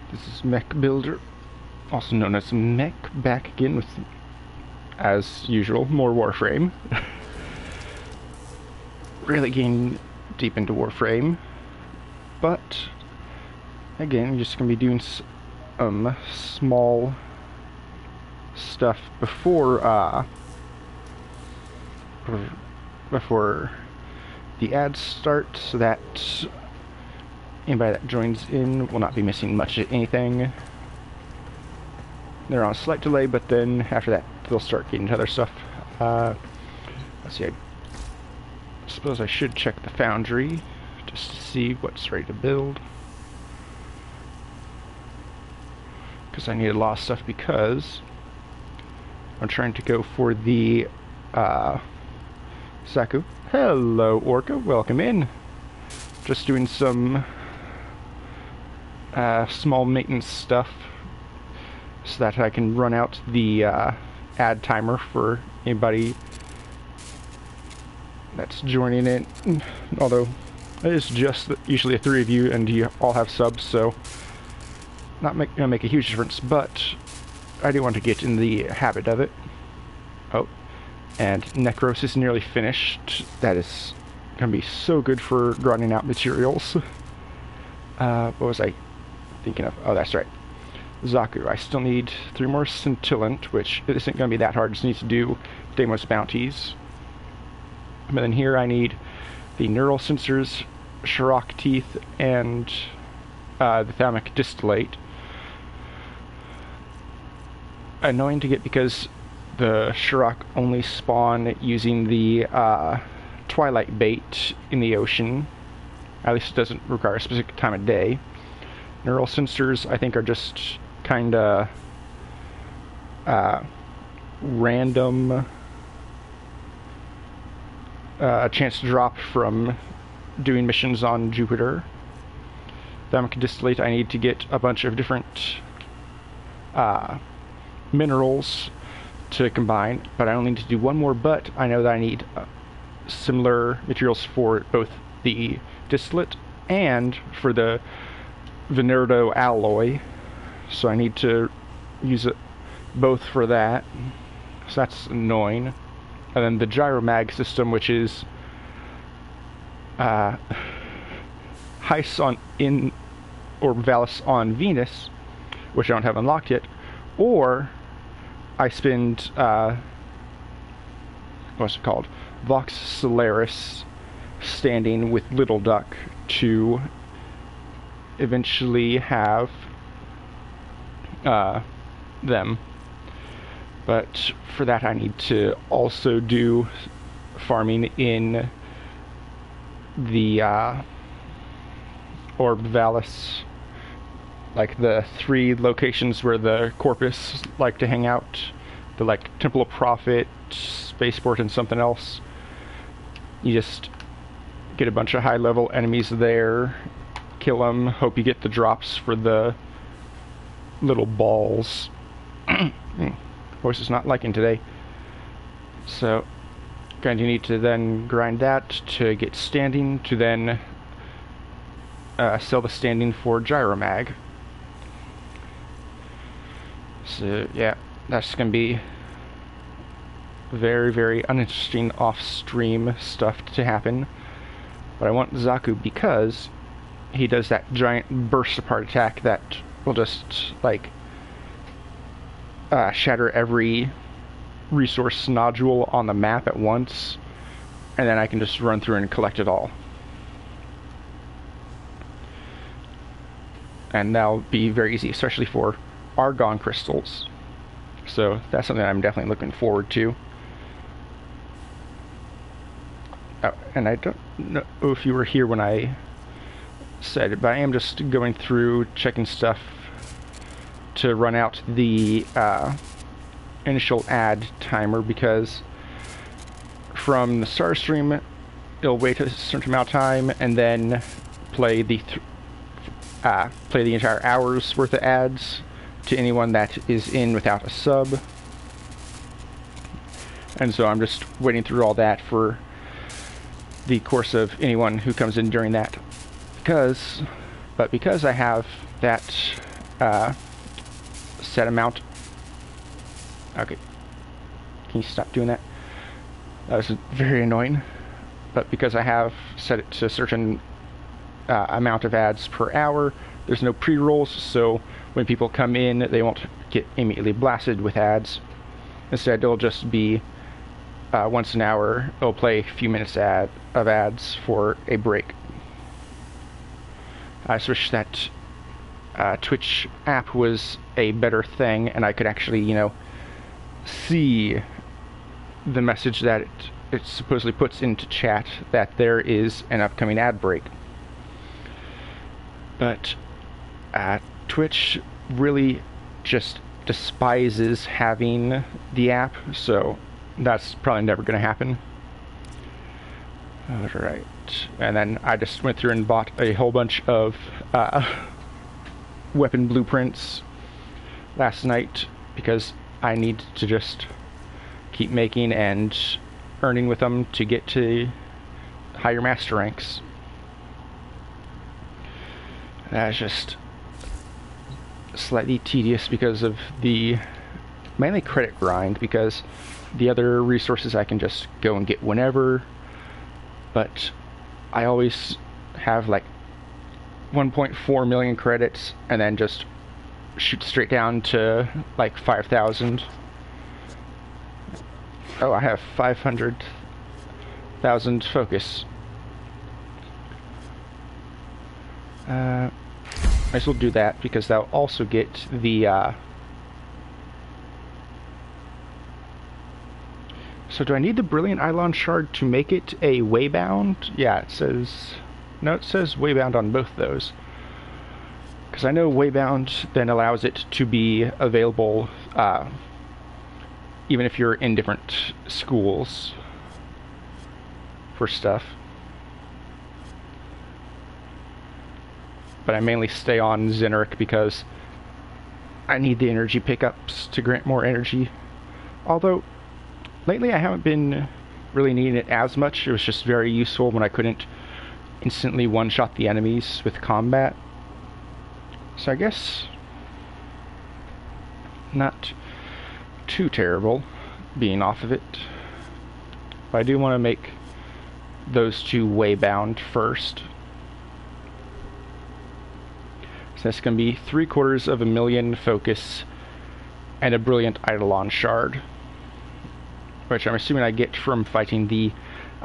This is Mech Builder, also known as Mech, back again with, as usual, more Warframe. Really getting deep into Warframe, but again, I'm just going to be doing some small stuff before the ads start, so that anybody that joins in will not be missing much of anything. They're on a slight delay, but then after that they'll start getting to other stuff. Let's see, I suppose I should check the Foundry just to see what's ready to build, because I need a lot of stuff, because I'm trying to go for the Zaku. Hello, Orca, welcome in. Just doing some small maintenance stuff so that I can run out the ad timer for anybody that's joining it. Although it is just usually a 3 of you and you all have subs, so not gonna make a huge difference, but I do want to get in the habit of it. Oh, and Necros is nearly finished. That is gonna be so good for grinding out materials. What was I thinking of? Oh, that's right. Zaku. I still need 3 more Scintillant, which isn't going to be that hard. Just need to do Deimos bounties. But then here I need the Neural Sensors, Shirok Teeth, and the Thalamic Distillate. Annoying to get because the Shirok only spawn using the Twilight bait in the ocean. At least it doesn't require a specific time of day. Neural Sensors, I think, are just kinda random chance to drop from doing missions on Jupiter. Thalamic Distillate, I need to get a bunch of different minerals to combine, but I only need to do one more, but I know that I need similar materials for both the distillate and for the Venerado alloy, so I need to use it both for that, so that's annoying. And then the Gyromag system, which is Heiss on Orbivalis on Venus, which I don't have unlocked yet, or I spend what's it called? Vox Solaris standing with Little Duck to eventually have them. But for that I need to also do farming in the Orbivalis, like the 3 locations where the Corpus like to hang out, the like Temple of Prophet, Spaceport, and something else. You just get a bunch of high level enemies there, kill them, hope you get the drops for the little balls. Voice is not liking today. So going to need to then grind that to get standing, to then sell the standing for Gyromag. So yeah, that's going to be very, very uninteresting off-stream stuff to happen. But I want Zaku because he does that giant burst apart attack that will just like shatter every resource nodule on the map at once, and then I can just run through and collect it all. And that'll be very easy, especially for argon crystals. So that's something I'm definitely looking forward to. Oh, and I don't know if you were here when I said it, but I am just going through checking stuff to run out the initial ad timer, because from the start stream it'll wait a certain amount of time and then play the entire hour's worth of ads to anyone that is in without a sub. And so I'm just waiting through all that for the course of anyone who comes in during that. Because I have that set amount. Okay. Can you stop doing that? That was very annoying. But because I have set it to a certain amount of ads per hour, there's no pre-rolls, so when people come in, they won't get immediately blasted with ads. Instead, it'll just be once an hour, it'll play a few minutes of ads for a break. I just wish that Twitch app was a better thing, and I could actually, you know, see the message that it supposedly puts into chat that there is an upcoming ad break. But Twitch really just despises having the app, so that's probably never going to happen. Alright, and then I just went through and bought a whole bunch of weapon blueprints last night because I need to just keep making and earning with them to get to higher master ranks. That's just slightly tedious because of the mainly credit grind, because the other resources I can just go and get whenever, but I always have like 1.4 million credits and then just shoot straight down to like 5,000. Oh, I have 500,000 focus. Might as well do that because that'll also get the so do I need the Brilliant Eidolon Shard to make it a Waybound? Yeah, it says... No, it says Waybound on both those. Because I know Waybound then allows it to be available even if you're in different schools for stuff. But I mainly stay on Zeneric because I need the energy pickups to grant more energy. Although, lately I haven't been really needing it as much. It was just very useful when I couldn't instantly one-shot the enemies with combat. So I guess not too terrible being off of it. But I do want to make those two Waybound first. So that's going to be 750,000 focus and a Brilliant Eidolon Shard, which I'm assuming I get from fighting the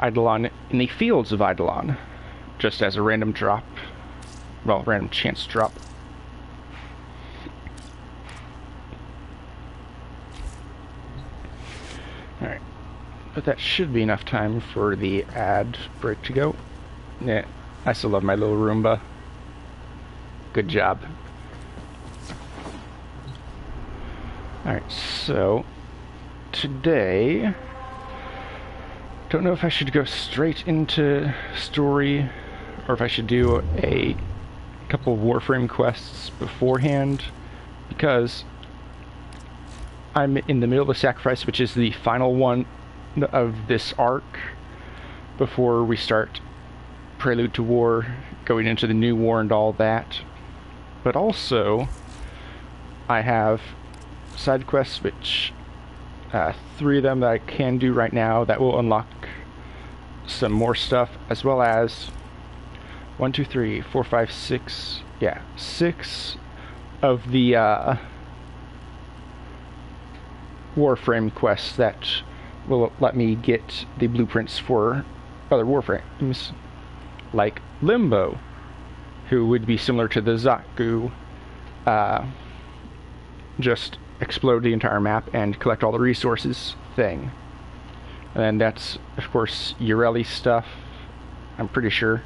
Eidolon in the Fields of Eidolon, just as a random drop. Well, random chance drop. Alright. But that should be enough time for the ad break to go. Yeah, I still love my little Roomba. Good job. Alright, so today, don't know if I should go straight into story or if I should do a couple of Warframe quests beforehand, because I'm in the middle of the sacrifice, which is the final one of this arc before we start Prelude to War, going into the new war and all that. But also, I have side quests, which 3 of them that I can do right now that will unlock some more stuff, as well as 1, 2, 3, 4, 5, 6. Yeah, 6 of the Warframe quests that will let me get the blueprints for other Warframes, like Limbo, who would be similar to the Zaku, just explode the entire map and collect all the resources thing. And that's, of course, Ureli stuff, I'm pretty sure,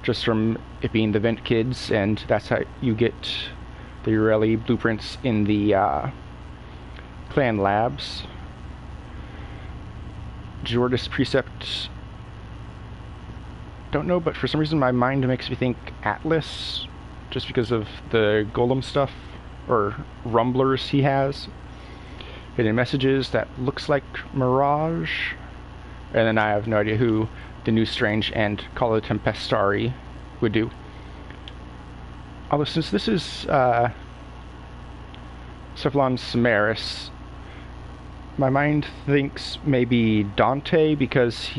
just from it being the Vent Kids, and that's how you get the Ureli blueprints in the Clan Labs. Jordis Precept, don't know, but for some reason my mind makes me think Atlas, just because of the Golem stuff, or Rumblers he has. Hidden Messages, that looks like Mirage. And then I have no idea who the New Strange and Call of the Tempestari would do. Although since this is Cephalon Samaris. My mind thinks maybe Dante, because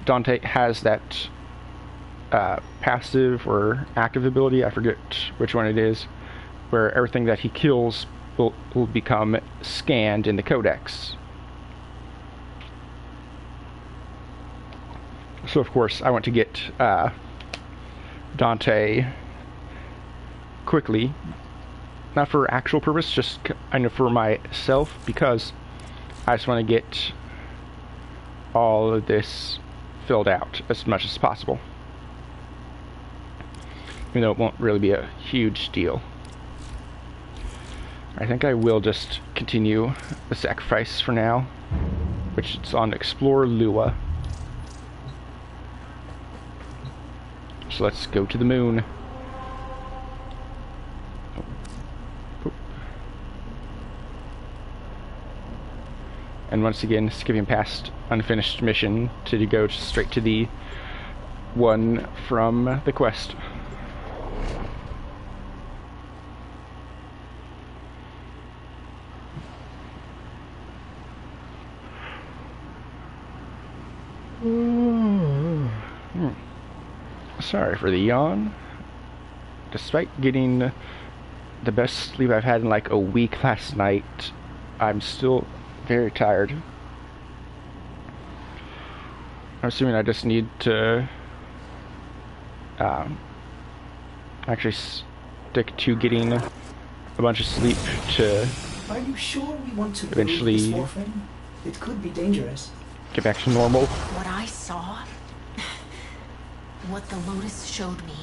Dante has that passive or active ability, I forget which one it is, where everything that he kills will become scanned in the codex. So of course I want to get Dante quickly, not for actual purpose, just kind of for myself, because I just want to get all of this filled out as much as possible. Even though it won't really be a huge deal. I think I will just continue the sacrifice for now, which is on Explore Lua. So let's go to the moon. And once again, skipping past unfinished mission to go straight to the one from the quest. Sorry for the yawn. Despite getting the best sleep I've had in like a week last night, I'm still very tired. I'm assuming I just need to actually stick to getting a bunch of sleep to Are you sure we want to eventually this warframe? It could be dangerous. get back to normal. What I saw, what the Lotus showed me.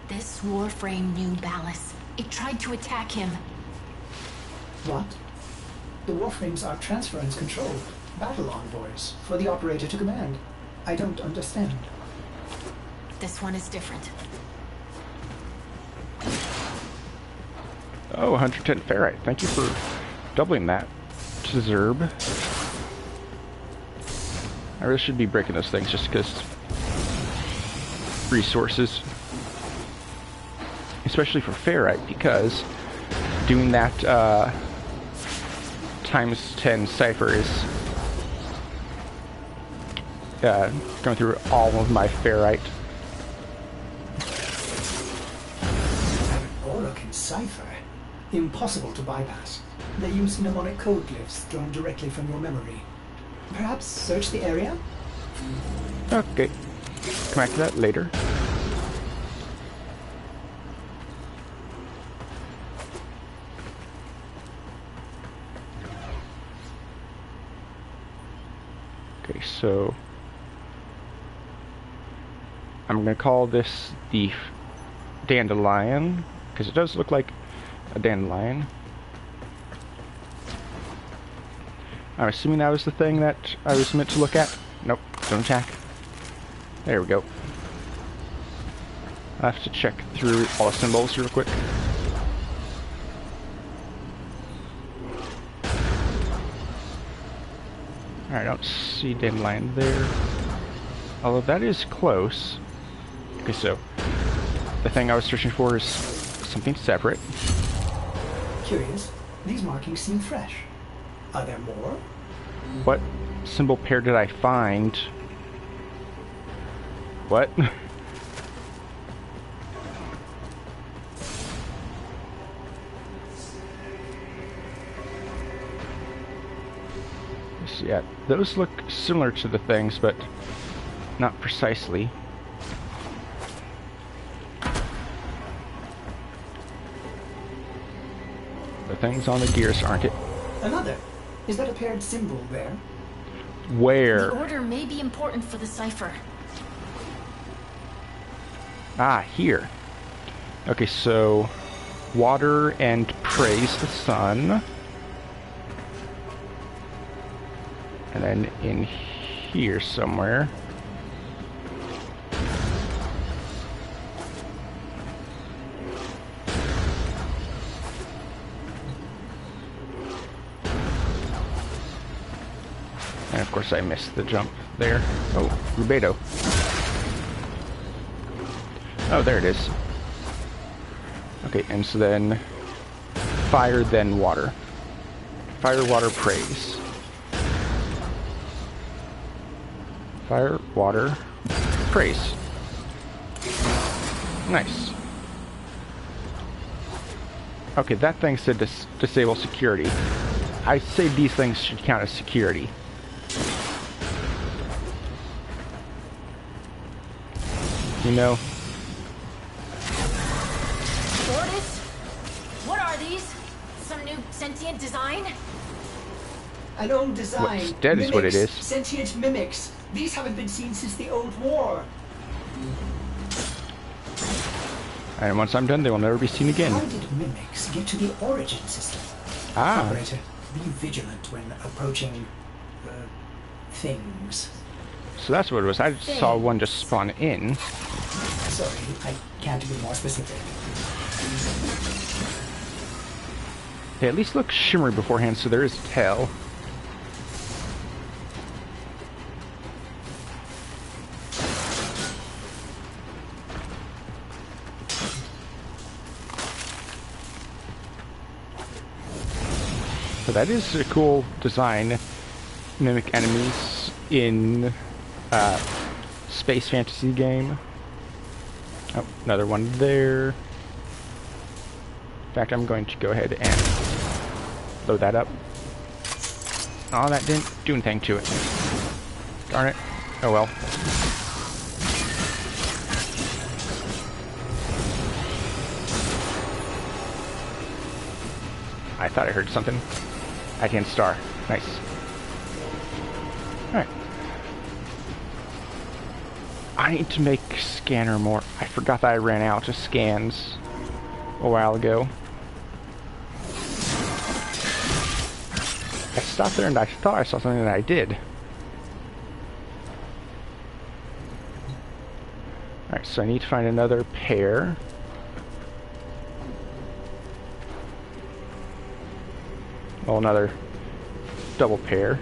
This warframe knew Ballas. It tried to attack him. What? The warframes are transference controlled, battle envoys for the operator to command. I don't understand. This one is different. Oh, 110 ferrite. Thank you for doubling that to Zerb. I really should be breaking those things just because resources. Especially for ferrite, because doing that times 10 cipher is going through all of my ferrite. An Orokin cipher? Impossible to bypass. They use mnemonic code glyphs drawn directly from your memory. Perhaps search the area? Okay. Come back to that later. Okay, so I'm going to call this the dandelion, because it does look like a dandelion. I'm assuming that was the thing that I was meant to look at. Nope, don't attack. There we go. I have to check through all the symbols real quick. Alright, I don't see dandelion there. Although that is close. Okay, so the thing I was searching for is something separate. Curious. These markings seem fresh. Are there more? What symbol pair did I find? What? Yeah, those look similar to the things, but not precisely. The things on the gears aren't it? Another. Is that a paired symbol there? Where? The order may be important for the cipher. Ah, here. Okay, so water and praise the sun. And then in here somewhere. And of course I missed the jump there. Oh, Rubedo. Oh, there it is. Okay, and so then fire, then water. Fire, water, praise. Fire, water, praise. Nice. Okay, that thing said disable security. I say these things should count as security. You know? Lourdes? What are these? Some new sentient design? An old design. What's dead is what it is. Sentient mimics. These haven't been seen since the old war. And once I'm done, they will never be seen again. How did mimics get to the origin system? Ah. Operator, be vigilant when approaching things. So that's what it was. I just saw one just spawn in. Sorry, I can't be more specific. They at least look shimmery beforehand, so there is a tell. So that is a cool design. Mimic enemies in space fantasy game. Oh, another one there. In fact, I'm going to go ahead and load that up. Oh, that didn't do anything to it. Darn it. Oh well. I thought I heard something. ITN star. Nice. Alright. I need to make scanner more. I forgot that I ran out of scans a while ago. I stopped there and I thought I saw something that I did. Alright, so I need to find another pair. Well, another double pair.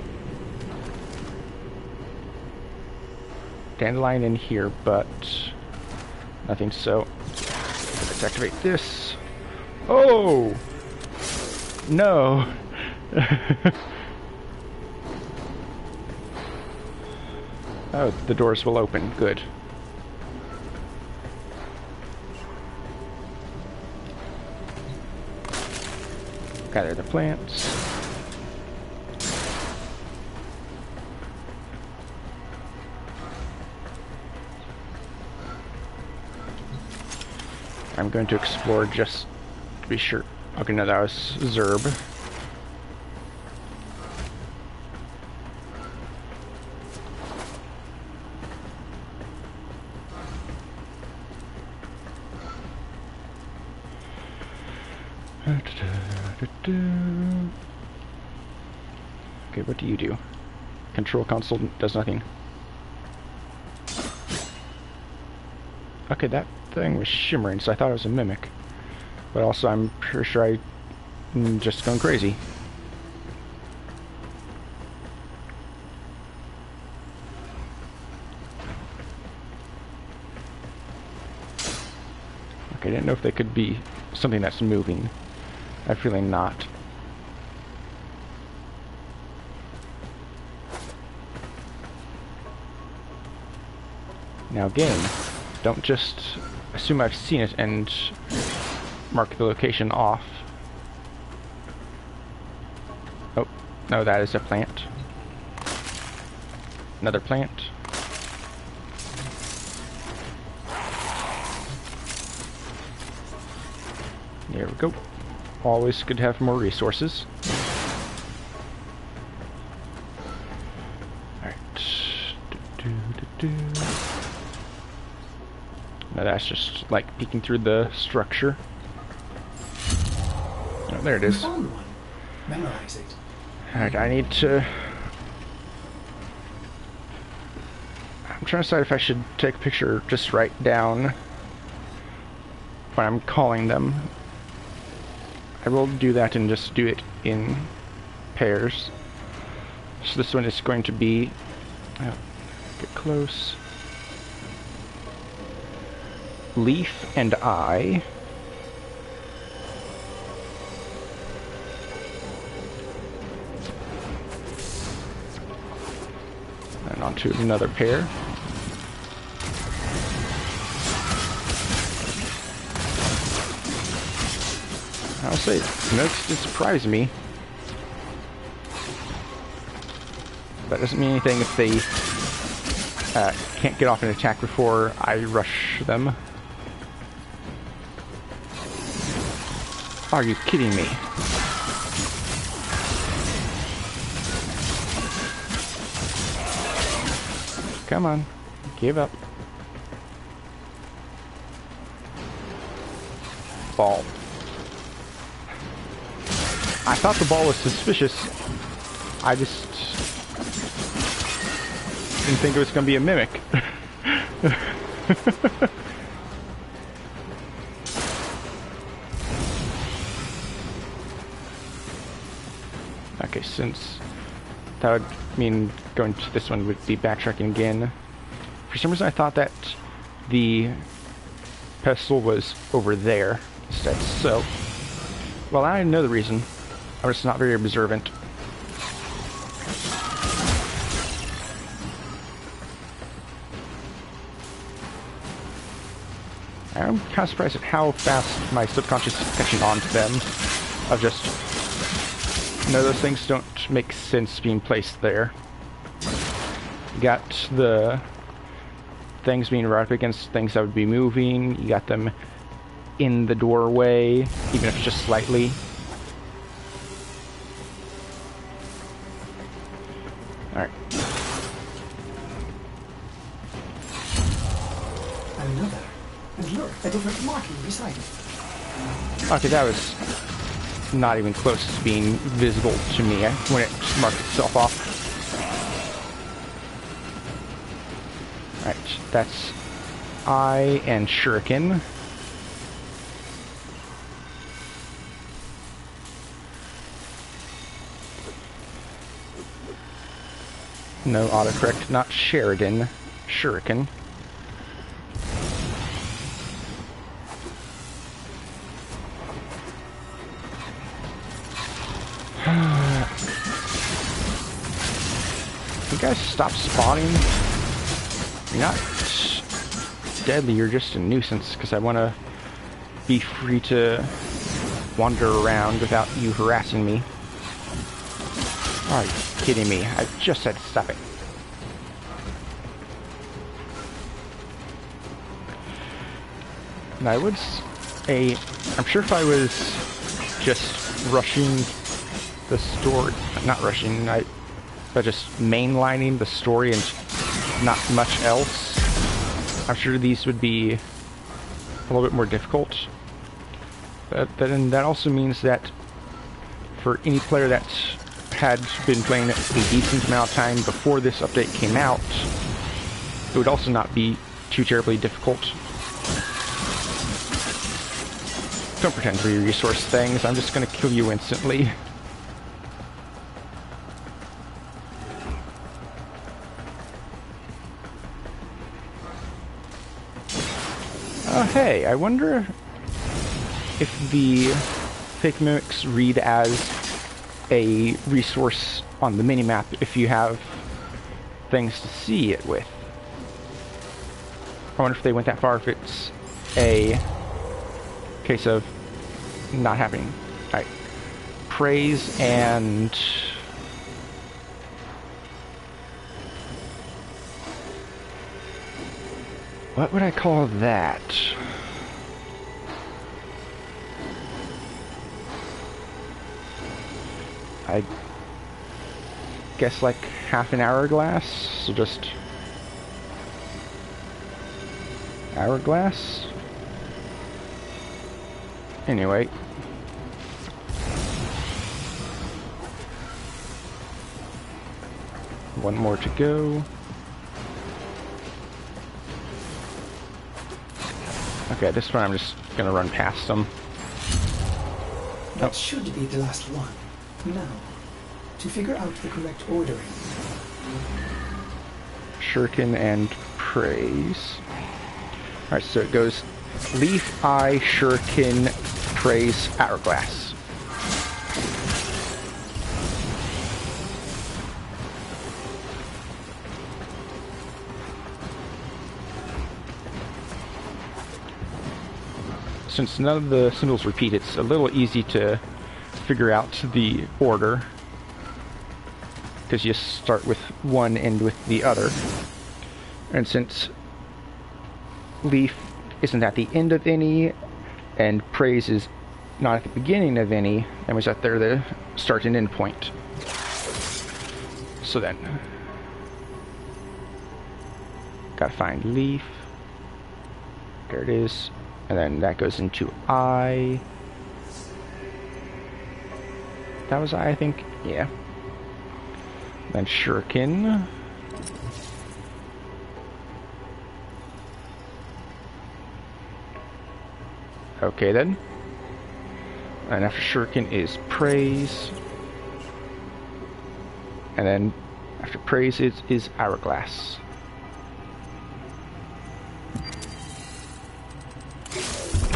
Dandelion in here, but nothing, so let's activate this. Oh! No! Oh, the doors will open. Good. Gather the plants. I'm going to explore just to be sure. Okay, no, that was Zerb. Okay, what do you do? Control console does nothing. Okay, that thing was shimmering, so I thought it was a mimic. But also, I'm pretty sure I'm just going crazy. Okay, I didn't know if they could be something that's moving. I have a feeling not. Now game, don't just assume I've seen it and mark the location off. Oh, no, that is a plant. Another plant. There we go. Always good to have more resources. Alright. Now that's just like peeking through the structure. Oh, there it is. Found one. Memorize it. Alright, I need to... I'm trying to decide if I should take a picture or just write down when I'm calling them. I will do that and just do it in pairs. So this one is going to be... Oh, get close. Leaf and I. onto another pair. I'll say, Noakes did surprise me. That doesn't mean anything if they can't get off an attack before I rush them. Are you kidding me? Come on, give up. Ball. I thought the ball was suspicious. I just didn't think it was going to be a mimic. Okay, since that would mean going to this one would be backtracking again. For some reason I thought that the pestle was over there instead. So, well, I know the reason. I was not very observant. I'm kind of surprised at how fast my subconscious is catching on to them. Of just, no, those things don't make sense being placed there. You got the things being right up against things that would be moving. You got them in the doorway, even if it's just slightly. Alright. Another. And look, a different marking beside it. Okay, that was not even close to being visible to me when it marked itself off. Alright, that's Eye and Shuriken. No autocorrect, not Sheridan. Shuriken. You guys stop spawning? You're not deadly, you're just a nuisance, because I want to be free to wander around without you harassing me. Are you kidding me? I just said stop it. And I would say, I'm sure if I was just rushing the story, not rushing, but just mainlining the story and not much else, I'm sure these would be a little bit more difficult. But then that also means that for any player that had been playing a decent amount of time before this update came out, it would also not be too terribly difficult. Don't pretend to be resource things, I'm just gonna kill you instantly. Hey, I wonder if the fake mimics read as a resource on the minimap if you have things to see it with. I wonder if they went that far, if it's a case of not happening. Alright. Praise and... what would I call that? I guess like half an hourglass, so just hourglass. Anyway, one more to go. Okay, this one I'm just gonna run past them. That should be the last one. Now, to figure out the correct ordering. Shuriken and Praise. Alright, so it goes Leaf, Eye, Shuriken, Praise, Hourglass. since none of the symbols repeat, it's a little easy to figure out the order, because you start with one, end with the other. And since Leaf isn't at the end of any, and Praise is not at the beginning of any, and was at the start and end point. So then, gotta find Leaf. There it is. And then that goes into I. That was I think? Yeah. Then Shuriken. Okay then. And after Shuriken is Praise. And then after Praise is Hourglass.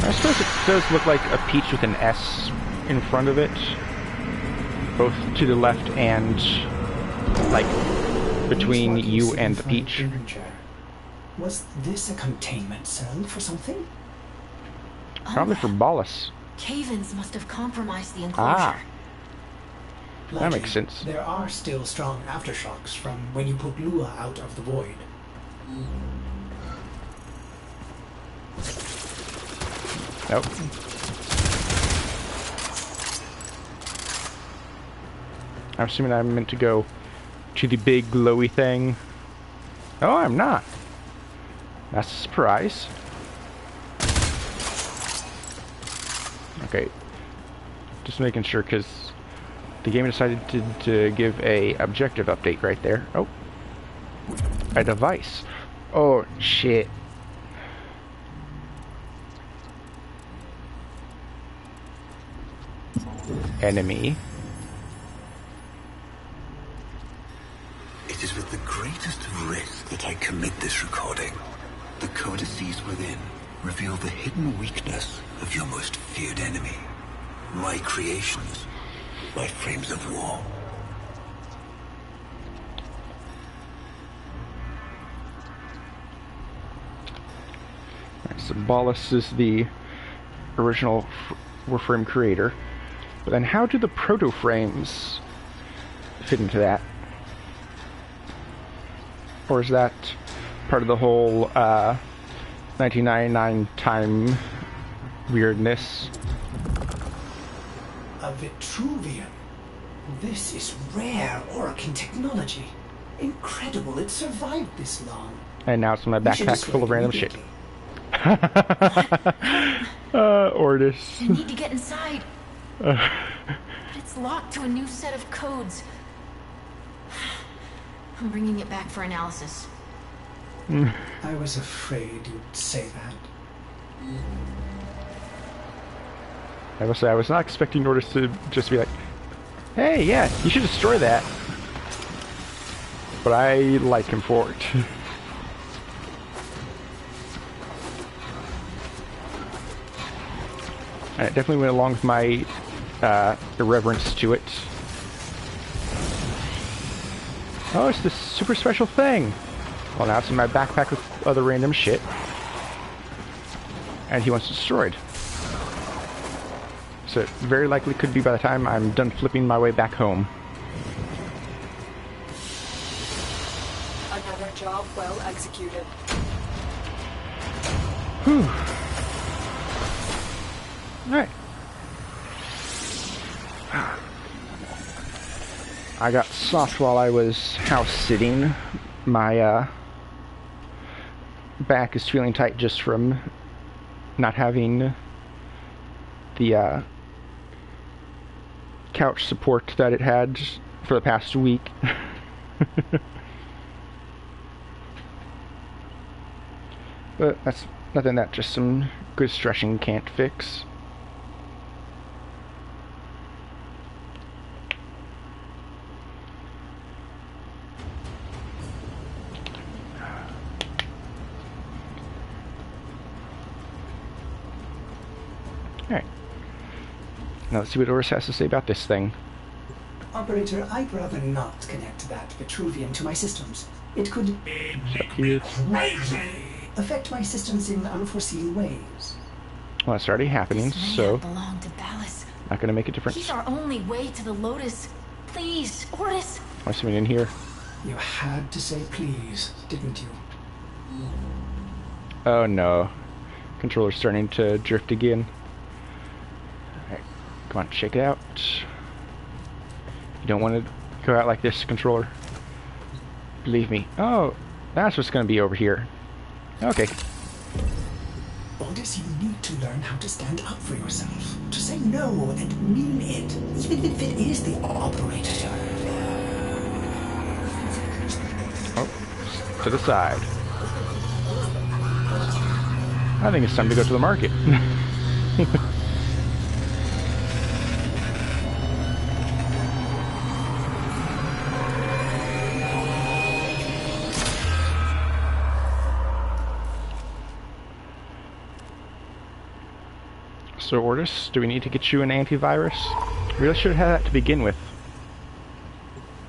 I suppose it does look like a peach with an S in front of it. Both to the left and, like, between you and the peach. Was this a containment cell for something? Probably for Ballas. Cave-ins must have compromised the enclosure. That makes sense. There are still strong aftershocks from when you put Lua out of the void. Nope. I'm assuming I'm meant to go to the big glowy thing. Oh, I'm not. That's a surprise. Okay. Just making sure, because the game decided to give a objective update right there. Oh. A device. Oh, shit. Enemy. It is with the greatest of risk that I commit this recording. The codices within reveal the hidden weakness of your most feared enemy. My creations, my frames of war. Right, so Ballas is the original Warframe creator. But then how do the proto-frames fit into that? Or is that part of the whole 1999 time weirdness? A Vitruvian. This is rare Orokin technology. Incredible it survived this long. And now it's in my We should backpack destroy full of it random shit. immediately. Ordis. I need to get inside. But it's locked to a new set of codes. I'm bringing it back for analysis. I was afraid you'd say that. I will say, I was not expecting Ordis to just be like, hey, yeah, you should destroy that. But I like him for it. And it definitely went along with my irreverence to it. Oh, it's this super special thing. Well, now it's in my backpack with other random shit. And he wants it destroyed. So it very likely could be by the time I'm done flipping my way back home. Another job well executed. Whew. Alright. I got soft while I was house sitting. My back is feeling tight just from not having the couch support that it had for the past week. But that's nothing that just some good stretching can't fix. Alright. Now let's see what Ordis has to say about this thing. Operator, I'd rather not connect that Vitruvian to my systems. It could affect my systems in unforeseen ways. Well, it's already happening, This so man belonged to Ballas. not gonna make a difference. He's our only way to the Lotus. Please, Ordis. What's something in here? You had to say please, didn't you? Oh no. Controller's starting to drift again. Alright, come on, shake it out. You don't want to go out like this, controller. Believe me. Oh, that's what's going to be over here. Okay. Ordis, you need to learn how to stand up for yourself. To say no and mean it, even if it is the operator. Oh, to the side. I think it's time to go to the market. So, Ordis, do we need to get you an antivirus? We really should have that to begin with.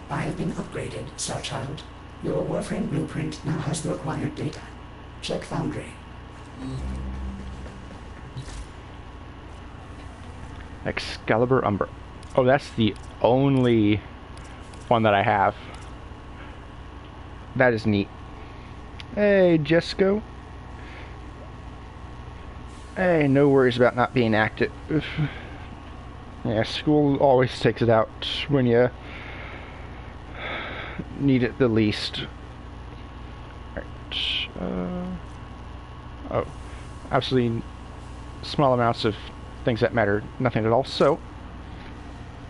I have been upgraded, Starchild. Your Warframe blueprint now has the required data. Check Foundry. Excalibur Umbra. Oh, that's the only one that I have. That is neat. Hey, Jesco. Hey, no worries about not being active. Yeah, school always takes it out when you need it the least. Alright. Oh. Absolutely small amounts of things that matter nothing at all. So,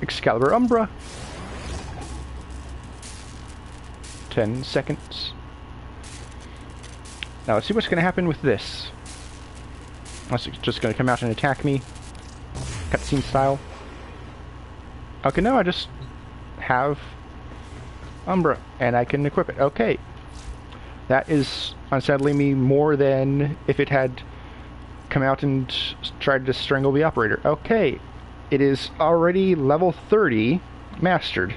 Excalibur Umbra. 10 seconds. Now let's see what's going to happen with this. Unless it's just going to come out and attack me. Cutscene style. Okay, no, I just have Umbra and I can equip it. Okay. That is unsettling me more than if it had come out and tried to strangle the operator. Okay. It is already level 30 mastered.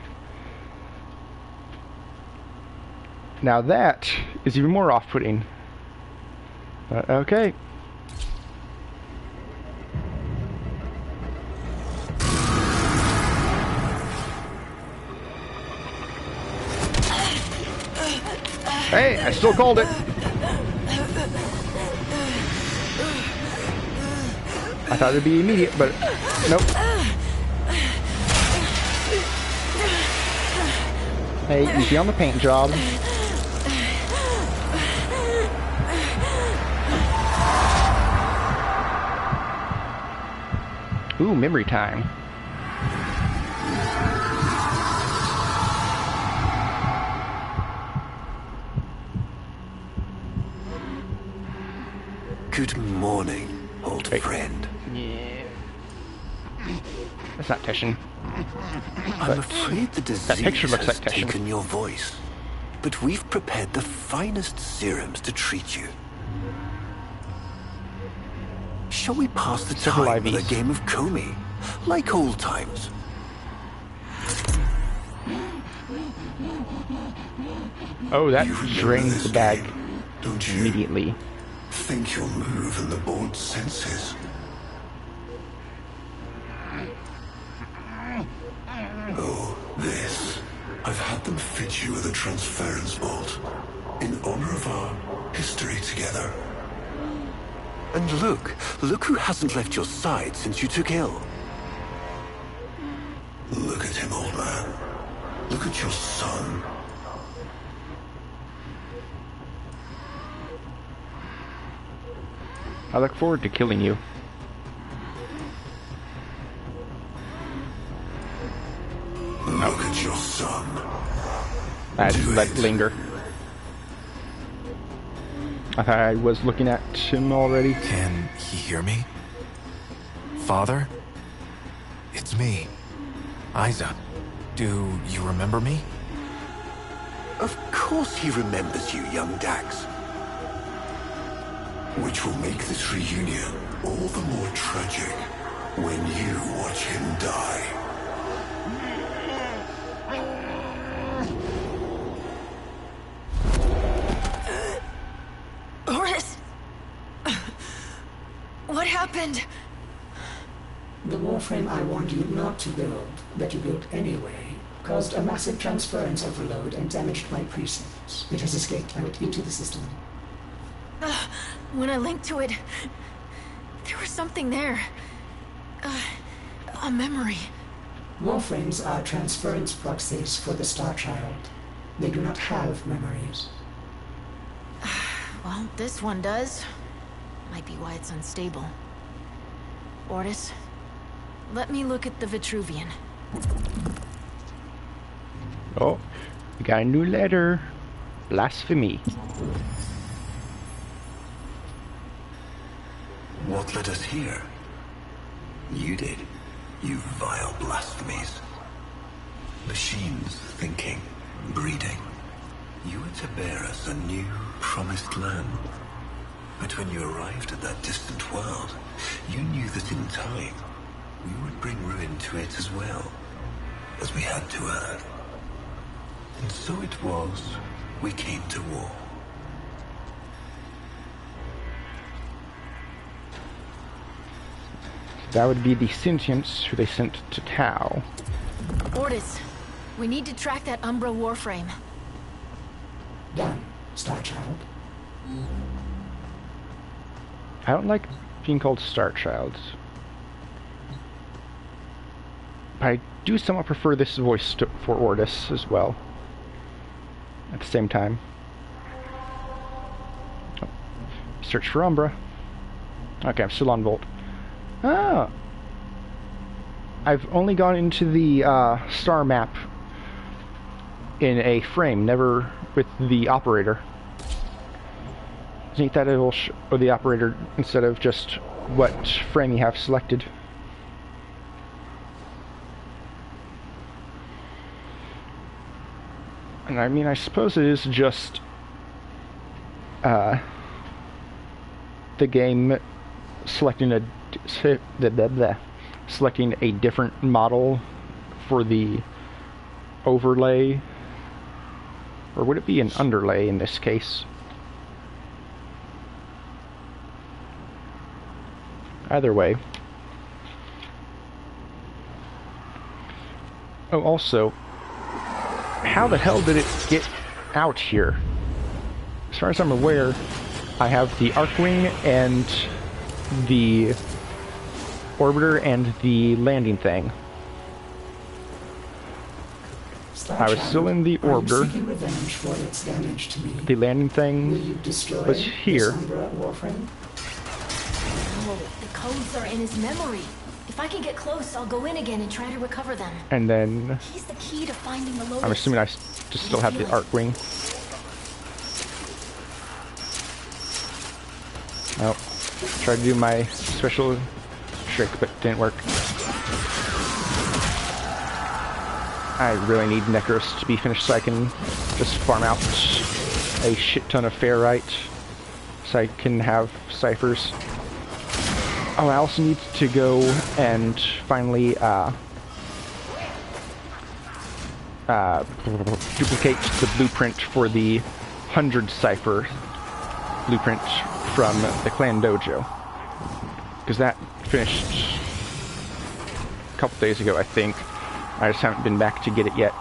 Now that is even more off-putting. Okay. Hey, I still called it. I thought it'd be immediate, but nope. Hey, easy on the paint job. Ooh, memory time. Good morning, old friend. Yeah. That's not Teshin. I'm afraid the that picture disease looks has like Teshin. taken your voice, but we've prepared the finest serums to treat you. Shall we pass the Several time with a IVs. game of Comey, like old times? Oh, that You remember drains this the bag game, don't you? immediately. Think you'll move in the board's senses. Oh, this. I've had them fit you with a transference bolt. In honor of our history together. And look who hasn't left your side since you took ill. Look at him, old man. Look at your son. I look forward to killing you. Look at your son. I'd Do let it. linger. I was looking at him already. Can he hear me? Father? It's me, Isa. Do you remember me? Of course he remembers you, young Dax. Which will make this reunion all the more tragic when you watch him die. Ordis! What happened? warframe I warned you not to build, that you built anyway, caused a massive transference overload and damaged my precincts. It has escaped out into the system. When I linked to it, there was something there. A memory. Warframes are transference proxies for the Star Child. They do not have memories. Well, this one does. Might be why it's unstable. Ordis, let me look at the Vitruvian. Oh, we got a new letter. Blasphemy. What led us here? You did, you vile blasphemies. Machines thinking, breeding. You were to bear us a new, promised land. But when you arrived at that distant world, you knew that in time, we would bring ruin to it as well, as we had to Earth. And so it was, we came to war. That would be the sentients who they sent to Tau. Ordis, we need to track that Umbra warframe. Done, Star Child. I don't like being called Star Child. But I do somewhat prefer this voice for Ordis as well. At the same time. Oh. Search for Umbra. Okay, I'm still on Volt. Ah! I've only gone into the star map in a frame, never with the operator. Isn't that it'll show the operator instead of just what frame you have selected? And I mean, I suppose it is just the game selecting selecting a different model for the overlay, or would it be an underlay in this case? Either way. Oh, also, how the hell did it get out here? As far as I'm aware, I have the Archwing and the orbiter and the landing thing. I was still in the orbiter. Revenge for its damage to me. The landing thing was here. Oh, the codes are in his memory. If I can get close, I'll go in again and try to recover them. And then He's the key to finding the Lotus. I'm assuming I just still have the Archwing. Oh, tried to do my special trick, but didn't work. I really need Necros to be finished so I can just farm out a shit ton of Ferrite so I can have ciphers. Oh, I also need to go and finally duplicate the blueprint for the 100 cipher blueprint from the Clan Dojo, because that finished a couple days ago, I think. I just haven't been back to get it yet.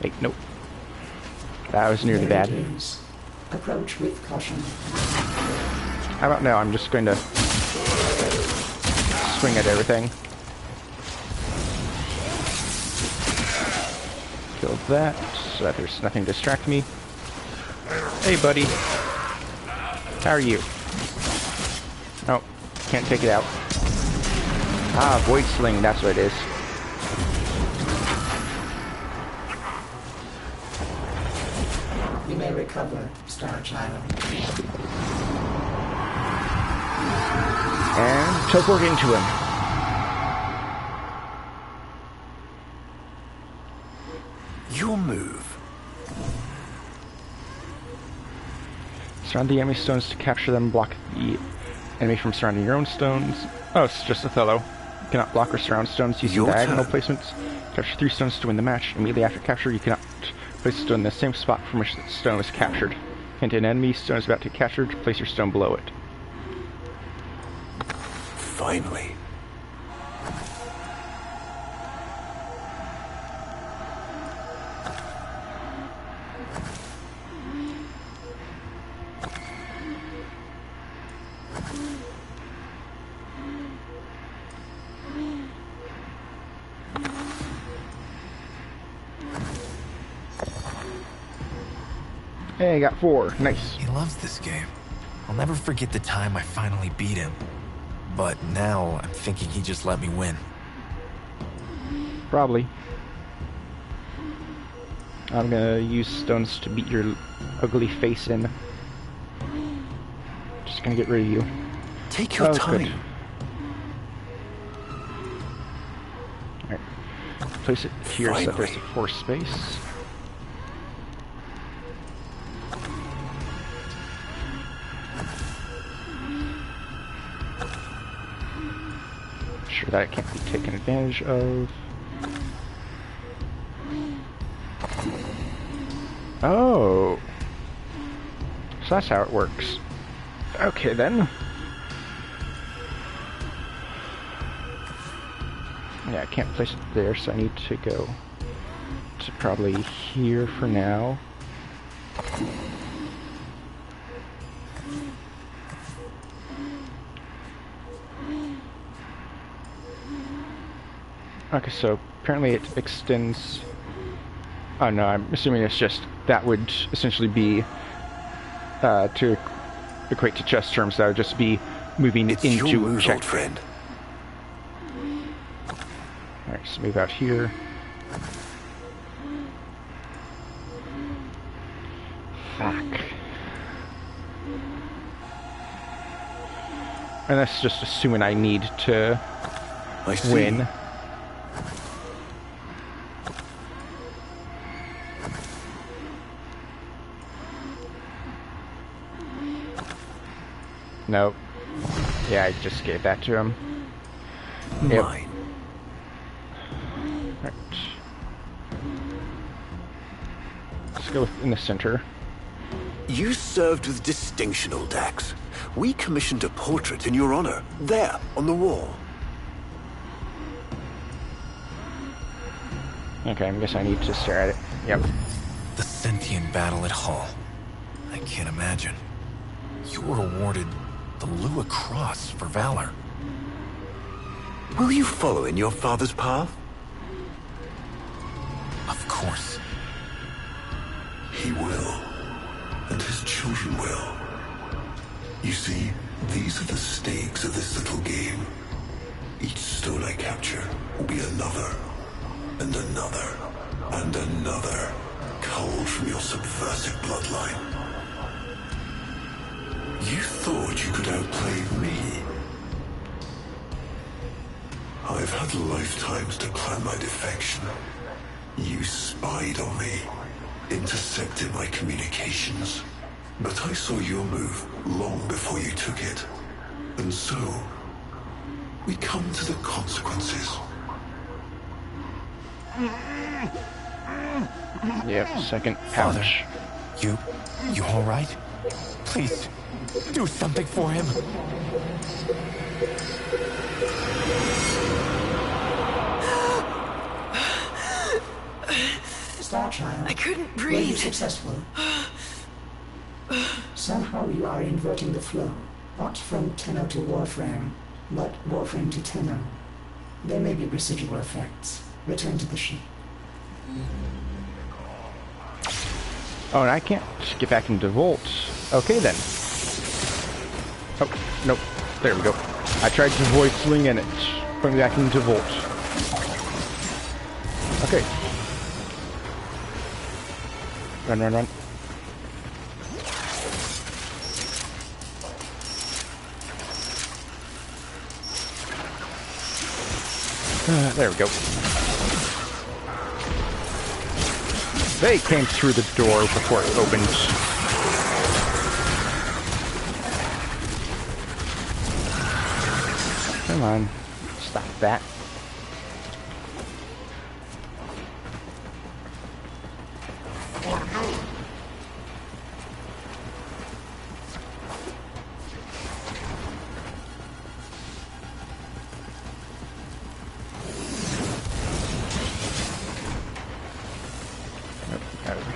Wait, nope. That was nearly bad. Approach with caution. How about now? I'm just going to swing at everything. Kill that, so that there's nothing to distract me. Hey, buddy. How are you? Oh, can't take it out. Ah, Void Sling, that's what it is. You may recover, Star Child. And teleport into him. Your move. Surround the enemy stones to capture them, block the enemy from surrounding your own stones. Oh, it's just Othello. You cannot block or surround stones using diagonal placements. Capture 3 stones to win the match. Immediately after capture, you cannot place a stone in the same spot from which the stone was captured. Hint: an enemy stone is about to be captured, place your stone below it. Finally. Hey, I got 4. Nice. He loves this game. I'll never forget the time I finally beat him. But now I'm thinking he just let me win. Probably. I'm gonna use stones to beat your ugly face in. Just gonna get rid of you. Take your time. Good. Alright. Place it here so that there's a force space. Sure that it can't be taken advantage of. Oh. So that's how it works. Okay then. Yeah, I can't place it there, so I need to go to probably here for now. Okay, so apparently it extends... Oh no, I'm assuming it's just... That would essentially be... to equate to chess terms, that would just be moving It's into your move, check. old friend. Alright, so move out here. Fuck. And that's just assuming I need to I see. win. Nope. Yeah, I just gave that to him. Yep. Mine. Right. Let's go in the center. You served with distinction, old Dax. We commissioned a portrait in your honor, there, on the wall. Okay, I guess I need to stare at it. Yep. The sentient battle at Hull. I can't imagine. You were awarded the Lua Cross for valor. Will you follow in your father's path? Of course. He will, and his children will. You see, these are the stakes of this little game. Each stone I capture will be another, and another, and another, culled from your subversive bloodline. You thought you could outplay me? I've had lifetimes to plan my defection. You spied on me, intercepted my communications. But I saw your move long before you took it. And so, we come to the consequences. Yep, second Father, pouch. you all right? Please, do something for him. Star Child, I couldn't were you breathe. successful? Somehow you are inverting the flow. Not from Tenno to Warframe, but Warframe to Tenno. There may be residual effects. Return to the ship. Oh, and I can't get back into Volt. Okay then. Oh, nope. There we go. I tried to avoid swing and it put me back into Volt. Okay. Run, run, run. There we go. They came through the door before it opened. Come on. Stop that.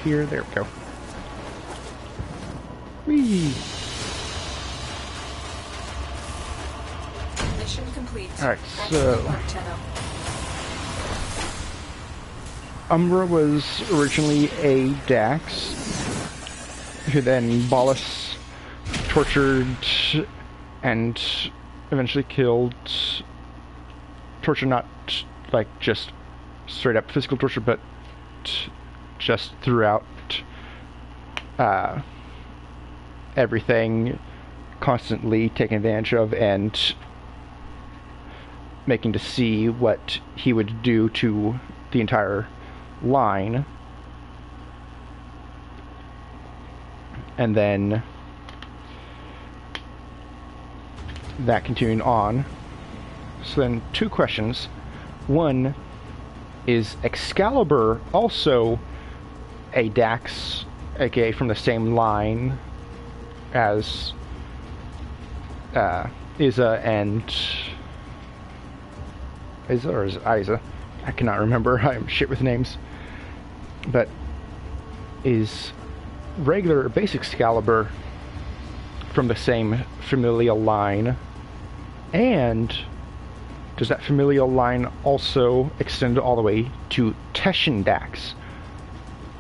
here. There we go. Whee! Mission complete. Alright, Excellent so work, Tenno. Umbra was originally a Dax, who then Ballas tortured and eventually killed. Torture, not like just straight up physical torture, but just throughout everything, constantly taking advantage of and making to see what he would do to the entire line. And then that continuing on. So then two questions. One, is Excalibur also a Dax, aka from the same line as Iza and Iza, or is it Iza? I cannot remember. I'm shit with names. But is regular basic Excalibur from the same familial line? And does that familial line also extend all the way to Teshin Dax?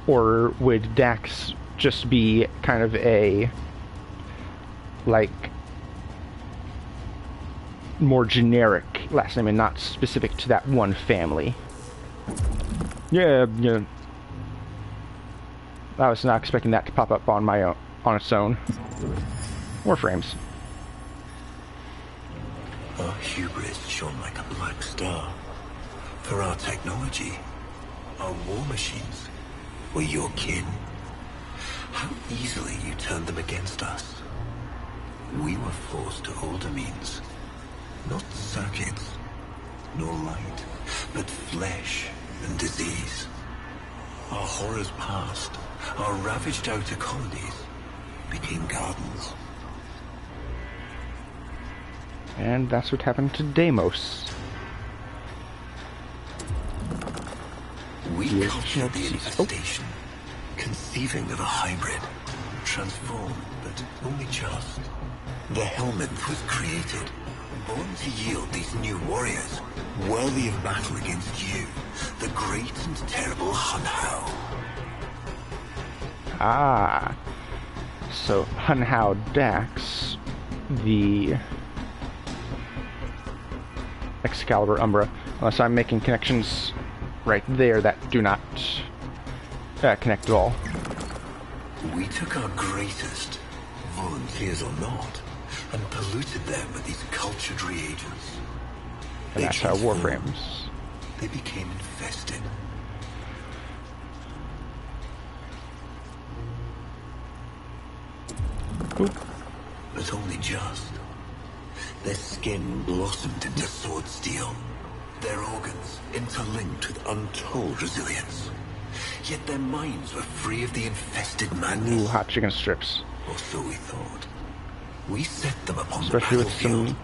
Or would Dax just be kind of a, like, more generic last name and not specific to that one family? Yeah. I was not expecting that to pop up on my own, on its own. Warframes. Our hubris shone like a black star. For our technology, our war machines were your kin. How easily you turned them against us. We were forced to older means. Not circuits, nor light, but flesh and disease. Our horrors passed. Our ravaged outer colonies became gardens. And that's what happened to Deimos. We cultured the infestation, conceiving of a hybrid, transformed, but only just. The Helminth was created, born to yield these new warriors, worthy of battle against you, the great and terrible Hun Hao. Ah, so Hun Hao Dax, the Excalibur Umbra, unless I'm making connections right there that do not connect at all. We took our greatest, volunteers or not, and polluted them with these cultured reagents. And that's how Warframes. They became infested. Oop. But only just. Their skin blossomed into sword steel. Their organs interlinked with untold resilience. Yet their minds were free of the infested madness. Ooh, hot chicken strips. Or so we thought. We set them upon Especially the with some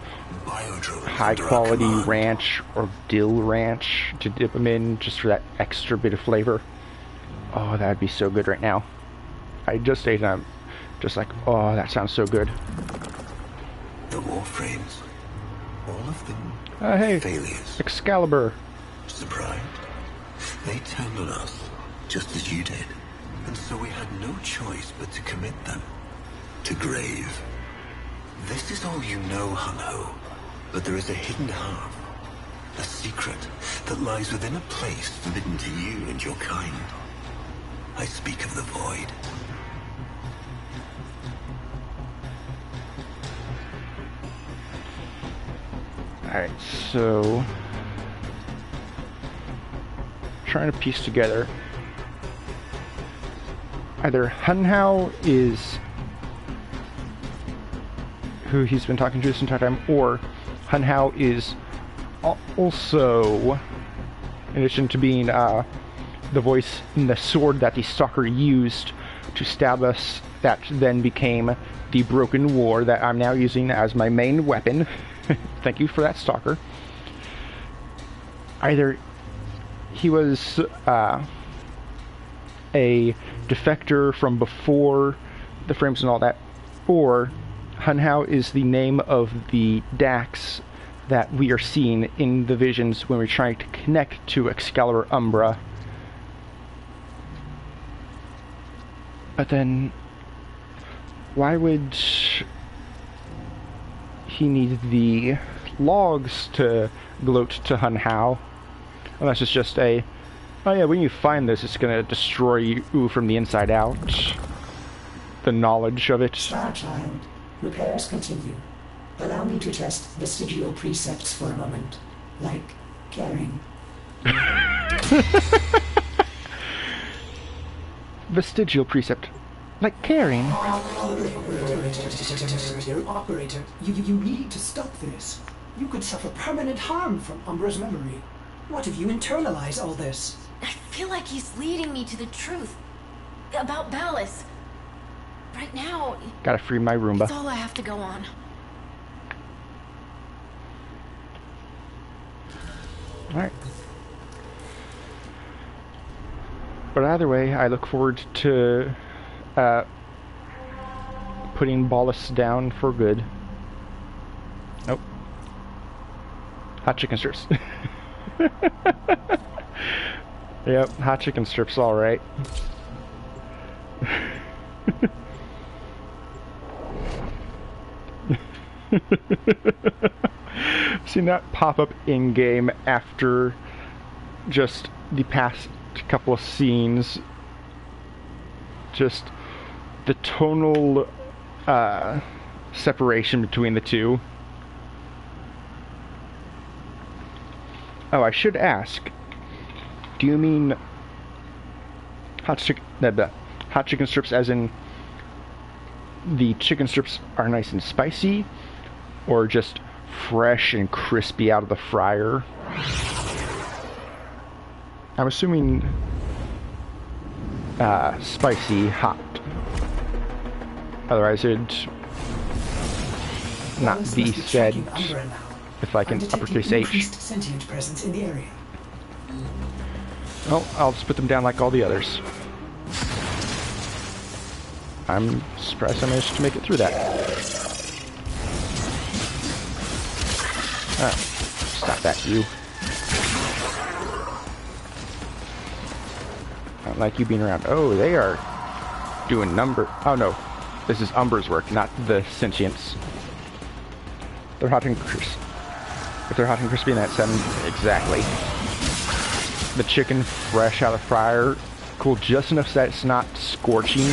biodrones high under our quality command. ranch or dill ranch to dip them in just for that extra bit of flavor. Oh, that'd be so good right now. I just ate them. Just like, oh, that sounds so good. The Warframes, all of them Hey, failures. Excalibur. Surprised? They turned on us, just as you did. And so we had no choice but to commit them to grave. This is all you know, Hun Ho. But there is a hidden half, a secret that lies within a place forbidden to you and your kind. I speak of the Void. Alright, so trying to piece together. Either Hun Hao is who he's been talking to this entire time, or Hun Hao is also, in addition to being the voice in the sword that the Stalker used to stab us, that then became the Broken War that I'm now using as my main weapon. Thank you for that, Stalker. Either he was a defector from before the frames and all that, or Hunhow is the name of the Dax that we are seeing in the visions when we're trying to connect to Excalibur Umbra. But then, why would he need the logs to gloat to Hunhow? Unless it's just a, oh yeah, when you find this, it's gonna destroy you from the inside out. The knowledge of it. Starchild, repairs continue. Allow me to test vestigial precepts for a moment. Like caring. Vestigial precept. Like caring. Operator, you need to stop this. You could suffer permanent harm from Umbra's memory. What if you internalize all this? I feel like he's leading me to the truth. About Ballas. Right now, Gotta free my Roomba. it's all I have to go on. Alright. But either way, I look forward to putting Ballas down for good. Nope. Hot chicken strips. Yep, hot chicken strips, alright. Seen that pop up in game after just the past couple of scenes. Just the tonal separation between the two. Oh, I should ask, do you mean hot chicken strips as in the chicken strips are nice and spicy, or just fresh and crispy out of the fryer? I'm assuming spicy hot. Otherwise it'd not be said with like an uppercase H. Sentient presence in the area. Well, I'll just put them down like all the others. I'm surprised I managed to make it through that. Stop that, you. I don't like you being around. Oh, they are doing number. Oh no, this is Umbra's work, not the sentients. They're hot and crispy. If they're hot and crispy in that setting, exactly. The chicken fresh out of the fryer, cool just enough that it's not scorching,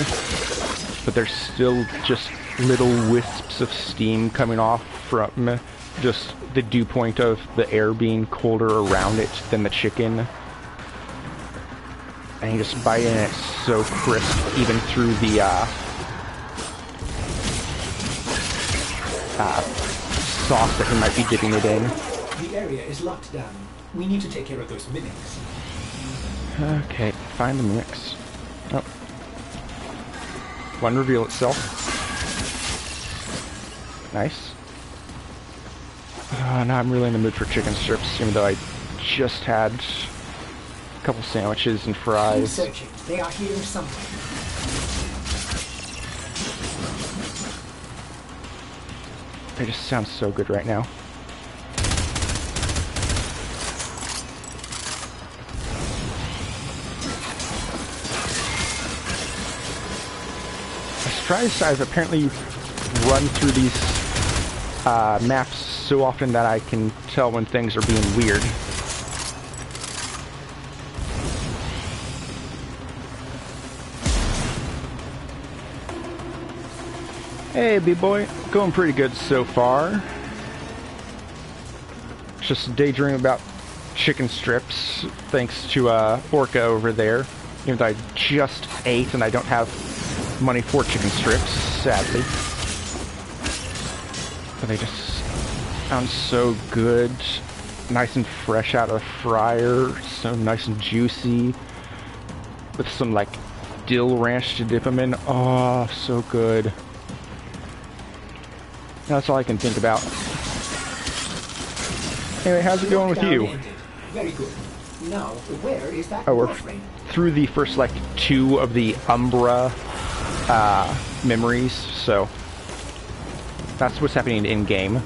but there's still just little wisps of steam coming off from just the dew point of the air being colder around it than the chicken. And you just bite in, it's so crisp, even through the sauce that he might be dipping it in. The area is locked down. We need to take care of those mimics. Okay, find the mimics. Oh. One reveal itself. Nice. Now I'm really in the mood for chicken strips, even though I just had a couple sandwiches and Keep fries. searching. They are here somewhere. They just sound so good right now. Surprised I've apparently run through these maps so often that I can tell when things are being weird. Hey, B-boy. Going pretty good so far. Just daydreaming about chicken strips, thanks to Orca over there. Even though I just ate and I don't have money for chicken strips, sadly. But they just sound so good. Nice and fresh out of the fryer. So nice and juicy. With some, like, dill ranch to dip them in. Oh, so good. That's all I can think about. Anyway, how's it going with you? Very good. Now, where is that Oh, we're Warframe? through the first, like, 2 of the Umbra memories, so that's what's happening in-game.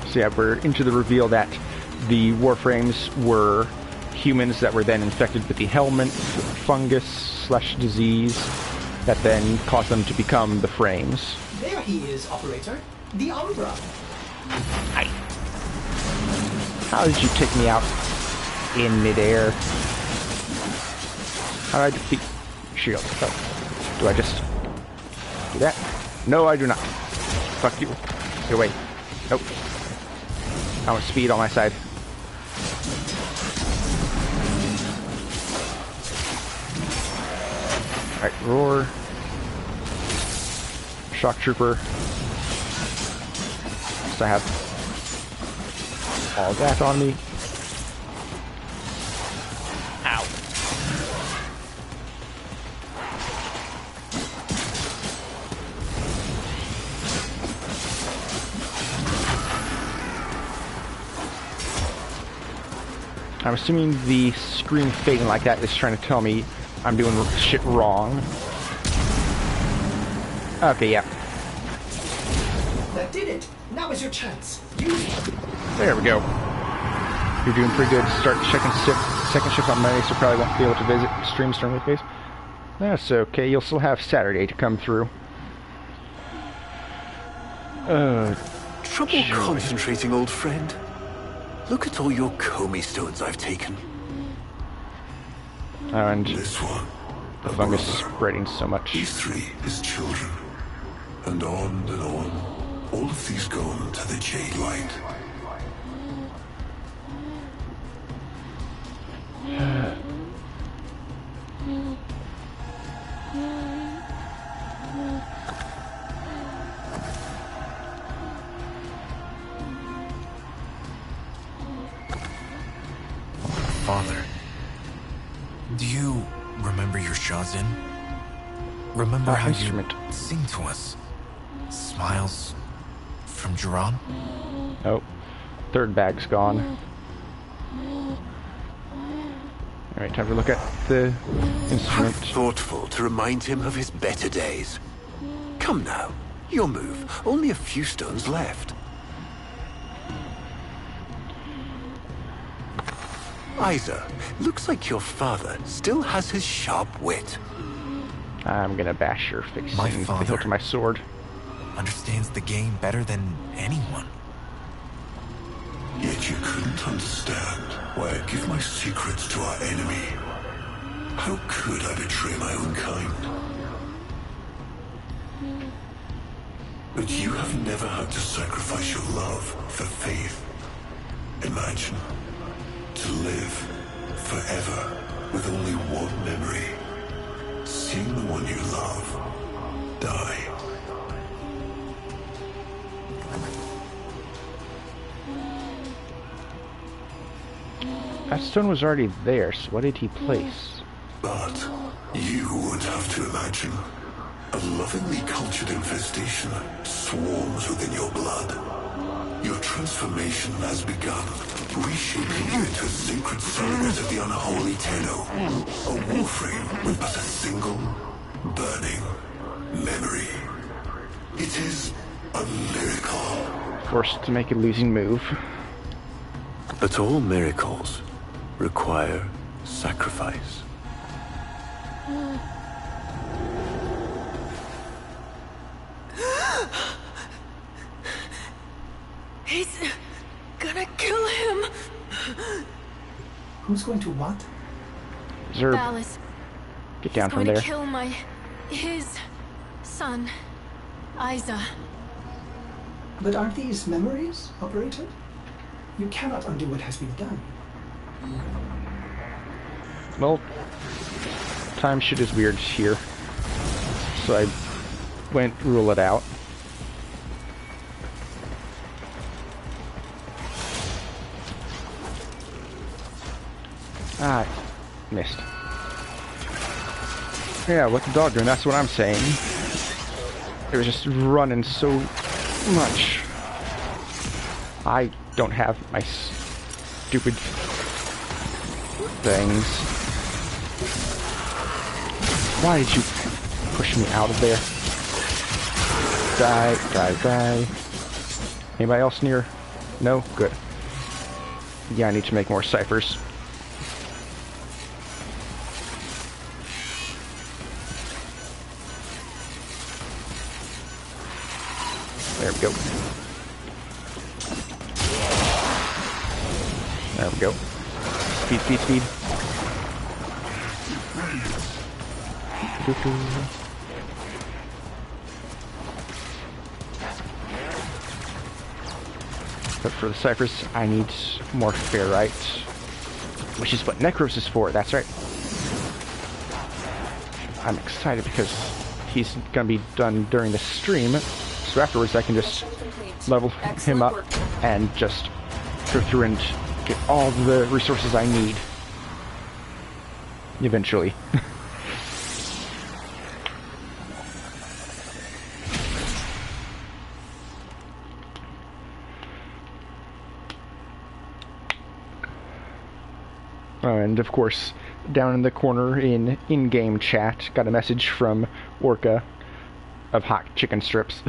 So yeah, we're into the reveal that the Warframes were humans that were then infected with the helminth fungus/disease that then caused them to become the Frames. There he is, Operator. The Umbra. Hi. How did you take me out in midair? How did I defeat Shield? Oh. Do I just do that? No, I do not. Fuck you. Get away. Nope. I want speed on my side. Alright, roar. Shock Trooper. So I have all that on me. Ow. I'm assuming the screen fading like that is trying to tell me I'm doing shit wrong. Okay, yeah. That did it. Now is your chance. Use it. There we go. You're doing pretty good. Start checking second shift on Monday, so probably won't be able to visit streams during weekdays. That's okay. You'll still have Saturday to come through. Trouble concentrating, old friend? Look at all your Comey stones I've taken. And This one, the fungus is spreading so much. these 3, his children. And on and on. All of these gone to the Jade Light. Father, do you remember your Shazin? Remember how instrument. you sing to us? Smiles from Duran? Oh, third bag's gone. Alright, time to look at the How instrument. thoughtful to remind him of his better days. Come now, your move. Only a few stones left. Isa, looks like your father still has his sharp wit. I'm gonna bash your face My in the father. hilt of my sword. Understands the game better than anyone. Yet you couldn't understand why I give my secrets to our enemy. How could I betray my own kind? But you have never had to sacrifice your love for faith. Imagine to live forever with only one memory. Seeing the one you love die. That stone was already there, so what did he place? But you would have to imagine a lovingly cultured infestation swarms within your blood. Your transformation has begun, reshaping you into a sacred surrogate of the unholy Tenno. A warframe with but a single, burning memory. It is a miracle. Forced to make a losing move. But all miracles require sacrifice. He's gonna kill him. Who's going to what? Zerb, Valis. get down from Going to there. kill his son, Isa. But aren't these memories, Operator? You cannot undo what has been done. Well, time shit is weird here. So I went rule it out. Ah, missed. Yeah, what the dog doing? That's what I'm saying. It was just running so much. I don't have my stupid things. Why did you push me out of there? Die, die, die. Anybody else near? No? Good. Yeah, I need to make more ciphers. There we go. There we go. Speed, speed, speed. But for the ciphers, I need more ferrite, which is what Necros is for. That's right. I'm excited because he's gonna be done during the stream, so afterwards I can just level him up and just go through and get all the resources I need eventually. And of course, down in the corner in-game chat, got a message from Orca of hot chicken strips.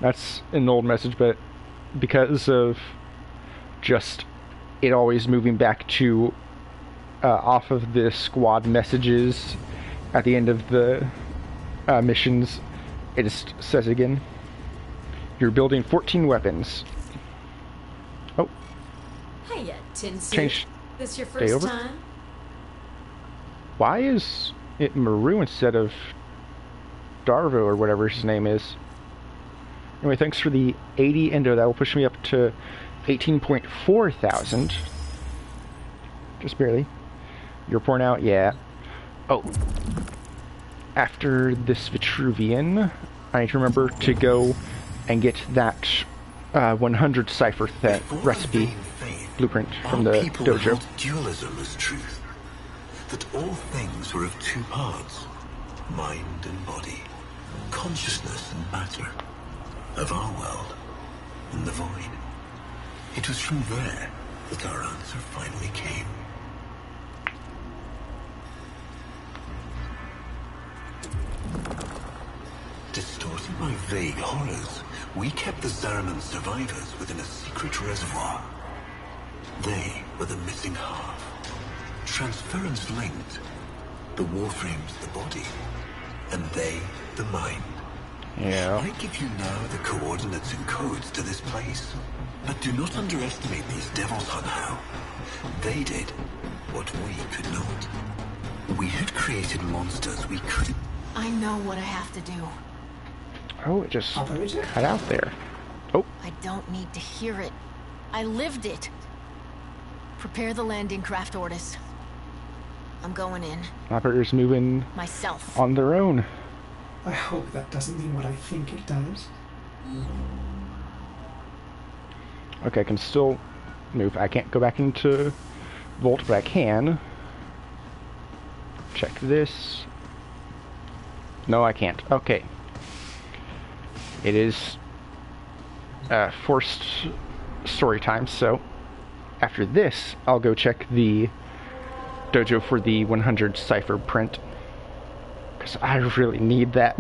That's an old message, but because of just it always moving back to off of the squad messages at the end of the missions, it just says again, you're building 14 weapons. Oh. Hiya, Tinsu. Change This your day first over? time? Why is it Maru instead of Darvo or whatever his name is? Anyway, thanks for the 80 endo. That will push me up to 18.4 thousand. Just barely. You're pouring out? Yeah. Oh. After this Vitruvian, I need to remember to go and get that 100 cipher recipe blueprint from the dojo. Dualism as truth. That all things were of two parts. Mind and body. Consciousness and matter. Of our world and the void. It was from there that our answer finally came. Distorted by vague horrors, we kept the Zariman survivors within a secret reservoir. They were the missing half. Transference linked. The Warframe's the body, and they the mind. Yeah. I give you now the coordinates and codes to this place. But do not underestimate these devils on how. They did what we could not. We had created monsters we couldn't. I know what I have to do. Oh, it just Operator? cut out there. Oh, I don't need to hear it. I lived it. Prepare the landing craft, Ordis. I'm going in. operators moving Myself. on their own. I hope that doesn't mean what I think it does. Okay, I can still move. I can't go back into Volt, but I can. Check this. No, I can't. Okay. It is forced story time, so after this, I'll go check the dojo for the 100 cipher print. Because I really need that.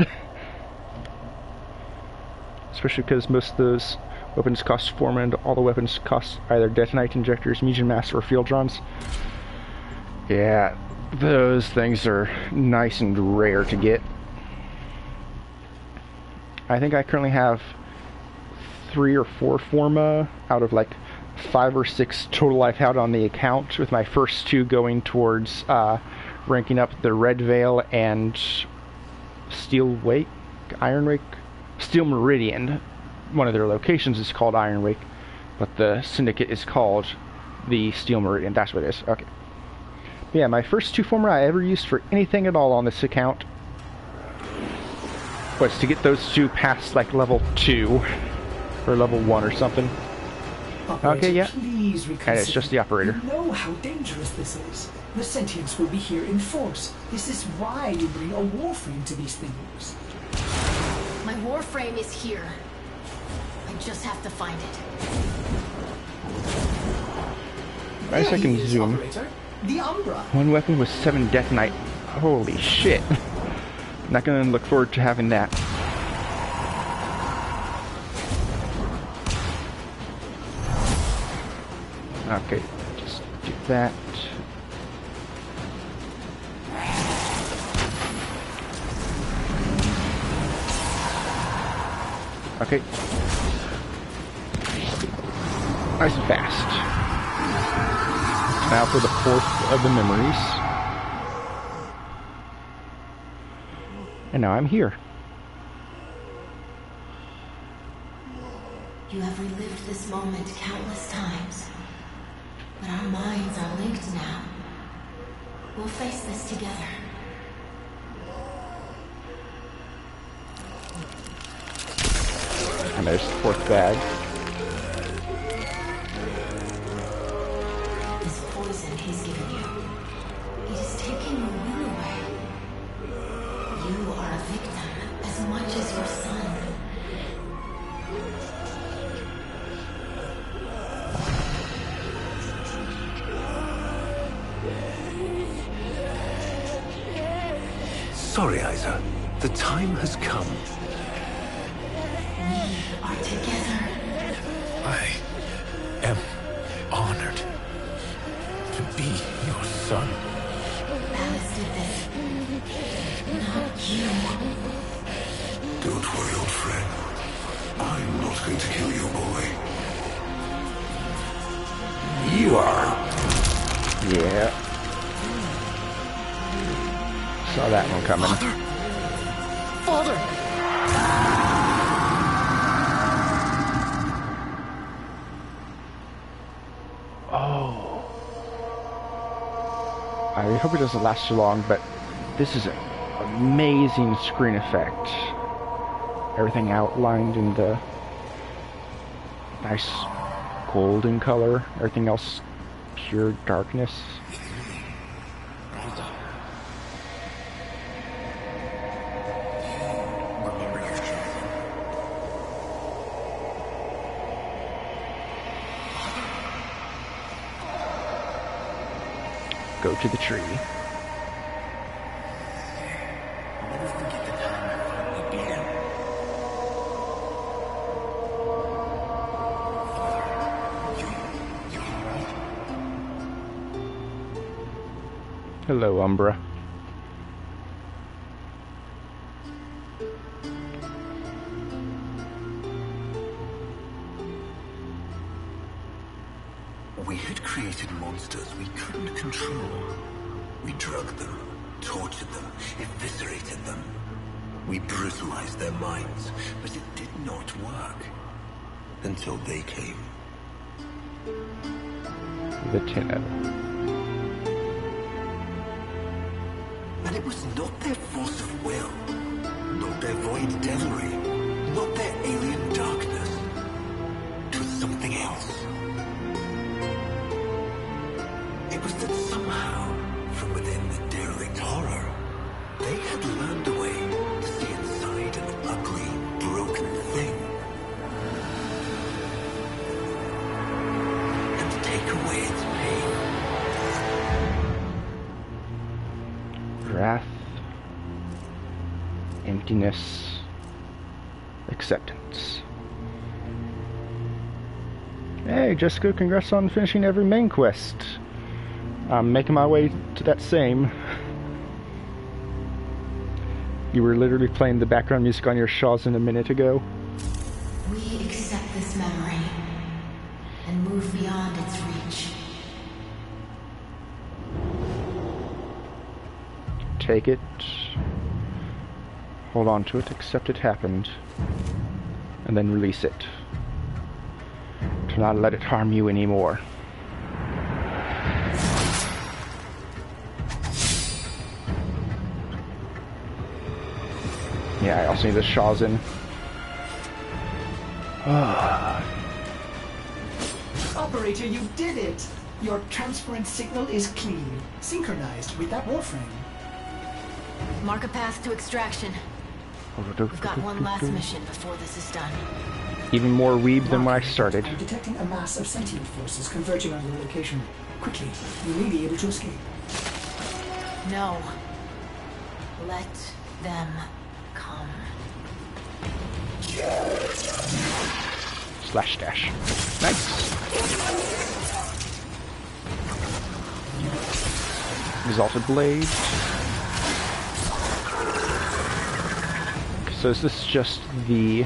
Especially because most of those weapons cost form, and all the weapons cost either detonite injectors, Mugen Mass, or field drums. Yeah, those things are nice and rare to get. I think I currently have 3 or 4 forma out of like 5 or 6 total I've had on the account, with my first 2 going towards ranking up the Red Veil and Steel Wake, Iron Wake, Steel Meridian. One of their locations is called Iron Wake, but the Syndicate is called the Steel Meridian. That's what it is. Okay. But yeah, my first 2 former I ever used for anything at all on this account was to get those 2 past like level 2 or level 1 or something. Operator, yeah. Please reconsider. And it's just the operator. You know how dangerous this is. The sentients will be here in force. This is why you bring a warframe to these things. My warframe is here. I just have to find it. I guess I can zoom. Operator. The Umbra. One weapon with 7 detonite. Holy shit. Not gonna look forward to having that. Okay, just do that. Okay. Nice and fast. Now for the 4th of the memories. And now I'm here. You have relived this moment countless times. But our minds are linked now. We'll face this together. And there's the 4th bag. This poison he's given you, it is taking your will away. You are a victim as much as your son. Sorry, Isa. The time has come. We are together. I am honored to be your son. Alice did this. Not you. Don't worry, old friend. I'm not going to kill your boy. You are. Yeah. Saw that one coming. Father! Oh. I hope it doesn't last too long, but this is an amazing screen effect. Everything outlined in the nice golden color. Everything else pure darkness. Go to the tree. Hello, Umbra. We had created monsters we couldn't control. We drugged them, tortured them, eviscerated them. We brutalized their minds, but it did not work. Until they came. The Tenno. And it was not their force of will, not their void devilry, not their alien darkness. It was something else. It was that somehow, from within the derelict horror, they had learned a way to see inside an ugly, broken thing. And to take away its pain. Wrath, emptiness, acceptance. Hey, Jessica, congrats on finishing every main quest. I'm making my way to that same. You were literally playing the background music on your Shawzin a minute ago. We accept this memory and move beyond its reach. Take it, hold on to it, accept it happened, and then release it. To not let it harm you anymore. Yeah, I also need the Shawzin. Operator, you did it! Your transference signal is clean, synchronized with that warframe. Mark a path to extraction. We've got one last mission before this is done. Even more weeb than when I started. I'm detecting a mass of sentient forces converging on your location. Quickly, you may be able to escape. No. Let them come. Slash dash. Nice. Exalted Blade. So is this just the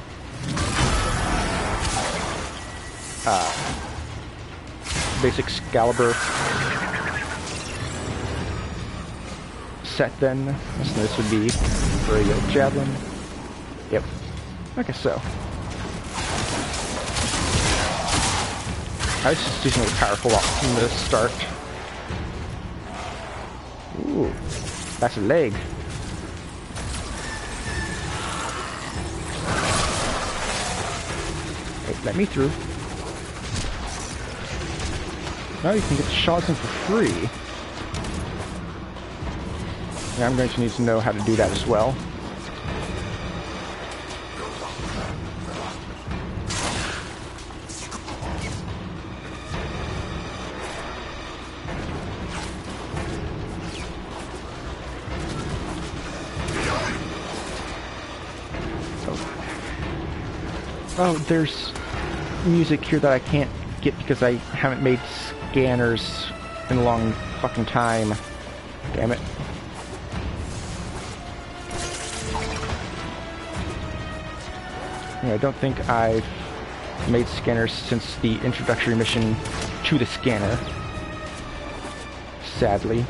basic Excalibur set then? So this would be Radio Javelin. Yep. I guess so. I was just using a powerful up from the start. Ooh, that's a leg. Hey, let me through. Now you can get the Shawson for free. And I'm going to need to know how to do that as well. Oh, there's music here that I can't get because I haven't made scanners in a long fucking time. Damn it. Yeah, I don't think I've made scanners since the introductory mission to the scanner. Sadly.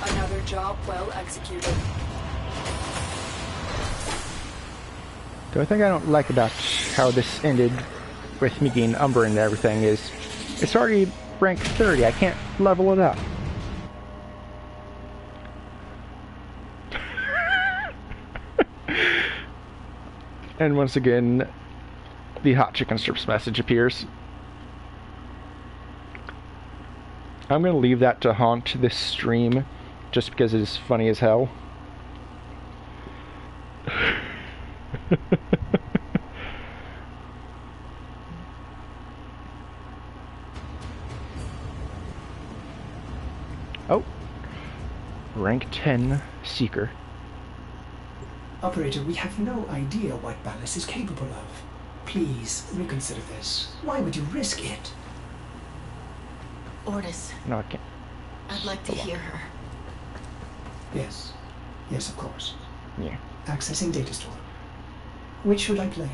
Another job well executed. The only thing I don't like about how this ended with me getting Umbra and everything is it's already rank 30. I can't level it up. And once again, the hot chicken strips message appears. I'm going to leave that to haunt this stream just because it is funny as hell. Oh, rank 10 Seeker. Operator, we have no idea what Ballas is capable of. Please, reconsider this. Why would you risk it? Ordis, No, I can't. I'd like to hear her. Yes. Yes, of course. Yeah. Accessing data store. Which should I play?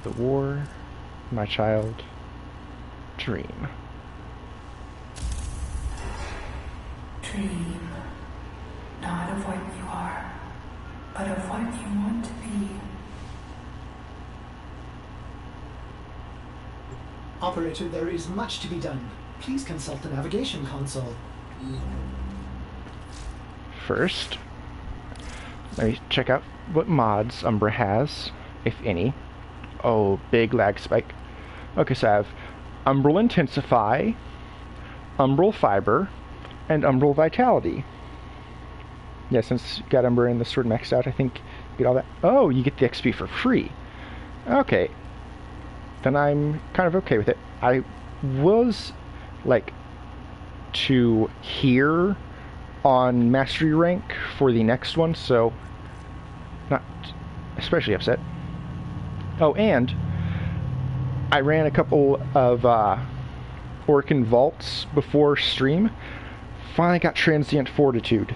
The war, my child, dream. Dream, not of what you are, but of what you want to be. Operator, there is much to be done. Please consult the navigation console. First, let me check out what mods Umbra has, if any. Oh, big lag spike. Okay, so I have Umbral Intensify, Umbral Fiber, and Umbral Vitality. Yeah, since you got Umbra and the sword maxed out, I think you get all that. Oh, you get the XP for free. Okay. Then I'm kind of okay with it. I was, like, to here on Mastery rank for the next one, so not especially upset. Oh, and I ran a couple of Orkin Vaults before stream. Finally got Transient Fortitude.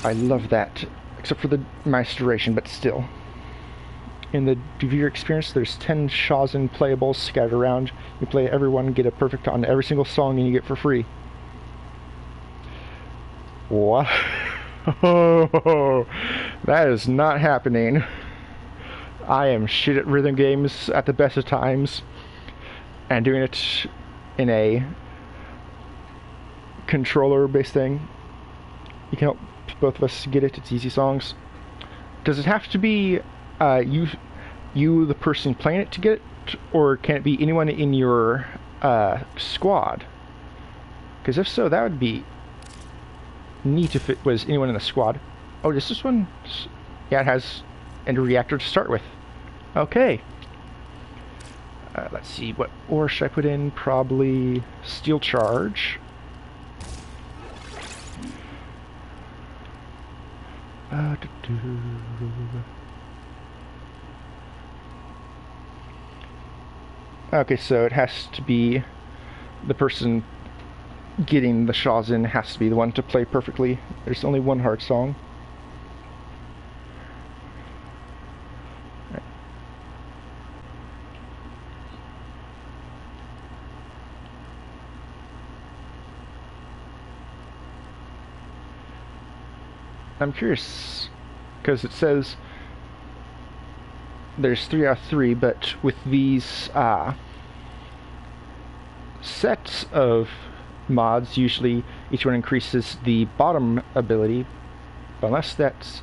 I love that, except for the Masteration, but still. In the Devere experience, there's 10 Shawson playables scattered around. You play everyone, get a perfect on every single song, and you get for free. What? Oh, that is not happening. I am shit at rhythm games at the best of times, and doing it in a controller-based thing. You can help both of us get it. It's easy songs. Does it have to be you, the person playing it, to get it, or can it be anyone in your squad? Because if so, that would be neat if it was anyone in the squad. Oh, does this one? Yeah, it has a reactor to start with. Okay. Let's see, what ore should I put in? Probably steel charge. Okay, so it has to be the person getting the Shawzin has to be the one to play perfectly. There's only one hard song. Right. I'm curious, because it says there's 3 out of 3, but with these sets of mods, usually each one increases the bottom ability, unless that's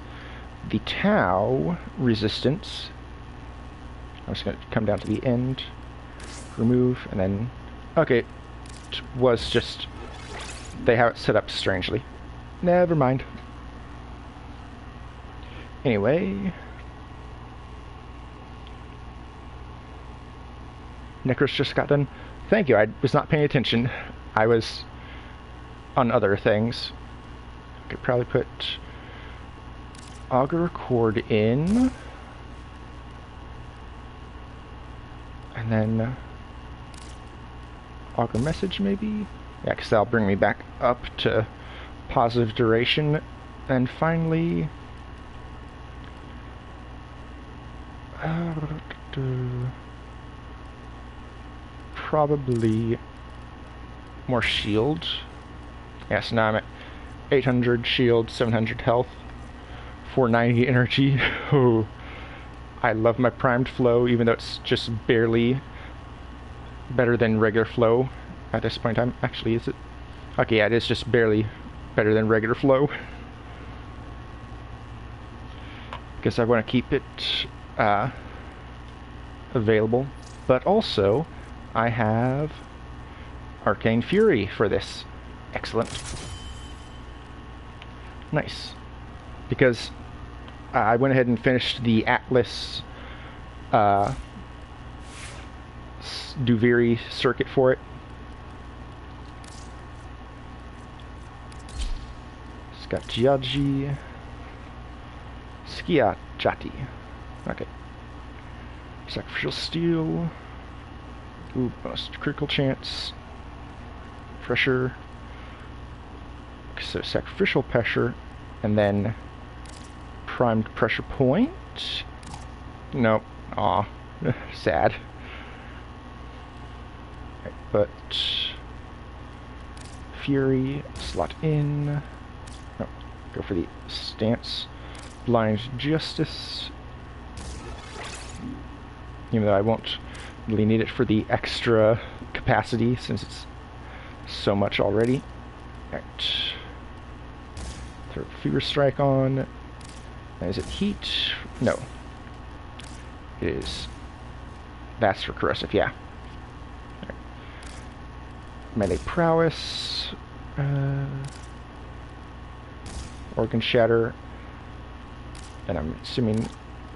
the Tau resistance. I'm just going to come down to the end, remove, and then... Okay, it was just... they have it set up strangely. Never mind. Anyway... Necros just got done. Thank you, I was not paying attention. I was on other things. I could probably put Augur Record in. And then Augur Message maybe? Yeah, because that'll bring me back up to positive duration. And finally... probably more shield. Yes, now I'm at 800 shield, 700 health, 490 energy. Oh, I love my primed flow, even though it's just barely better than regular flow at this point in time. Actually, is it? Okay, yeah, it is just barely better than regular flow. Guess I want to keep it available, but also I have Arcane Fury for this. Excellent. Nice. Because I went ahead and finished the Atlas Duviri circuit for it. It's got Jiaji, Skiajati. Okay. Sacrificial Steel. Ooh, bonus critical chance. Pressure. So sacrificial pressure, and then primed pressure point. Nope. Aw. Sad. Right, but Fury, slot in. No, go for the stance. Blind Justice. Even though I won't really need it for the extra capacity since it's so much already. Right. Throw Fever Strike on. Is it heat? No. It is. That's for corrosive, yeah. Right. Melee prowess. Organ Shatter. And I'm assuming,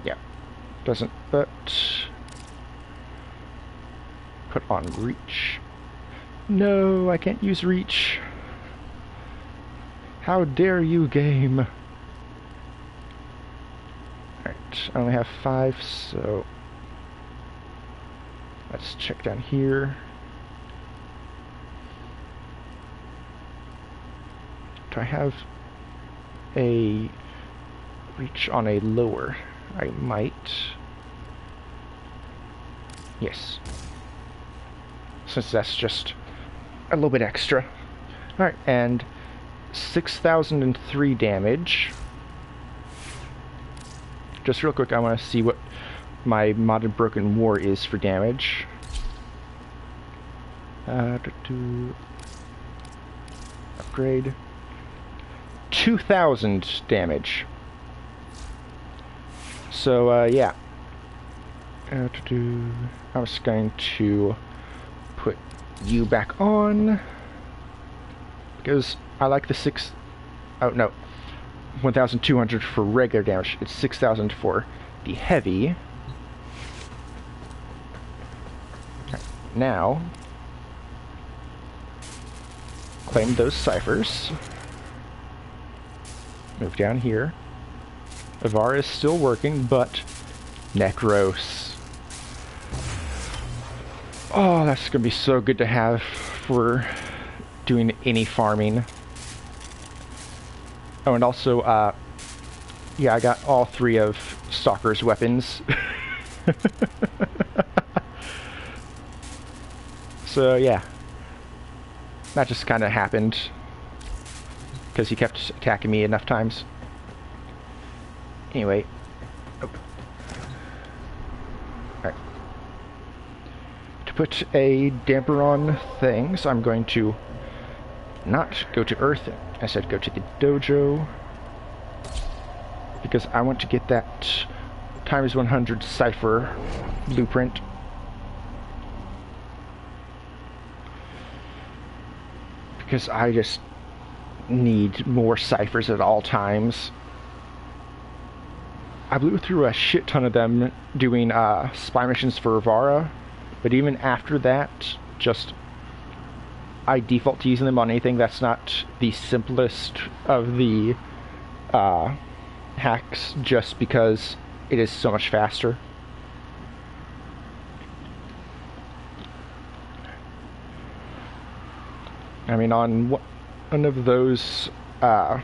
yeah, doesn't, but put on Reach. No, I can't use Reach. How dare you, game? Alright, I only have 5, so let's check down here. Do I have a Reach on a lower? I might. Yes. Since that's just a little bit extra. Alright, and 6,003 damage. Just real quick, I want to see what my modded Broken War is for damage. Upgrade. 2,000 damage. So, yeah. I was going to put you back on, because I like the 1,200 for regular damage. It's 6,000 for the heavy. Now, claim those ciphers. Move down here. Avara is still working, but Necros. Oh, that's going to be so good to have for doing any farming. Oh, and also, yeah, I got all 3 of Stalker's weapons. So, yeah. That just kind of happened. Because he kept attacking me enough times. Anyway. Oh. Alright. To put a damper on things, I'm going to not go to Earth. I said go to the dojo. Because I want to get that times 100 cipher blueprint. Because I just need more ciphers at all times. I blew through a shit ton of them doing spy missions for Avara, but even after that, just I default to using them on anything that's not the simplest of the hacks, just because it is so much faster. I mean, on one of those, not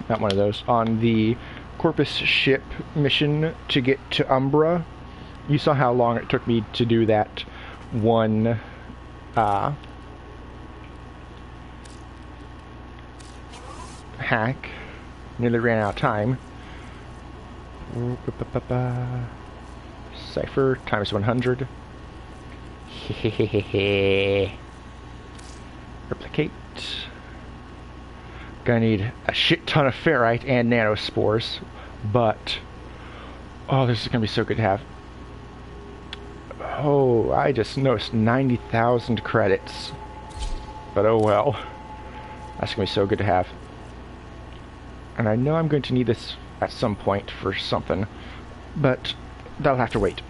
one of those, on the Corpus ship mission to get to Umbra, you saw how long it took me to do that one, hack. Nearly ran out of time. Cipher times 100. Hehehehe. Replicate. Gonna need a shit ton of ferrite and nanospores, but oh, this is gonna be so good to have. Oh, I just noticed 90,000 credits, but oh well. That's gonna be so good to have. And I know I'm going to need this at some point for something, but that'll have to wait.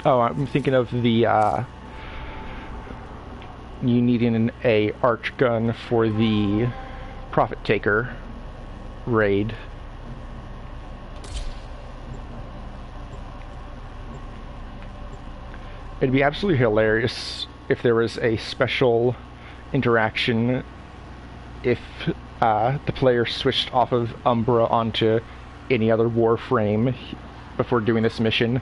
Oh, I'm thinking of the you needing a arch gun for the Prophet Taker raid. It'd be absolutely hilarious if there was a special interaction if the player switched off of Umbra onto any other Warframe before doing this mission.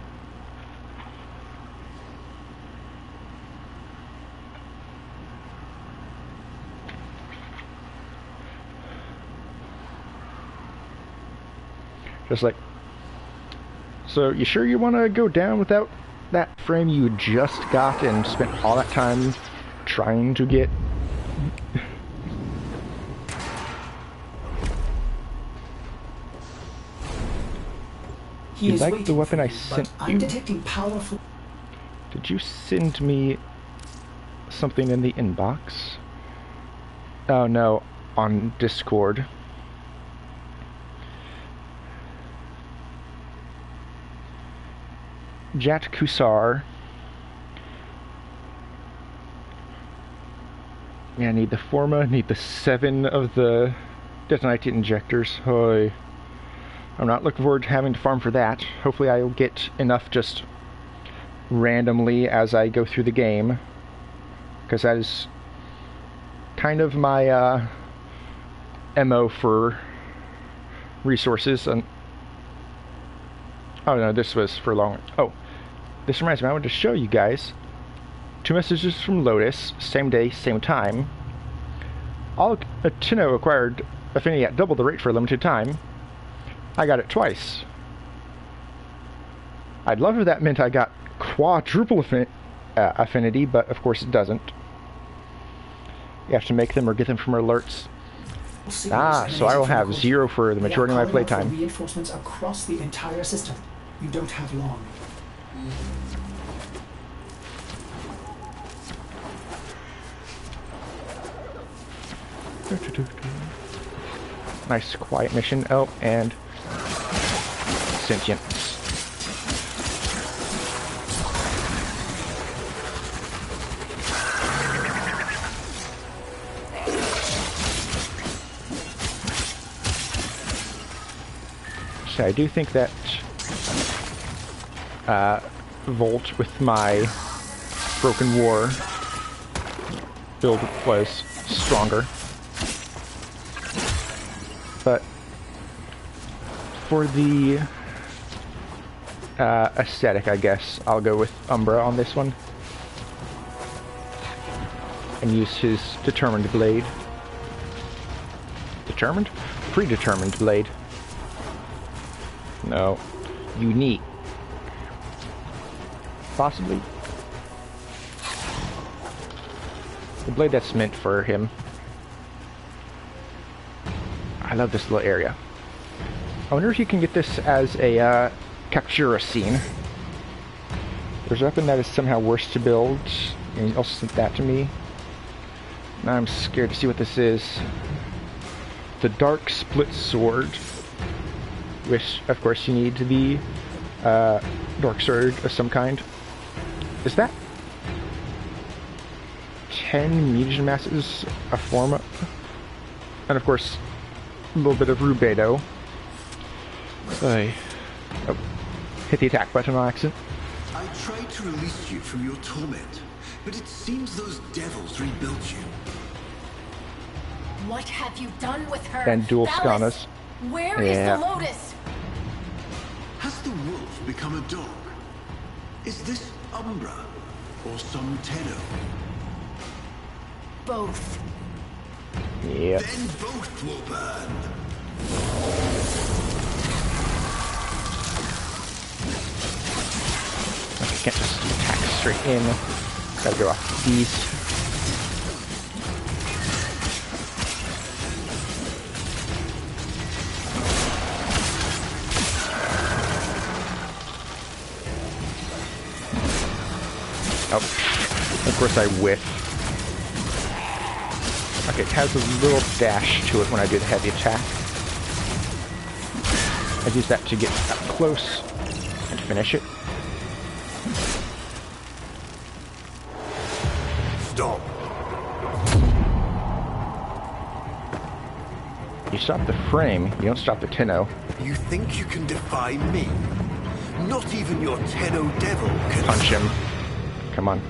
Just like, so you sure you want to go down without that frame you just got and spent all that time trying to get? You like the weapon I sent you? I'm detecting powerful. Did you send me something in the inbox? Oh no, on Discord. Jat Kusar. Yeah, I need the Forma, need the 7 of the detonite injectors. Hoy. I'm not looking forward to having to farm for that. Hopefully I'll get enough just randomly as I go through the game, because that is kind of my MO for resources. And oh no, this was for long. Oh, this reminds me, I wanted to show you guys 2 messages from Lotus, same day, same time. Tenno acquired Affinity at double the rate for a limited time. I got it twice. I'd love if that meant I got quadruple affinity, but of course it doesn't. You have to make them or get them from alerts. Ah, so I will have 0 for the majority of my playtime. Reinforcements across the entire system. You don't have long. Nice quiet mission. Oh, and sentience. So I do think that Volt with my Broken War build was stronger. But for the aesthetic, I guess, I'll go with Umbra on this one. And use his Determined Blade. Determined? Predetermined Blade. No. Unique. Possibly. The blade that's meant for him. I love this little area. I wonder if you can get this as a Captura scene. There's a weapon that is somehow worse to build, and you also sent that to me. Now I'm scared to see what this is. The Dark Split Sword, which of course you need to be Dark Sword of some kind. Is that 10 mutagen masses a form of? And of course, a little bit of Rubedo. Oh, hit the attack button on accident. I tried to release you from your torment, but it seems those devils rebuilt you. What have you done with her? And dual Valis, Scanus. Where is the Lotus? Has the wolf become a dog? Is this Umbra or some Tenno? Both. Yep. Then both will burn. I can't just attack straight in. Gotta go off these. Oh, of course I whiff. Okay, it has a little dash to it when I do the heavy attack. I use that to get up close and finish it. Stop. You stop the frame, you don't stop the Tenno. You think you can defy me? Not even your Tenno devil can punch him. Come on.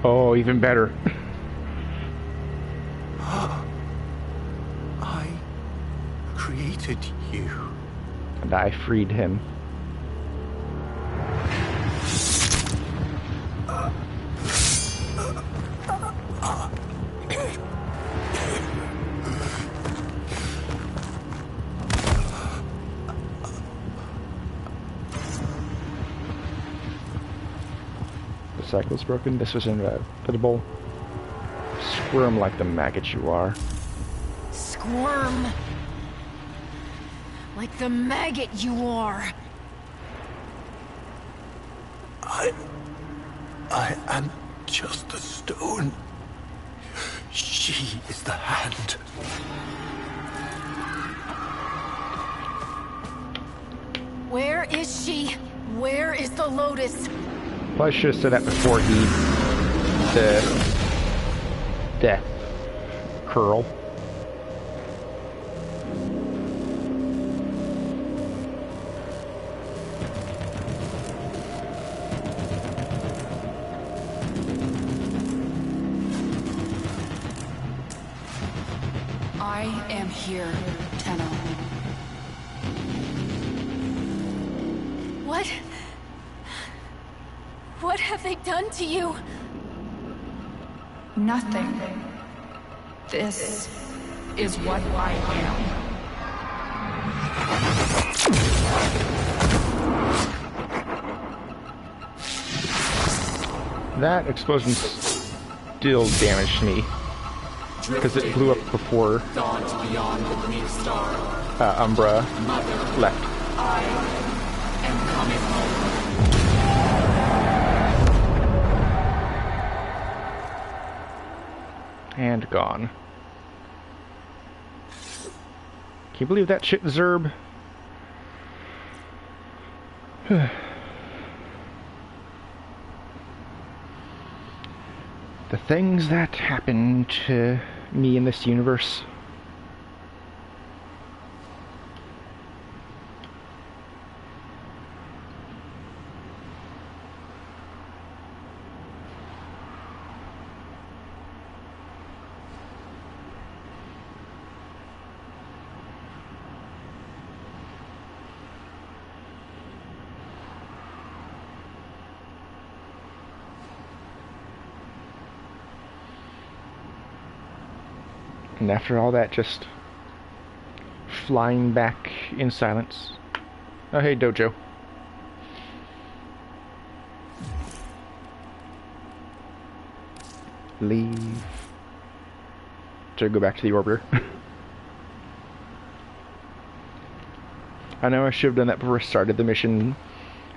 Oh, even better. I created you. And I freed him. The cycle's broken. This was inevitable. Squirm like the maggot you are. Squirm. Like the maggot you are. I am just a stone. She is the hand. Where is she? Where is the Lotus? Well, I should have said that before the death curl. I am here, Tenno. What? What have they done to you? Nothing. This is what I That explosion still damaged me. because it blew up before Umbra left. And gone. Can you believe that shit, Zerb? The things that happen to me in this universe. And after all that, just flying back in silence. Oh, hey, Dojo. Leave. To go back to the orbiter. I know I should have done that before I started the mission,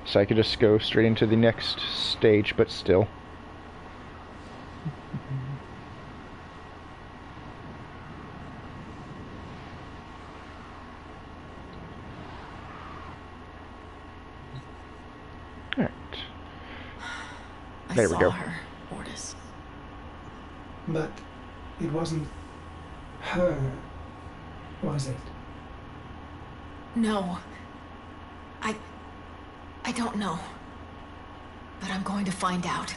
so I could just go straight into the next stage, but still. There we go. Her, Ordis. But it wasn't her, was it? No. I don't know. But I'm going to find out.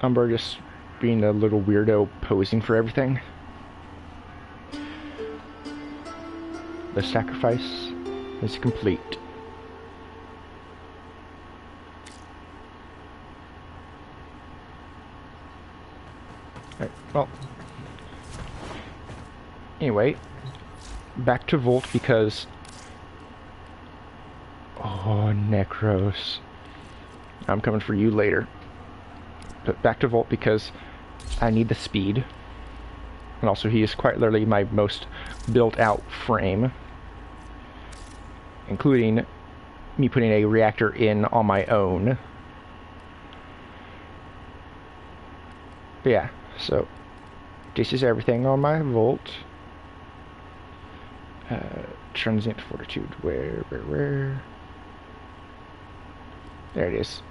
Umbra just being a little weirdo posing for everything. The sacrifice is complete. Alright, well. Anyway, back to Volt because... Oh, Necros. I'm coming for you later. But back to Volt because I need the speed. And also he is quite literally my most built out frame. Including me putting a reactor in on my own. But yeah, so this is everything on my Volt. Transient fortitude, where? There it is.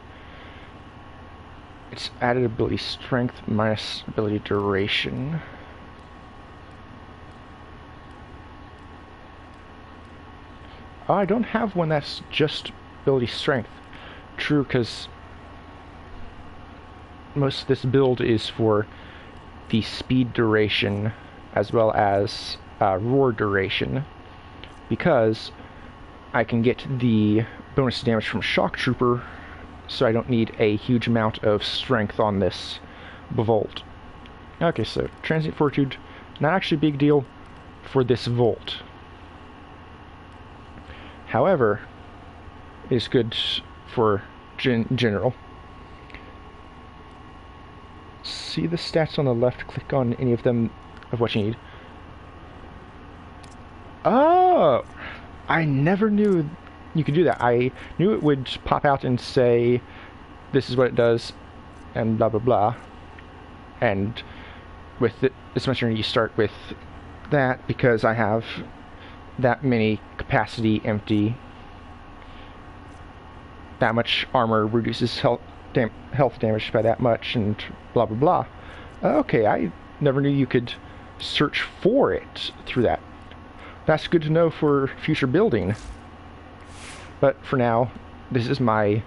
It's added ability strength minus ability duration. Oh, I don't have one that's just ability strength. True, because most of this build is for the speed duration as well as roar duration, because I can get the bonus damage from Shock Trooper, so I don't need a huge amount of strength on this Volt. Okay, so Transient Fortitude, not actually a big deal for this Volt. However, it's good for general. See the stats on the left, click on any of them of what you need. Oh! I never knew you could do that. I knew it would pop out and say, this is what it does, and blah blah blah. And with this much energy, you start with that because I have that many capacity empty. That much armor reduces health damage by that much, and blah blah blah. Okay, I never knew you could search for it through that. That's good to know for future building. But for now, this is my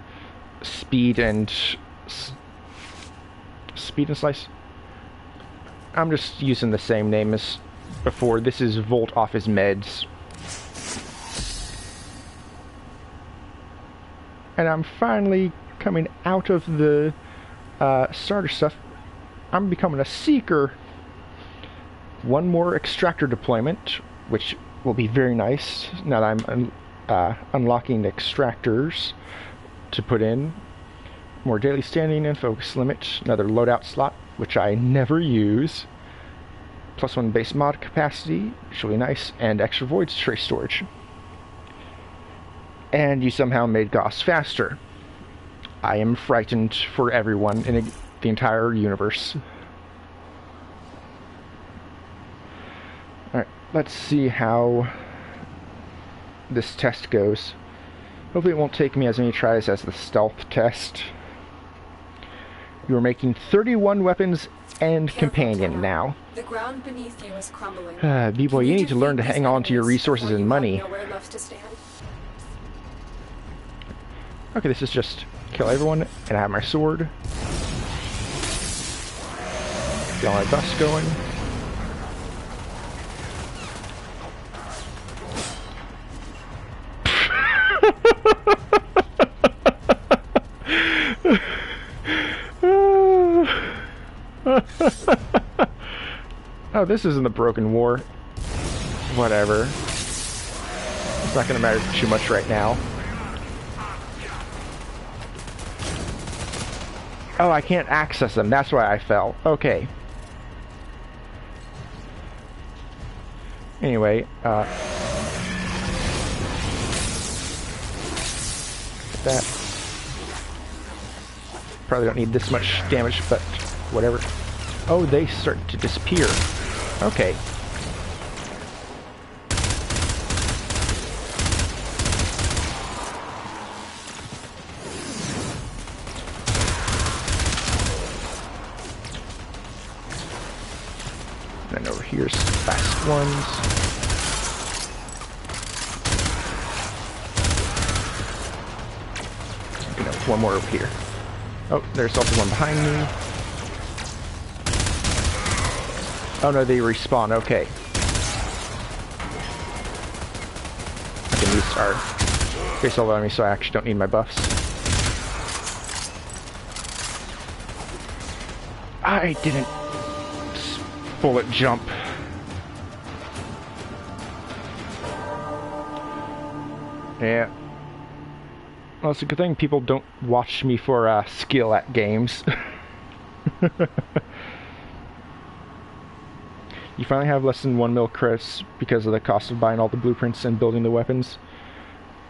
speed and slice. I'm just using the same name as before. This is Volt off his meds. And I'm finally coming out of the starter stuff. I'm becoming a seeker. One more extractor deployment, which will be very nice now that I'm unlocking extractors to put in. more daily standing and focus limit. Another loadout slot, which I never use. +1 base mod capacity, which is really nice, and extra void trace storage. And you somehow made Gauss faster. I am frightened for everyone in the entire universe. Alright, let's see how this test goes. Hopefully it won't take me as many tries as the stealth test. You are making 31 weapons and companion now. The ground beneath you is crumbling. B-boy, you need to learn to hang on to your resources and money. Okay, this is just kill everyone, and I have my sword. Get all my buffs going. Oh, this isn't the Broken War. Whatever. It's not gonna matter too much right now. Oh, I can't access them. That's why I fell. Okay. Anyway, that. Probably don't need this much damage, but whatever. Oh, they start to disappear. Okay. And over here's fast ones. You know, one more over here. Oh, there's also one behind me. Oh no, they respawn, okay. I can use our face all on me so I actually don't need my buffs. I didn't bullet jump. Yeah. Well, it's a good thing people don't watch me for skill at games. You finally have less than 1 mil credits because of the cost of buying all the blueprints and building the weapons.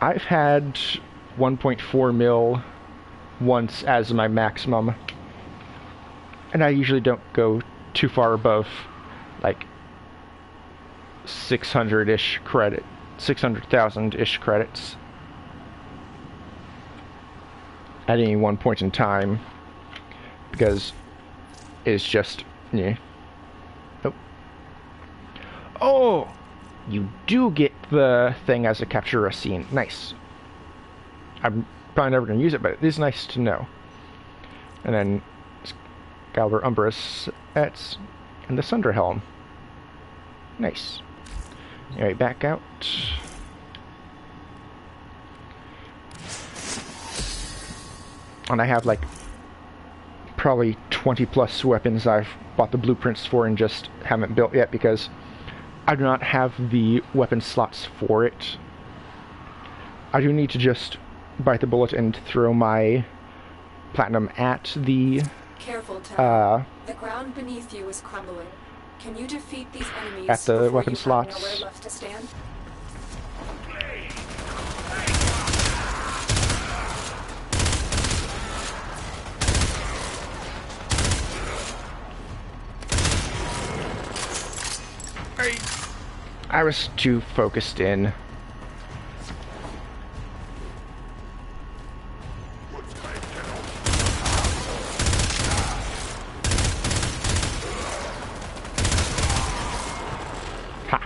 I've had 1.4 mil once as my maximum. And I usually don't go too far above, like, 600-ish credit. 600,000-ish credits. At any one point in time. Because it's just, yeah. Oh! You do get the thing as a capture a scene. Nice. I'm probably never going to use it, but it is nice to know. And then Excalibur Umbris Ets and the Sunder Helm. Nice. Anyway, back out. And I have like probably 20 plus weapons I've bought the blueprints for and just haven't built yet because I do not have the weapon slots for it. I do need to just bite the bullet and throw my platinum at the Careful, Tenno. The ground beneath you is crumbling. Can you defeat these enemies at the weapon you slots? Have nowhere left to stand? I was too focused in. Ha.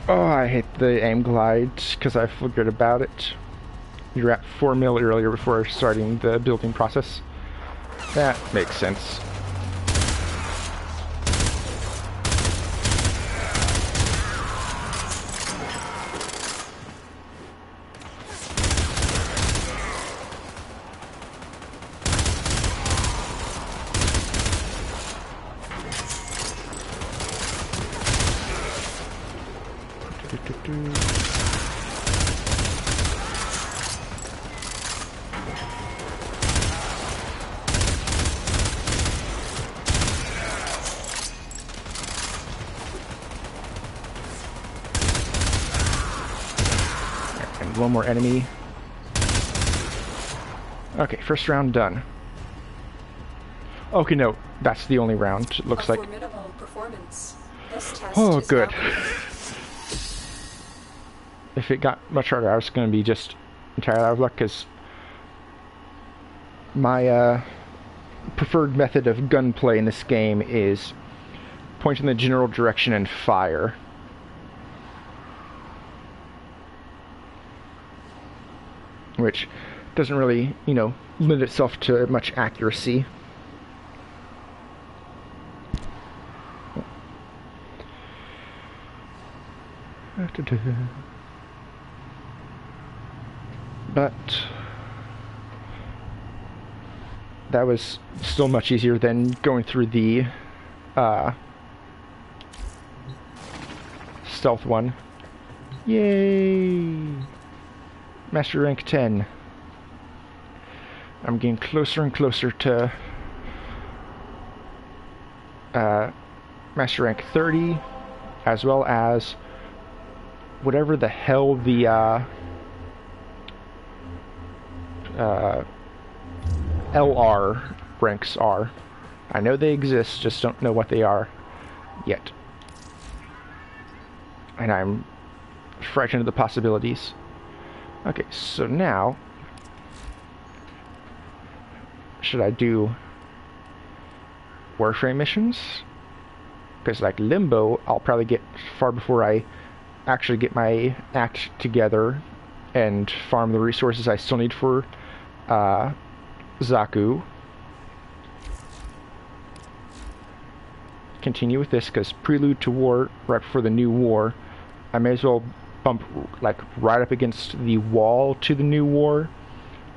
Oh, I hate the aim glide because I forgot about it. You're at 4 mil earlier before starting the building process. That makes sense. And one more enemy. Okay, first round done. Okay, no, that's the only round, it looks like. Formidable performance. This test Oh, is good. now If it got much harder, I was going to be just entirely out of luck, because my preferred method of gunplay in this game is point in the general direction and fire. Which doesn't really, you know, lend itself to much accuracy. But that was still much easier than going through the stealth one. Yay! Master rank 10. I'm getting closer and closer to Master rank 30, as well as whatever the hell the LR ranks are. I know they exist, just don't know what they are yet. And I'm frightened of the possibilities. Okay, so now, should I do Warframe missions? Because like Limbo, I'll probably get far before I actually get my act together and farm the resources I still need for Zaku. Continue with this, because Prelude to War, right before the new war, I may as well bump like right up against the wall to the new war,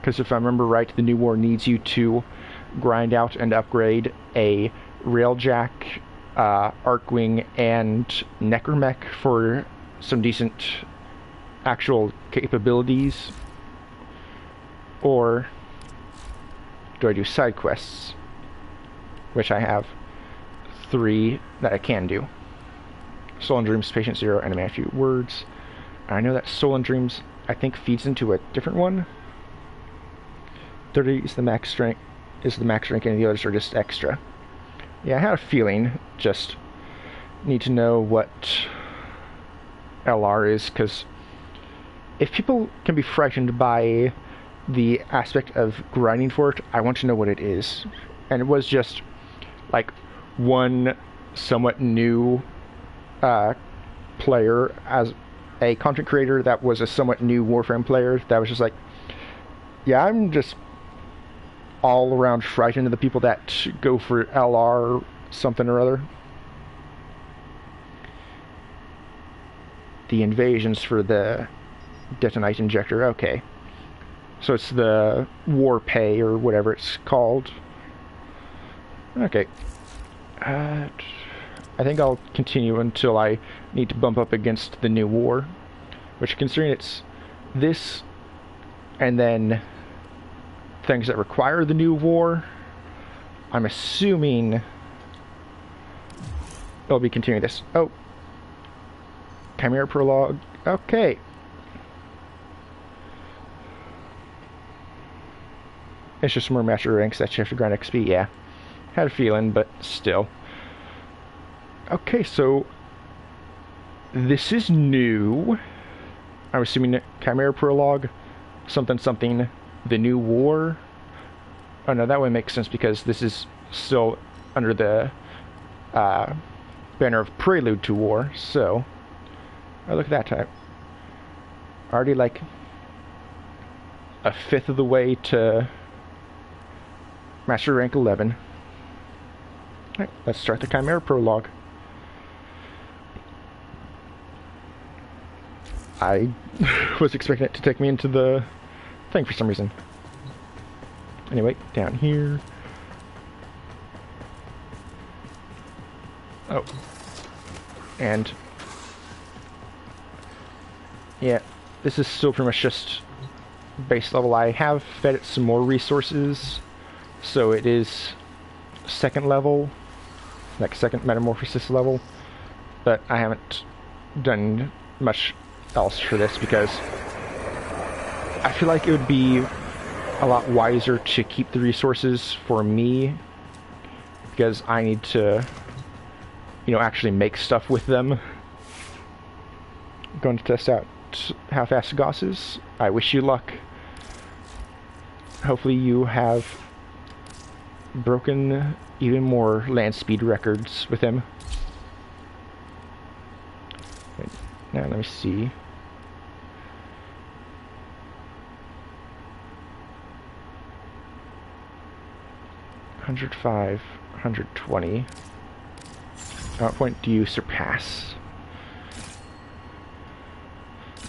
because if I remember right, the new war needs you to grind out and upgrade a Railjack, Archwing, and Necromech for some decent actual capabilities. Or do I do side quests, which I have 3 that I can do. Soul and Dreams, Patient Zero, and a few words. I know that Soul and Dreams, I think, feeds into a different one. 30 is the max rank, and the others are just extra. Yeah, I had a feeling. Just need to know what LR is, because if people can be frightened by the aspect of grinding for it, I want to know what it is. And it was just like one somewhat new player, as a content creator that was a somewhat new Warframe player, that was just like, yeah, I'm just all around frightened of the people that go for LR something or other. The invasions for the Detonite Injector, okay. So it's the War Pay, or whatever it's called. Okay. I think I'll continue until I need to bump up against the new war. Which, considering it's this, and then things that require the new war, I'm assuming I'll be continuing this. Oh. Chimera Prologue. Okay. It's just more master ranks that you have to grind XP, yeah. Had a feeling, but still. Okay, so this is new. I'm assuming Chimera Prologue, something something, the new war. Oh no, that would make sense because this is still under the banner of Prelude to War, so. Oh, look at that type. Already like a fifth of the way to Master Rank 11. Alright, let's start the Chimera Prologue. I was expecting it to take me into the thing for some reason. Anyway, down here. Oh. And Yeah, this is still pretty much just base level. I have fed it some more resources, so it is second level, like second metamorphosis level, but I haven't done much else for this because I feel like it would be a lot wiser to keep the resources for me, because I need to, you know, actually make stuff with them. I'm going to test out how fast Goss is. I wish you luck. Hopefully you have broken even more land speed records with him. Wait, now let me see. $105, $120. At what point do you surpass?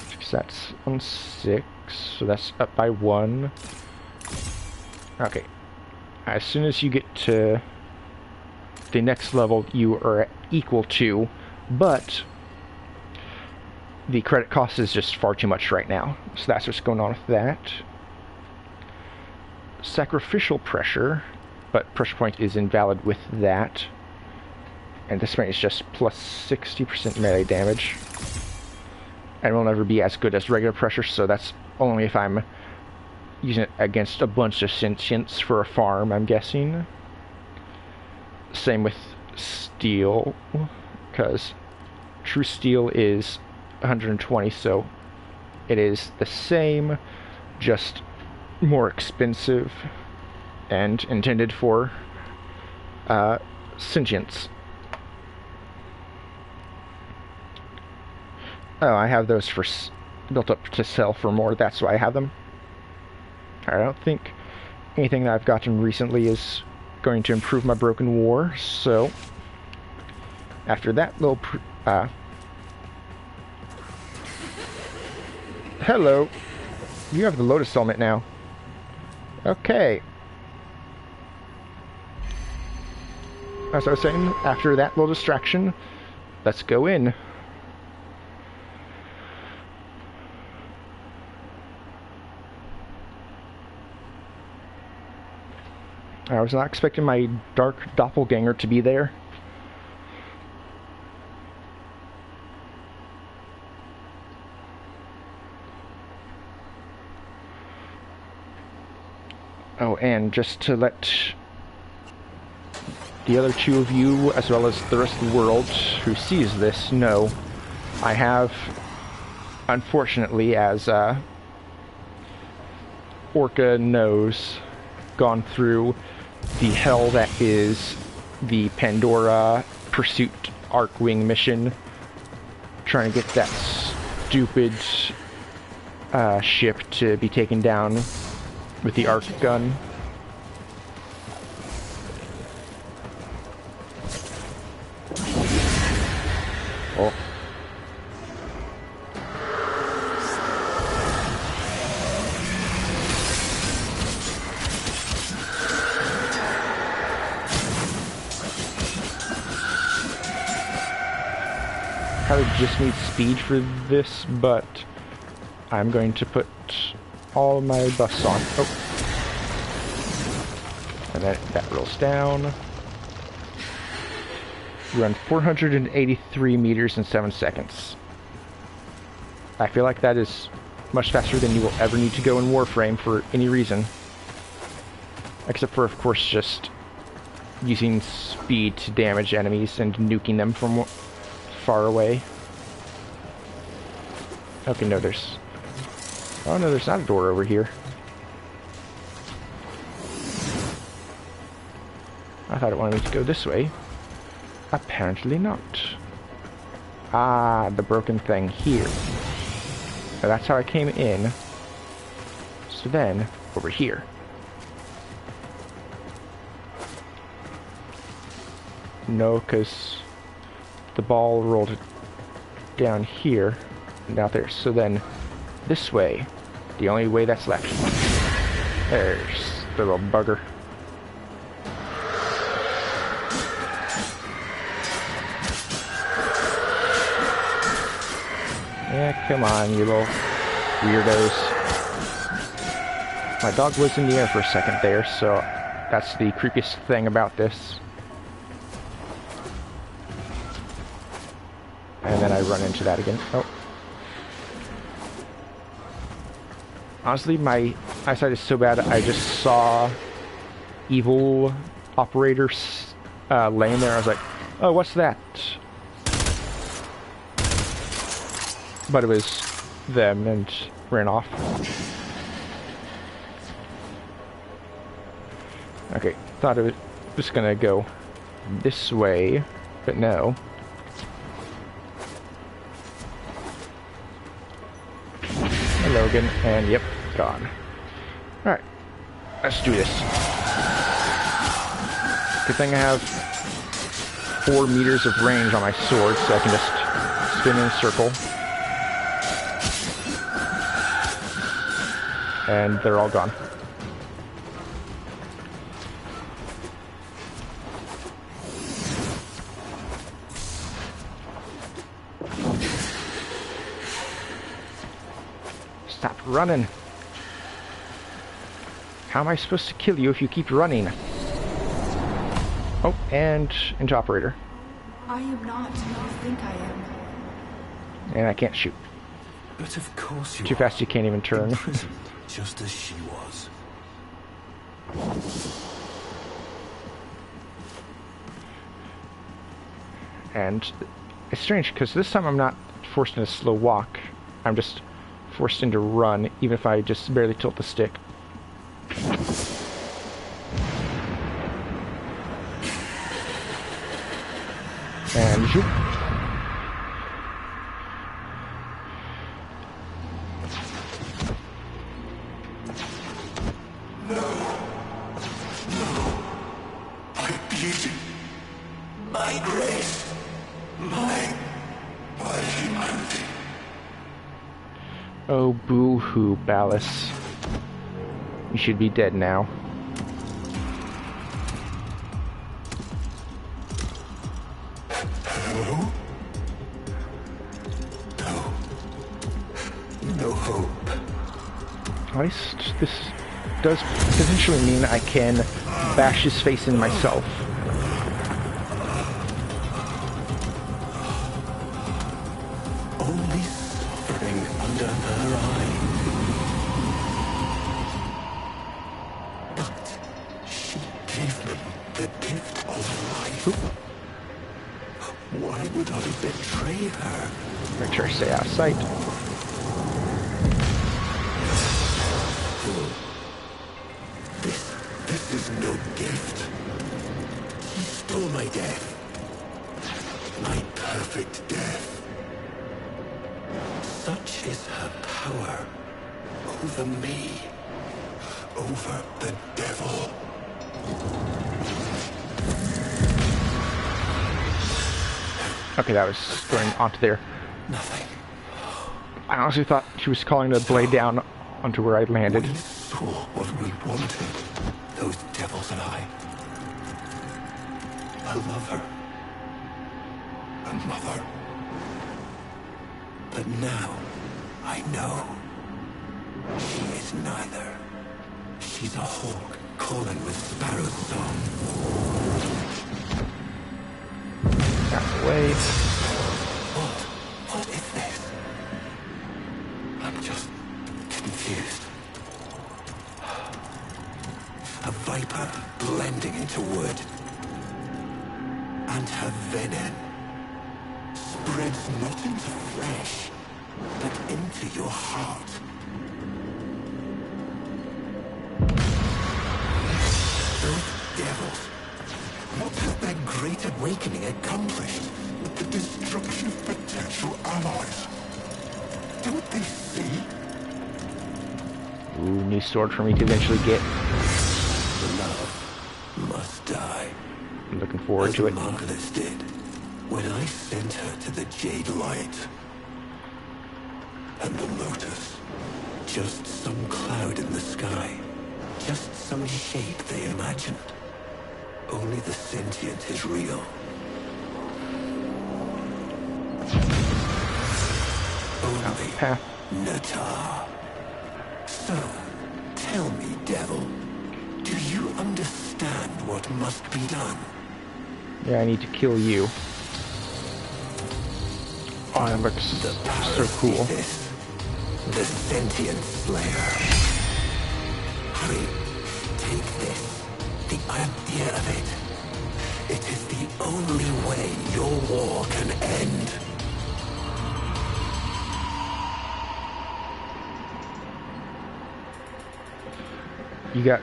Because that's on 6, so that's up by 1. Okay. As soon as you get to the next level, you are equal to, but the credit cost is just far too much right now. So that's what's going on with that. Sacrificial pressure, but pressure point is invalid with that. And this point is just plus 60% melee damage. And will never be as good as regular pressure, so that's only if I'm using it against a bunch of sentients for a farm, I'm guessing. Same with steel, because true steel is 120, so it is the same, just more expensive and intended for sentients. Oh, I have those for built up to sell for more, that's why I have them. I don't think anything that I've gotten recently is going to improve my Broken War, so after that little hello, you have the Lotus Helmet now. Okay. As I was saying, after that little distraction, let's go in. I was not expecting my dark doppelganger to be there. Oh, and just to let the other two of you, as well as the rest of the world who sees this, know, I have, unfortunately, as Orca knows, gone through the hell that is the Pandora Pursuit Arkwing mission, trying to get that stupid ship to be taken down with the arc gun. Oh. Probably just need speed for this, but I'm going to put all my buffs on. Oh. And then that rolls down. Run 483 meters in 7 seconds. I feel like that is much faster than you will ever need to go in Warframe for any reason. Except for, of course, just using speed to damage enemies and nuking them from far away. Okay, no, there's... Oh no, there's not a door over here. I thought it wanted me to go this way. Apparently not. Ah, the broken thing here. So that's how I came in. So then, over here. No, because the ball rolled down here and out there. So then, this way. The only way that's left. There's the little bugger. Yeah, come on, you little weirdos. My dog was in the air for a second there, so that's the creepiest thing about this. And then I run into that again. Oh. Honestly, my eyesight is so bad, I just saw evil operators laying there. I was like, oh, what's that? But it was them and ran off. Okay, thought it was just gonna go this way, but no. Hello again, and yep, gone. Alright, let's do this. Good thing I have 4 meters of range on my sword, so I can just spin in a circle. And they're all gone. Stop running. How am I supposed to kill you if you keep running? Oh, and into operator. I am not who you think I am. And I can't shoot. But of course you Too fast you can't even turn. imprisoned, just as she was. And it's strange, because this time I'm not forced into a slow walk. I'm just forced into run, even if I just barely tilt the stick. And zoop. My grace, my humanity. Oh, boo-hoo, Ballas. You should be dead now. Hello? No hope. At least this does potentially mean I can bash his face in myself. Only suffering under her eye. But she gave me the gift of life. Why would I betray her? Make sure I stay out of sight. This is no gift. He stole my death. My perfect death. Such is her power over me, over the devil. Okay, that was going onto there. Nothing. I honestly thought she was calling the blade down onto where I landed. We saw what we wanted, those devils and I. A lover. A mother. But now, I know. She is neither. She's a hawk calling with sparrow's song. Out of the way. What is this? I'm just confused. A viper blending into wood. And her venom spreads not into flesh, but into your heart. Those devils. What has their great awakening accomplished with the destruction of potential allies? Don't they see? Ooh, new sword for me to eventually get. Love must die. I'm looking forward to it. Margulis did when I sent her to the Jade Light. And the Lotus. Just some cloud in the sky. Just some shape they imagined. Only the sentient is real. only Path. Natar. So, tell me, devil, do you understand what must be done? Yeah, I need to kill you. Oh, that looks so cool. The sentient slayer. Free, take this. The idea of it. It is the only way your war can end. You got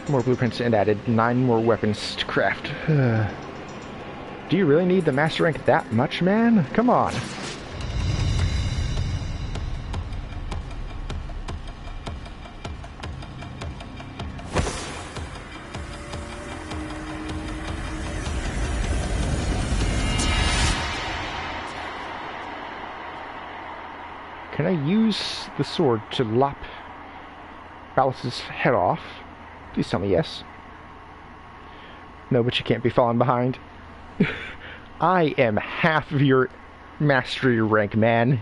more blueprints and added 9 more weapons to craft. Do you really need the master rank that much, man? Come on. Can I use the sword to lop Ballas's head off? Please tell me yes. No, but you can't be falling behind. I am half of your mastery rank, man.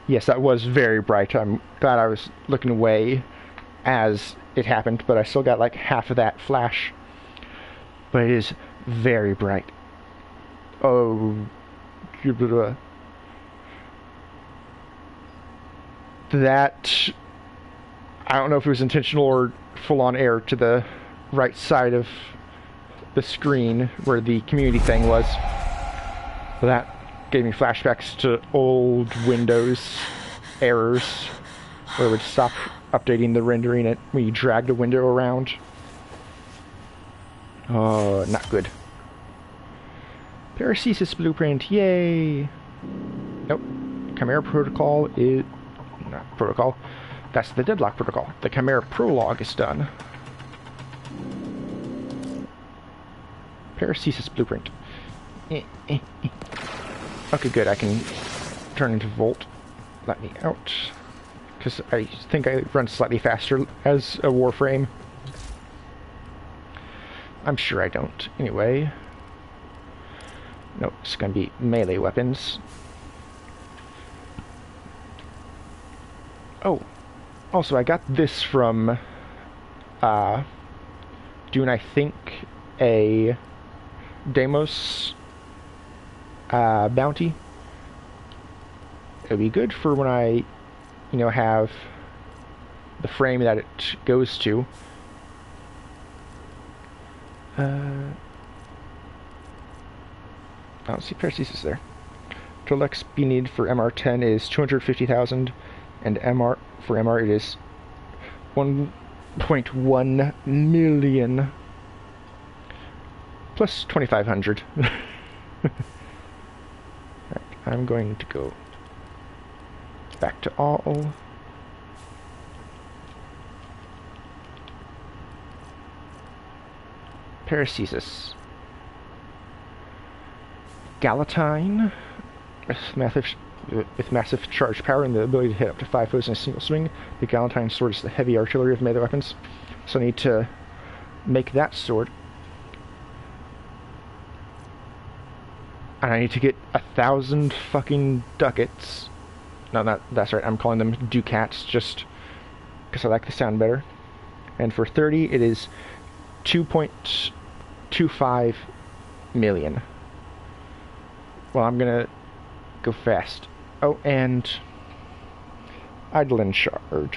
Yes, that was very bright. I'm glad I was looking away as it happened, but I still got like half of that flash. But it is very bright. Oh, that, I don't know if it was intentional or full-on error to the right side of the screen where the community thing was. That gave me flashbacks to old Windows errors where it would stop updating the rendering it when you dragged a window around. Oh, not good. Paracesis blueprint, yay! Nope. Chimera protocol is not protocol. That's the Deadlock protocol. The Chimera prologue is done. Paracesis blueprint. Okay, good. I can turn into Volt. Let me out. Because I think I run slightly faster as a Warframe. I'm sure I don't. Anyway. Nope, it's going to be melee weapons. Oh. Also, I got this from doing, I think, a Deimos bounty. It'll be good for when I, you know, have the frame that it goes to. I don't see Paracesis there. Total XP needed for MR10 is 250,000, and for MR it is 1.1 million plus 2,500. Right, I'm going to go back to all. Paracesis. Galatine with massive charge power and the ability to hit up to 5 foes in a single swing. The Galatine sword is the heavy artillery of melee weapons, so I need to make that sword. And I need to get 1,000 fucking ducats. No, that's right, I'm calling them ducats just because I like the sound better. And for 30 it is 2.25 million. Well, I'm gonna go fast. Oh, and Eidolon Shard.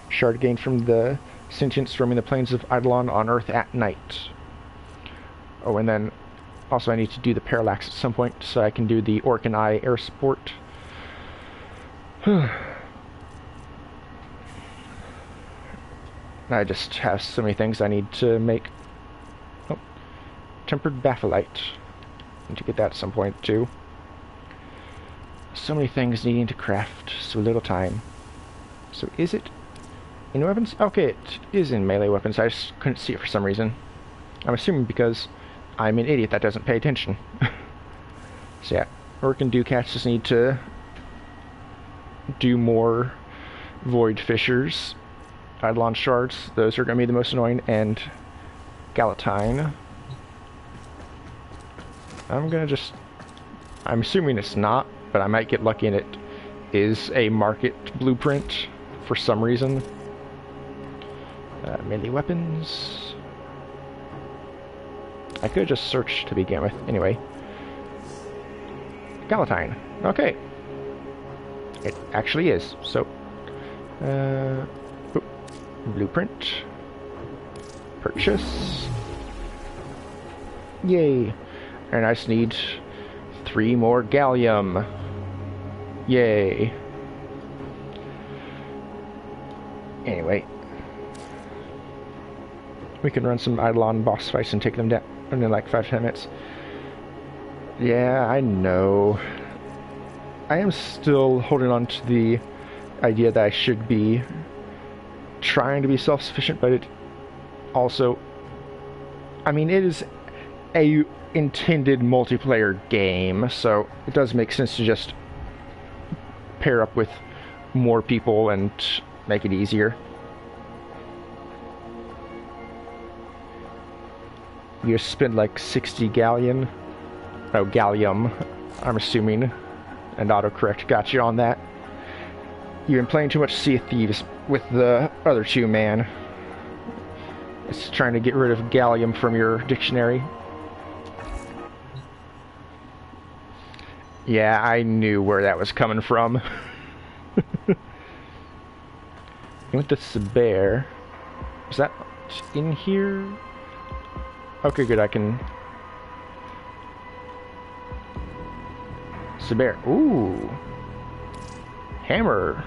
Shard gained from the sentients roaming the plains of Eidolon on Earth at night. Oh, and then also I need to do the Parallax at some point so I can do the Orc and Eye air support. I just have so many things I need to make. Oh, Tempered Baphilite. Need to get that at some point too. So many things needing to craft, so little time. So is it in weapons? Okay, it is in melee weapons. I just couldn't see it for some reason. I'm assuming because I'm an idiot that doesn't pay attention. So yeah, Orc and Ducats just need to do more Void Fissures. Eidolon Shards, those are going to be the most annoying, and Galatine. I'm assuming it's not but I might get lucky and it is a market blueprint for some reason. Melee weapons. I could just search to begin with. Anyway. Galatine. Okay. It actually is. So, blueprint. Purchase. Yay. And I just need 3 more gallium. Yay. Anyway. We can run some Eidolon boss fights and take them down in like 5-10 minutes. Yeah, I know. I am still holding on to the idea that I should be trying to be self-sufficient, but it also, I mean, it is a intended multiplayer game, so it does make sense to just pair up with more people and make it easier. You just spend like 60 gallium, I'm assuming, and autocorrect got you on that. You've been playing too much Sea of Thieves with the other 2, man. It's trying to get rid of gallium from your dictionary. Yeah, I knew where that was coming from. You went to Cyber. Is that in here? Okay, good, I can... Cyber. Ooh. Hammer.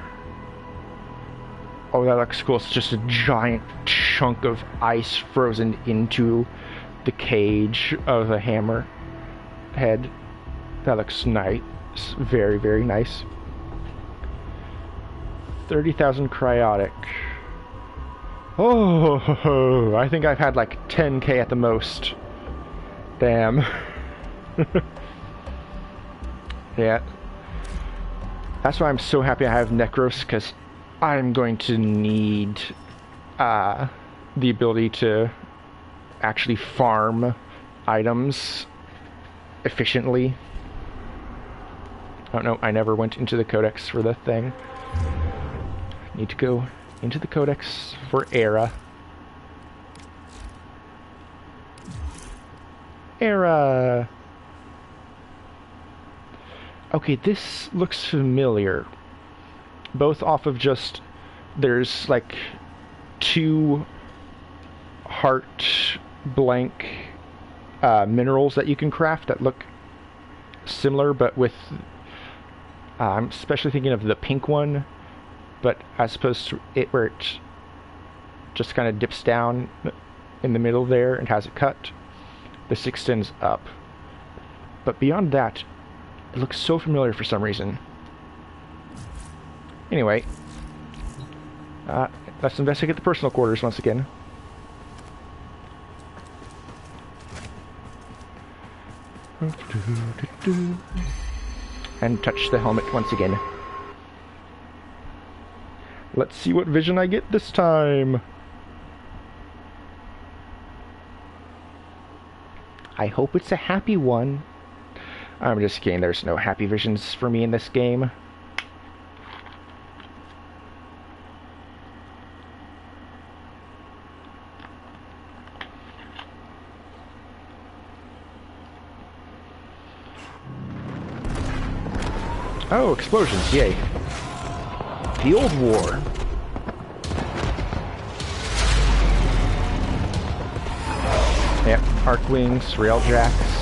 Oh, that looks cool. It's just a giant chunk of ice frozen into the cage of a hammer head. That looks nice. Very, very nice. 30,000 cryotic. Oh, I think I've had like 10k at the most. Damn. Yeah. That's why I'm so happy I have Necros, because I'm going to need the ability to actually farm items efficiently. Oh no, I never went into the codex for the thing. Need to go into the codex for Era. Era! Okay, this looks familiar. Both off of just... There's like 2 heart blank minerals that you can craft that look similar, but with... I'm especially thinking of the pink one, but as opposed to it where it just kind of dips down in the middle there and has it cut. This extends up. But beyond that, it looks so familiar for some reason. Anyway, let's investigate the personal quarters once again. And touch the helmet once again. Let's see what vision I get this time. I hope it's a happy one. I'm just kidding, there's no happy visions for me in this game. Oh, explosions, yay. The old war. Yep, Archwings, Railjacks.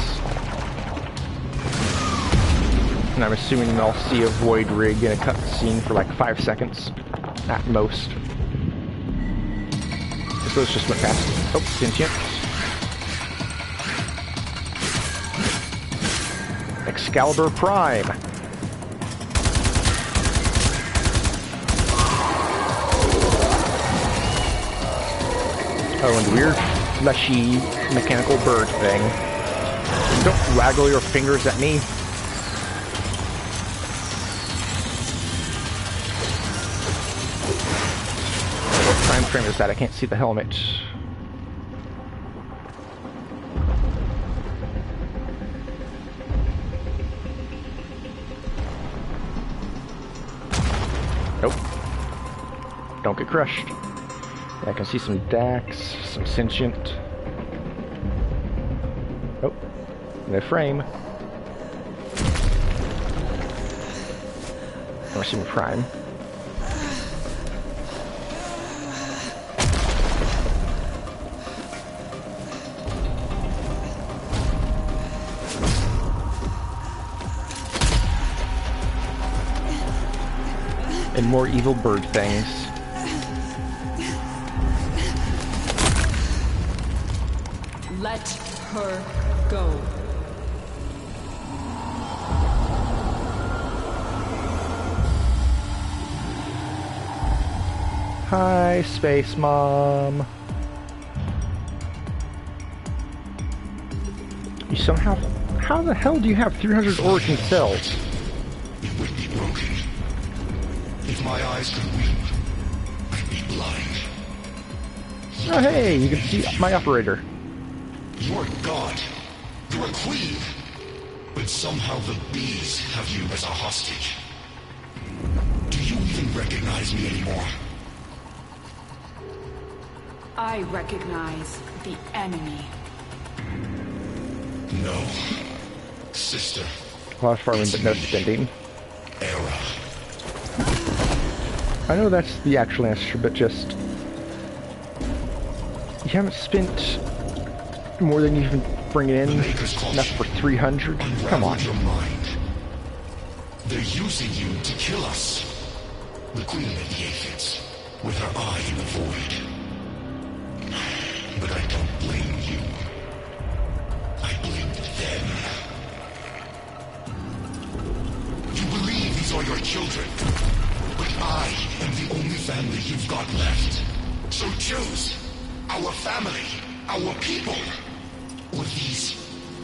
And I'm assuming I'll see a Void Rig in a cutscene for like 5 seconds, at most. This just went past. Oh, sentient. Excalibur Prime. Oh, and weird, fleshy, mechanical bird thing. Don't waggle your fingers at me. What time frame is that? I can't see the helmet. don't get crushed. I can see some Dax, some Sentient. Oh, no frame. I'm assuming Prime. And more evil bird things. Let her go. Hi, Space Mom. You somehow... How the hell do you have 300 origin cells? It would be broken. If my eyes could weep, I'd be blind. Oh hey, you can see my operator. You're God. You're a queen. But somehow the bees have you as a hostage. Do you even recognize me anymore? I recognize the enemy. No. Sister. A lot of farming, but no spending. Era. I know that's the actual answer, but just... You haven't spent more than you've been bringing in enough for 300? Come on. Your mind. They're using you to kill us. The Queen of the Aphids, with her eye in the void. But I don't blame you. I blame them. You believe these are your children, but I am the only family you've got left. So choose our family, our people, or these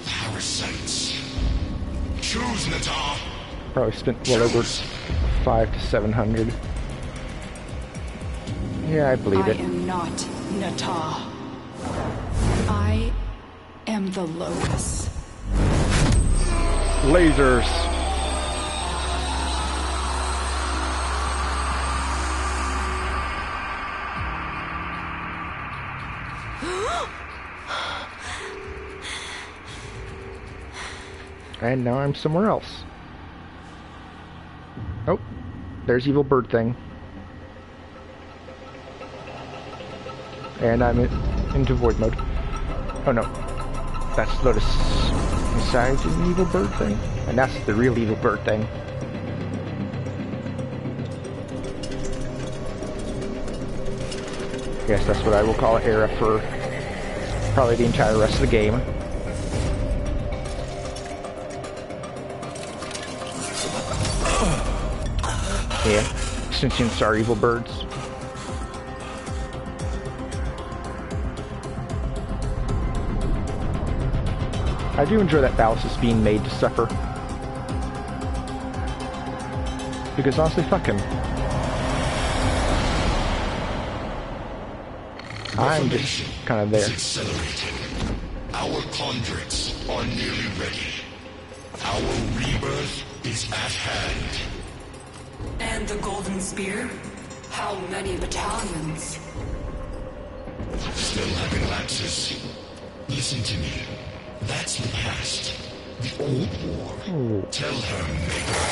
parasites. Choose, Natah. Probably spent well over 500 to 700. Yeah, I believe it. I am not Natah. I am the Lotus. Lasers. And now I'm somewhere else. Oh, there's evil bird thing. And I'm into void mode. Oh no, that's Lotus inside an evil bird thing. And that's the real evil bird thing. Guess that's what I will call Era for probably the entire rest of the game. Yeah, sentients are evil birds. I do enjoy that Valis is being made to suffer. Because honestly, fuck him. I'm just kind of there. Accelerating. Our conduits are nearly ready. Our rebirth is at hand. And the Golden Spear? How many battalions? Still having lapses. Listen to me. That's the past. The old war. Ooh. Tell her, Maker.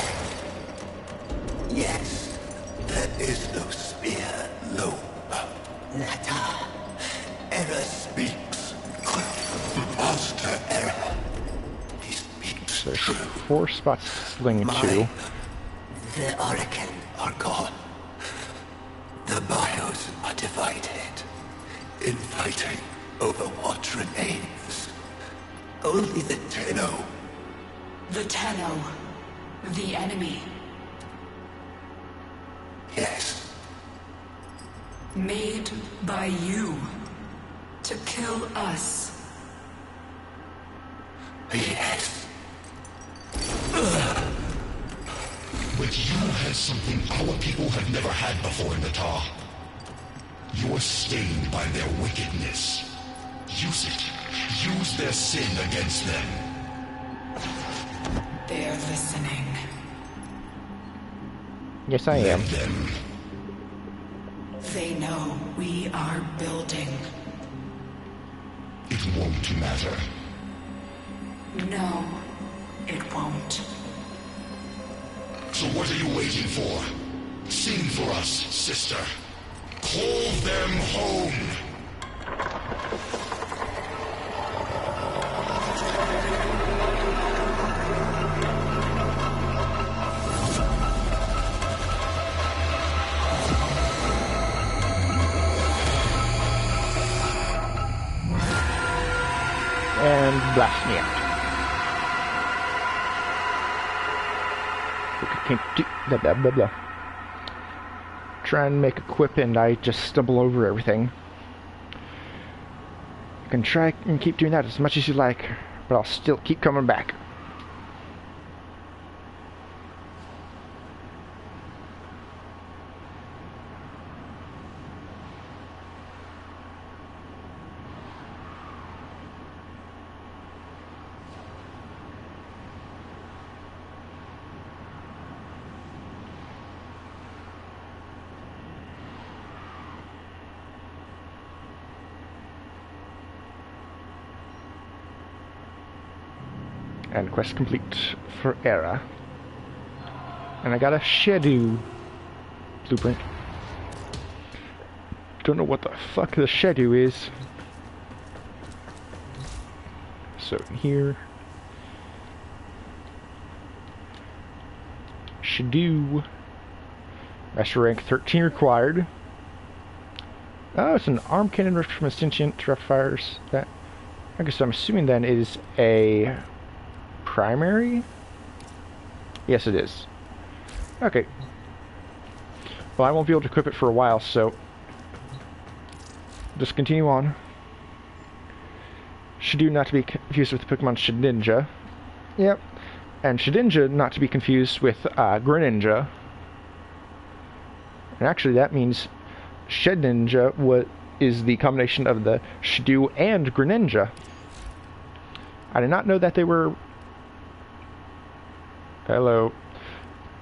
Yes, there is no spear, no. Natah. Era speaks. Master Era. He speaks There's true. 4 spots to sling to. The Orokin are gone. The bios are divided. In fighting over what remains. Only the Tenno. The Tenno. The enemy. Yes. Made by you. To kill us. Yes. But you had something our people have never had before, Natah. You're stained by their wickedness. Use it. Use their sin against them. They're listening. Yes, I am. Let them they know we are building? It won't matter. No, it won't. So what are you waiting for? Sing for us, sister. Call them home. And blast me out. Can't do blah blah blah blah. Try and make a quip and I just stumble over everything. You can try and keep doing that as much as you like, but I'll still keep coming back. And quest complete for Era. And I got a Shedu blueprint. Don't know what the fuck the Shedu is. So here. Shedu. Master rank 13 required. Oh, it's an arm cannon from a sentient direct fires. That, I guess I'm assuming then it is a primary? Yes, it is. Okay. Well, I won't be able to equip it for a while, so just continue on. Shedu not to be confused with the Pokemon Shedinja. Yep. And Shedinja not to be confused with Greninja. And actually that means Shedinja is the combination of the Shedu and Greninja. I did not know that they were... Hello.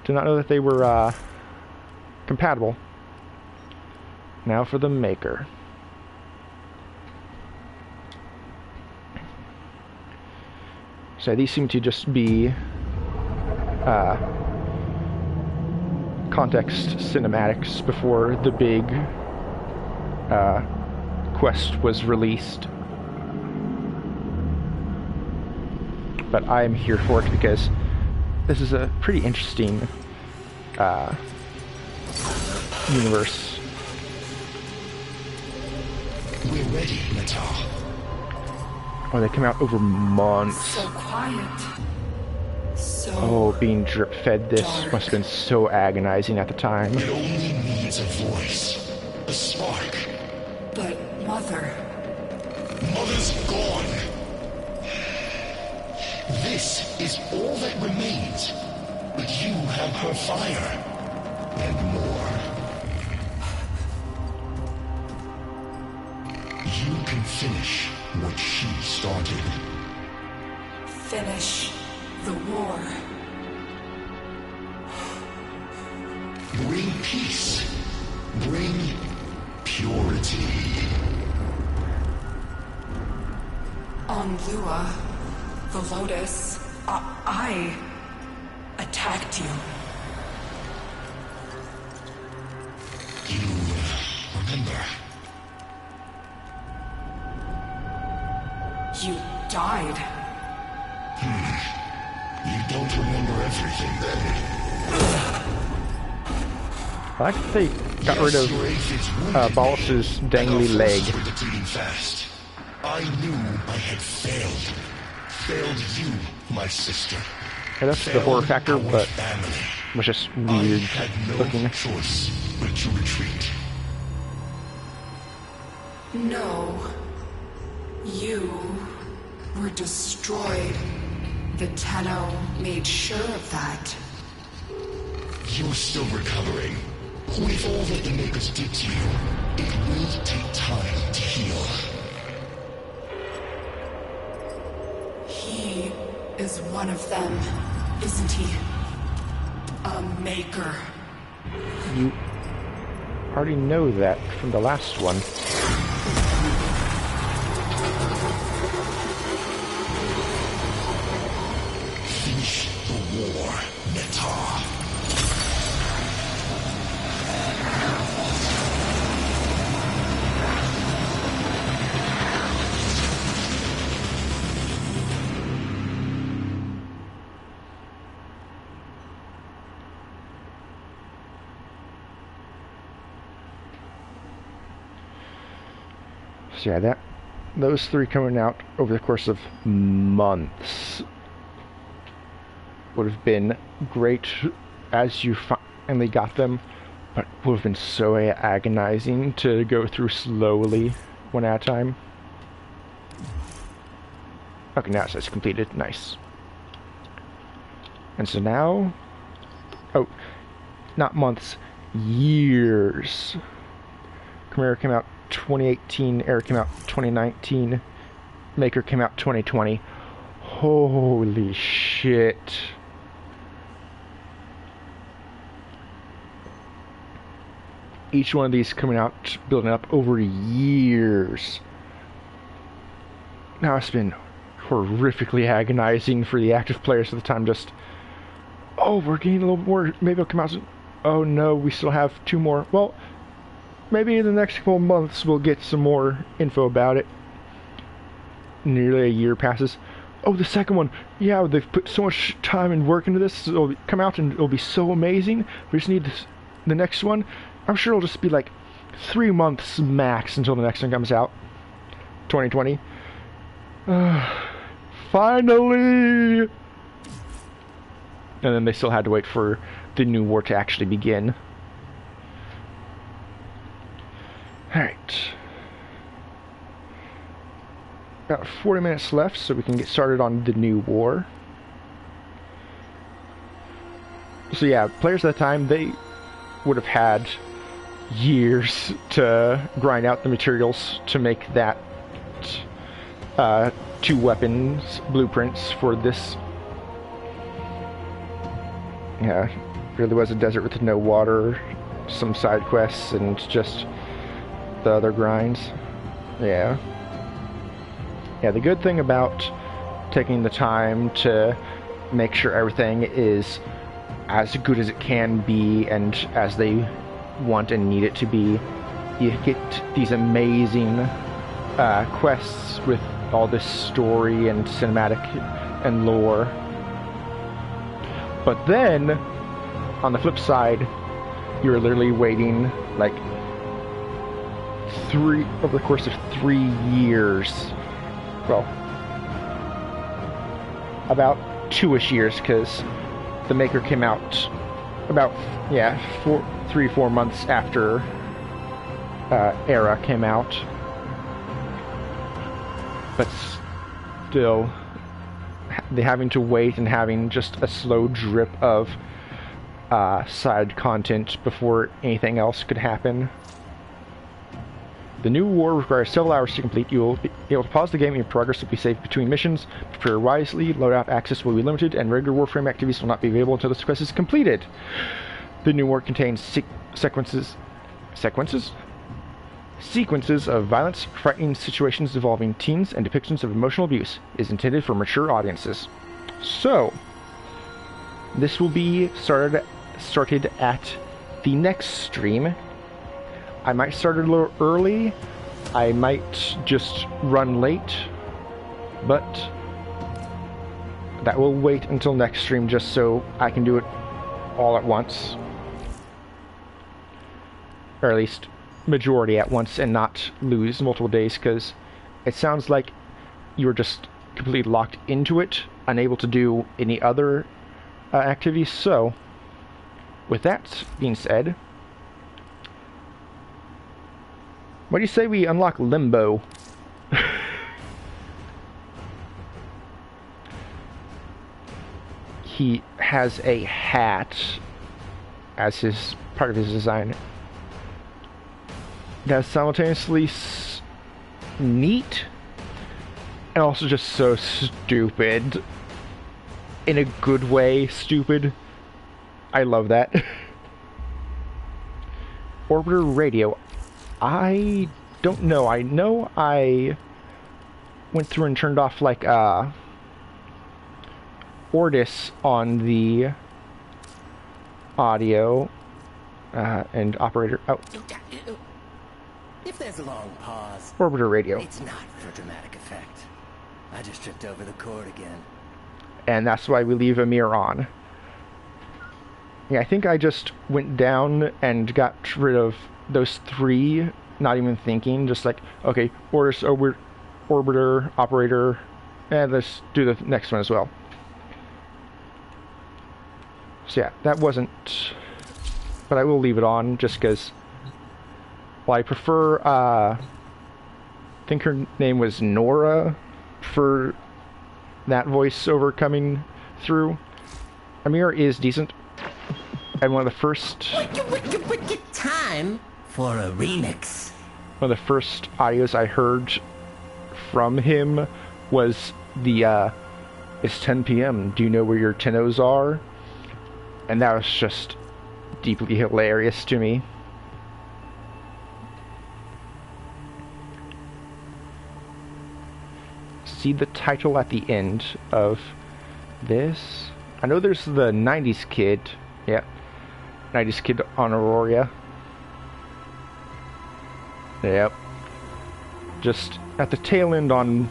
Did not know that they were compatible. Now for the Maker. So these seem to just be context cinematics before the big quest was released. But I'm here for it because this is a pretty interesting universe. We're ready, Natah. Oh, they come out over months. So quiet. So oh, being drip-fed this dark. must have been so agonizing at the time. It only needs a voice, a spark. But Mother... Mother's gone. This is all that remains. But you have her fire. And more. You can finish what she started. Finish the war. Bring peace. Bring purity. On Lua, the Lotus, I attacked you. You remember? You died. You don't remember everything then. I like that they got rid of Bolus's dangly leg. Fast. I knew I had failed. Failed you, my sister. Yeah, that's the horror factor, but it was just weird I had no looking. choice but to retreat. No. You were destroyed. The Tenno made sure of that. You're still recovering. With all that the Makers did to you, it will take time to heal. He is one of them, isn't he? A Maker. I already know that from the last one. Finish the war, Netar. So yeah, those three coming out over the course of months would have been great as you finally got them, but would have been so agonizing to go through slowly, one at a time. Okay, now it says completed. Nice. And so now, oh, not months, years. Chimera came out 2018, Era came out 2019, Maker came out 2020. Holy shit. Each one of these coming out, building up over years. Now it's been horrifically agonizing for the active players at the time. Just, oh, we're getting a little more, maybe it'll come out soon. Oh no, we still have 2 more. Well, maybe in the next couple of months we'll get some more info about it. Nearly a year passes. Oh, the second one. Yeah, they've put so much time and work into this. It'll come out and it'll be so amazing. We just need this, the next one. I'm sure it'll just be like 3 months max until the next one comes out. 2020. Finally! And then they still had to wait for the new war to actually begin. Alright. About 40 minutes left so we can get started on the new war. So yeah, players at the time, they would have had years to grind out the materials to make that 2 weapons blueprints for this. Yeah, really was a desert with no water, some side quests, and just the other grinds. Yeah. Yeah, the good thing about taking the time to make sure everything is as good as it can be and as they want and need it to be, you get these amazing quests with all this story and cinematic and lore. But then, on the flip side, you're literally waiting like over the course of 3 years. Well, about 2-ish years, because the Maker came out about 3-4 months after Era came out. But still, they having to wait and having just a slow drip of side content before anything else could happen. The new war requires several hours to complete. You will be able to pause the game and your progress will be saved between missions. Prepare wisely, loadout access will be limited, and regular Warframe activities will not be available until this quest is completed. The new war contains sequences of violence, frightening situations involving teens, and depictions of emotional abuse. It is intended for mature audiences. So, this will be started at the next stream. I might start a little early, I might just run late, but that will wait until next stream just so I can do it all at once. Or at least majority at once and not lose multiple days, because it sounds like you're just completely locked into it, unable to do any other activities. So, with that being said, what do you say we unlock Limbo? He has a hat as his part of his design. That's simultaneously neat and also just so stupid. In a good way, stupid. I love that. Orbiter radio. I don't know. I know I went through and turned off, like, Ordis on the audio, and operator. Oh. If there's a long pause, Orbiter radio. It's not for dramatic effect. I just tripped over the cord again. And that's why we leave Amir on. Yeah, I think I just went down and got rid of those 3, not even thinking, just like, okay, Ordis, Orbiter, Operator, and let's do the next one as well. So yeah, that wasn't, but I will leave it on just because, well, I prefer, I think her name was Nora, for that voiceover coming through. Amir is decent, and one of the first... Time for a remix. One of the first audios I heard from him was the, it's 10 p.m., do you know where your Tennos are? And that was just deeply hilarious to me. See the title at the end of this? I know there's the 90s Kid. Yeah. 90s Kid on Aurora. Yep. Just at the tail end on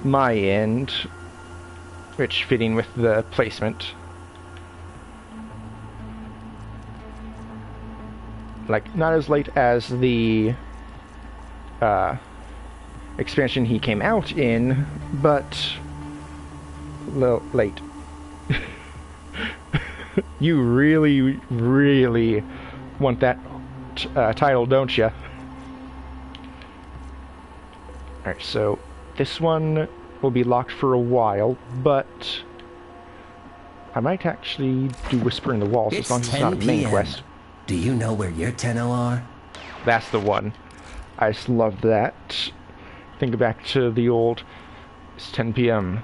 my end, which fitting with the placement. Like, not as late as the expansion he came out in, but a little late. You really, really want that title, don't you? Alright, so this one will be locked for a while, but I might actually do Whisper in the Walls as long as it's not a main quest. Do you know where your Tenno are? That's the one. I just love that. Think back to the old, it's 10 p.m.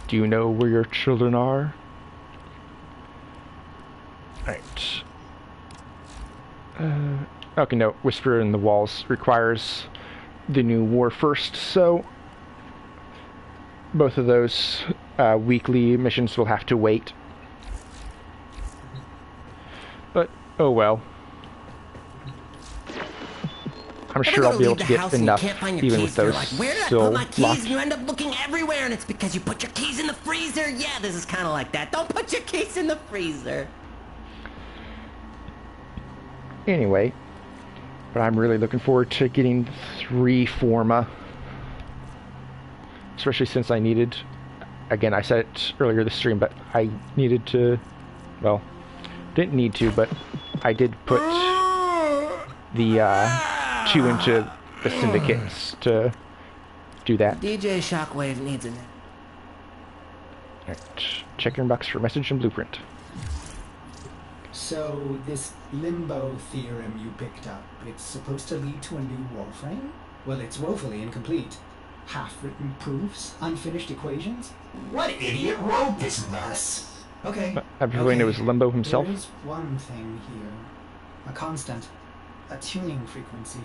Do you know where your children are? Alright. Okay, no, Whisper in the Walls requires the new war first, so both of those weekly missions will have to wait. But, oh well. I'm sure I'll be able to get enough, even with those still locked. And you end up looking everywhere, and it's because you put your keys in the freezer. Yeah, this is kind of like that. Don't put your keys in the freezer. Anyway, but I'm really looking forward to getting 3 Forma. Especially since I needed, again, I said it earlier this stream, but I needed to, well, didn't need to, but I did put the 2 into the syndicates to do that. DJ Shockwave needs it. Alright, check your inbox for message and blueprint. So, this limbo theorem you picked up, it's supposed to lead to a new warframe? Well, it's woefully incomplete. Half-written proofs? Unfinished equations? What idiot wrote this mess? Okay. I believe it was Limbo himself. There is one thing here. A constant. A tuning frequency.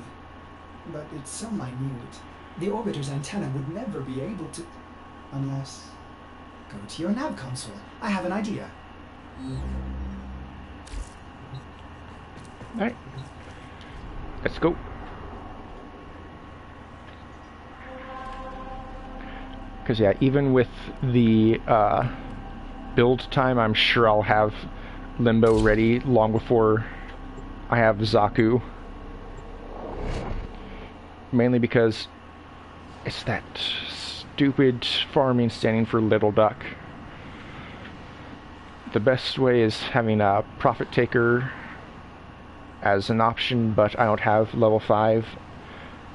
But it's so minute. The orbiter's antenna would never be able to... Unless... Go to your nav console. I have an idea. Alright. Let's go. Because, yeah, even with the build time, I'm sure I'll have Limbo ready long before I have Zaku. Mainly because it's that stupid farming standing for Little Duck. The best way is having a Profit Taker as an option, but I don't have level 5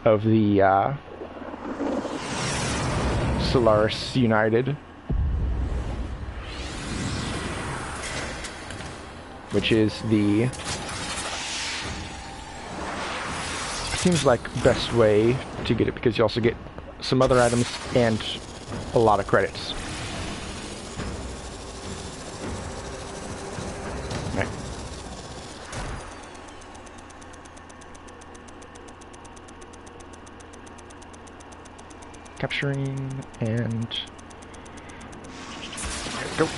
of the Solaris United, which is the, seems like best way to get it, because you also get some other items and a lot of credits. Right. capturing, and there we go.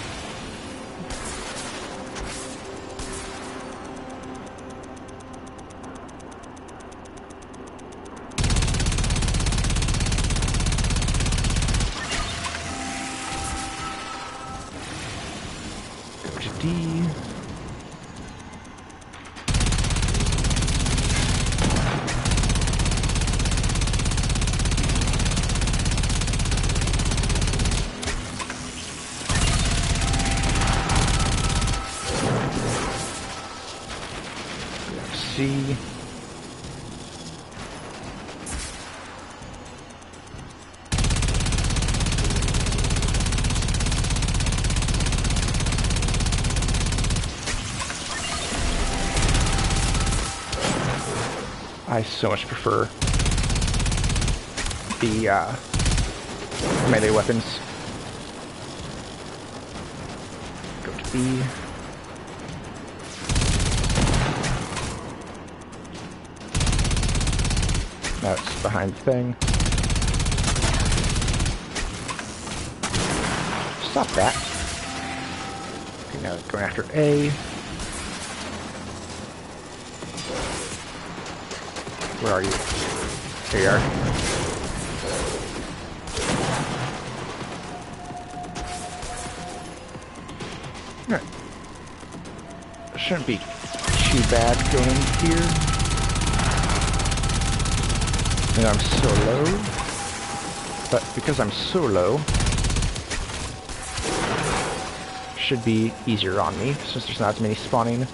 Go to D. C. I so much prefer the melee weapons. Go to B. Now it's behind the thing. Stop that. Okay, now it's going after A. Where are you? There you are. Alright. Shouldn't be too bad going in here. And I'm so low. But because I'm so low, should be easier on me since there's not as many spawning.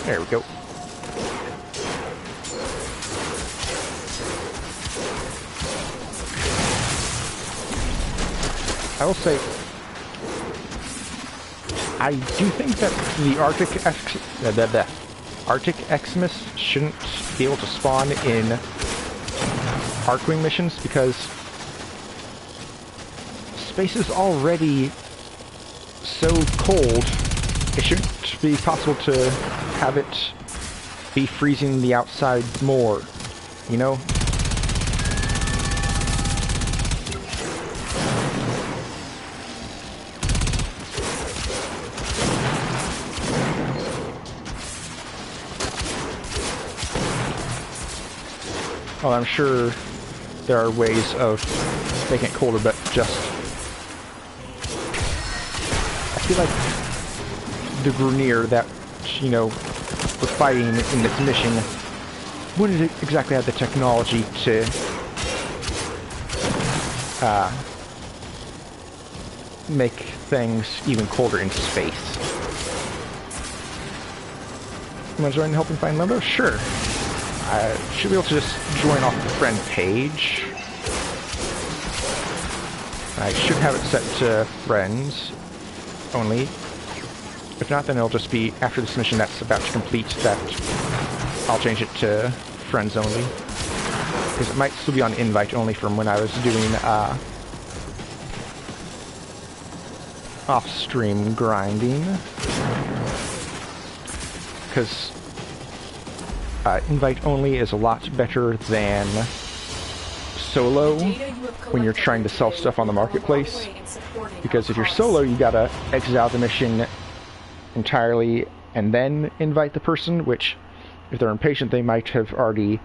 There we go. I will say, I do think that the Arctic Eximus shouldn't be able to spawn in Archwing missions because space is already so cold. It shouldn't be possible to have it be freezing the outside more, you know? Well, I'm sure there are ways of making it colder, but just... I feel like the Grineer that, you know, we're fighting in this mission wouldn't exactly have the technology to make things even colder in space. You want to join helping find Limbo? Sure. I should be able to just join off the friend page. I should have it set to friends only. If not, then it'll just be after this mission that's about to complete that I'll change it to friends only. Because it might still be on invite only from when I was doing off-stream grinding. Because invite only is a lot better than solo when you're trying to sell stuff on the marketplace. Because if you're solo, you gotta exit out the mission entirely and then invite the person, which if they're impatient they might have already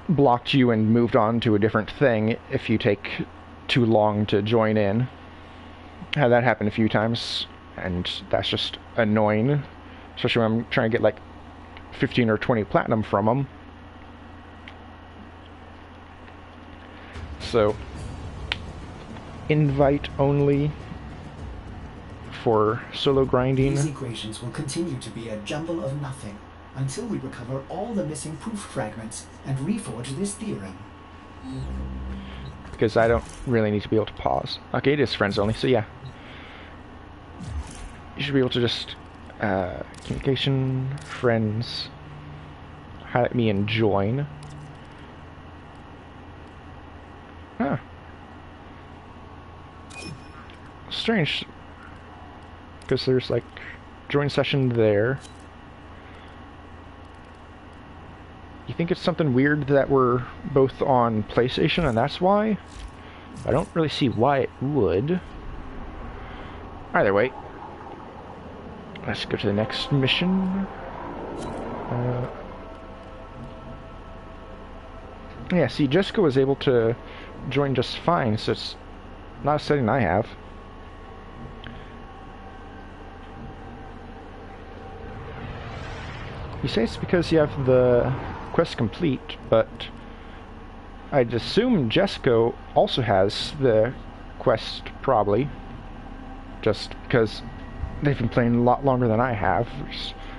blocked you and moved on to a different thing if you take too long to join in. I had that happen a few times and that's just annoying, especially when I'm trying to get like 15 or 20 platinum from them. So invite only for solo grinding. These equations will continue to be a jumble of nothing until we recover all the missing proof fragments and reforge this theorem. Because I don't really need to be able to pause. Okay, it is friends only, so yeah. You should be able to just communication, friends, highlight me and join. Huh. Strange. Because there's like join session there. You think it's something weird that we're both on PlayStation and that's why? I don't really see why it would. Either way, let's go to the next mission. Yeah, see, Jessica was able to join just fine, so it's not a setting I have. You say it's because you have the quest complete, but I'd assume Jessica also has the quest, probably. Just because they've been playing a lot longer than I have.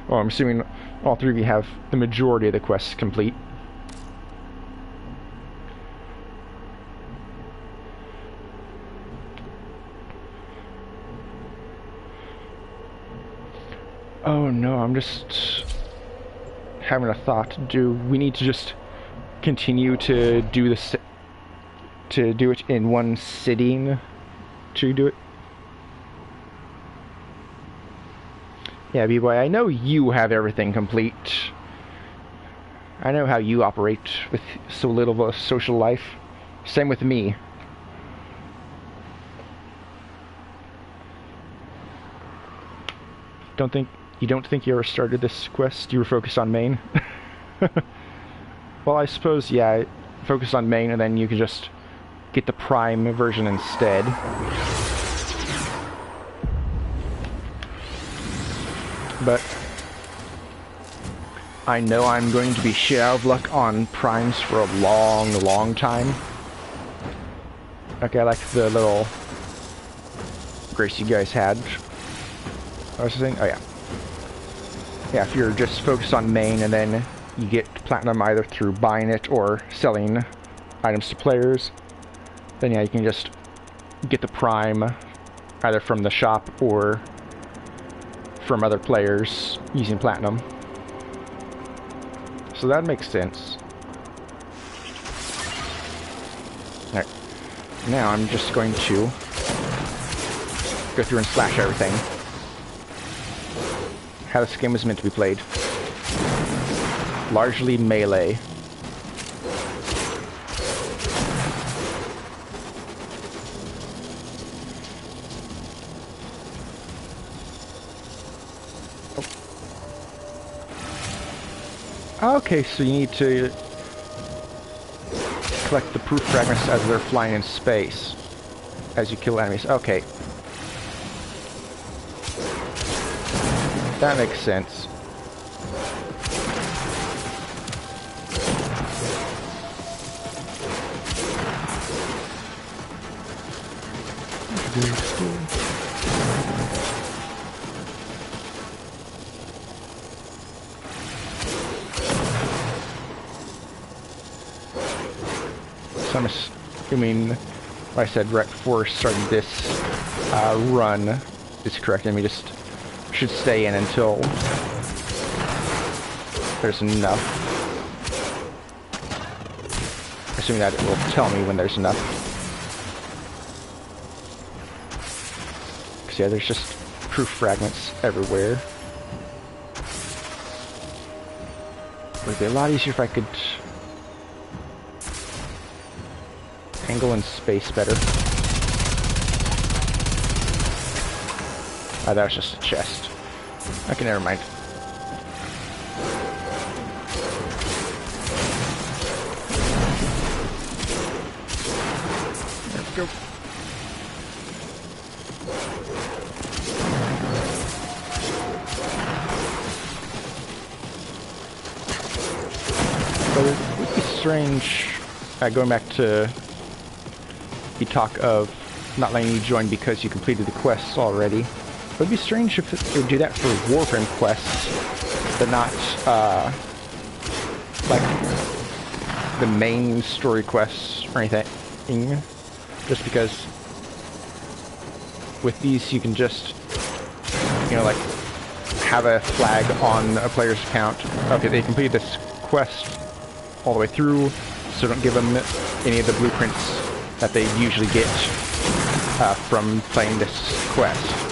Well, I'm assuming all three of you have the majority of the quests complete. Oh no, I'm just having a thought. Do we need to just continue to do this, to do it in one sitting to do it? Yeah, B-Boy, I know you have everything complete. I know how you operate with so little of a social life. Same with me. You don't think you ever started this quest? You were focused on main? Well, I suppose, yeah, focus on main and then you can just get the Prime version instead. But I know I'm going to be shit out of luck on Primes for a long, long time. Okay, I like the little grace you guys had. What was I saying? Oh yeah. Yeah, if you're just focused on main and then you get platinum either through buying it or selling items to players, then yeah, you can just get the Prime either from the shop or from other players using platinum. So that makes sense. Alright. Now I'm just going to go through and slash everything. How this game is meant to be played. Largely melee. Okay, so you need to collect the proof fragments as they're flying in space as you kill enemies. Okay. That makes sense. So I'm assuming what I said right before starting this run is correct, and we just should stay in until there's enough. Assuming that it will tell me when there's enough. Because yeah, there's just proof fragments everywhere. It would be a lot easier if I could angle in space better. Oh, that was just a chest. Okay, never mind. There we go. So it would be strange, going back to the talk of not letting you join because you completed the quests already. It would be strange if it would do that for Warframe quests, but not, like, the main story quests or anything. Just because with these you can just, you know, like, have a flag on a player's account. Okay, they completed this quest all the way through, so don't give them any of the blueprints that they usually get from playing this quest.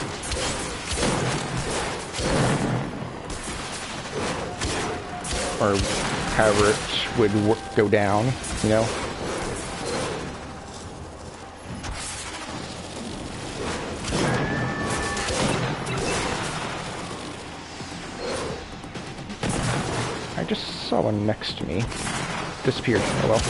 Or however it would go down, you know? I just saw one next to me. Disappeared. Oh well.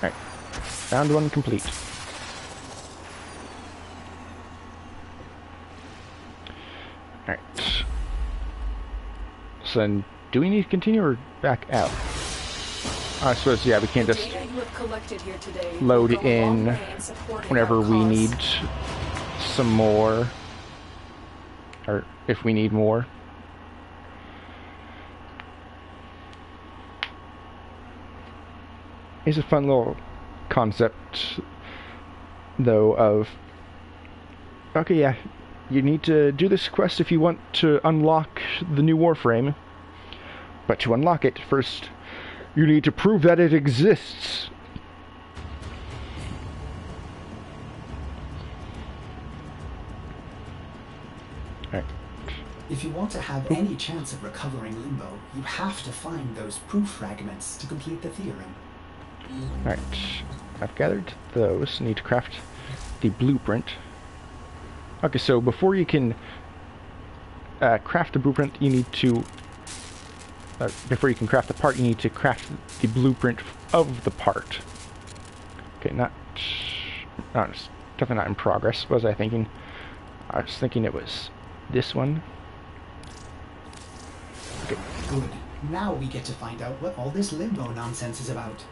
Alright. Round one complete. Alright. So then, do we need to continue or back out? I suppose, yeah, we can't just load in whenever we need some more. Or if we need more. It's a fun little concept, though, of... Okay, yeah, you need to do this quest if you want to unlock the new Warframe. But to unlock it, first, you need to prove that it exists. Alright. If you want to have any chance of recovering Limbo, you have to find those proof fragments to complete the theorem. Alright, I've gathered those. Need to craft the blueprint. Okay, so before you can craft the blueprint, you need to... before you can craft the part, you need to craft the blueprint of the part. Okay, definitely not in progress, was I thinking? I was thinking it was this one. Okay. Good. Now we get to find out what all this Limbo nonsense is about.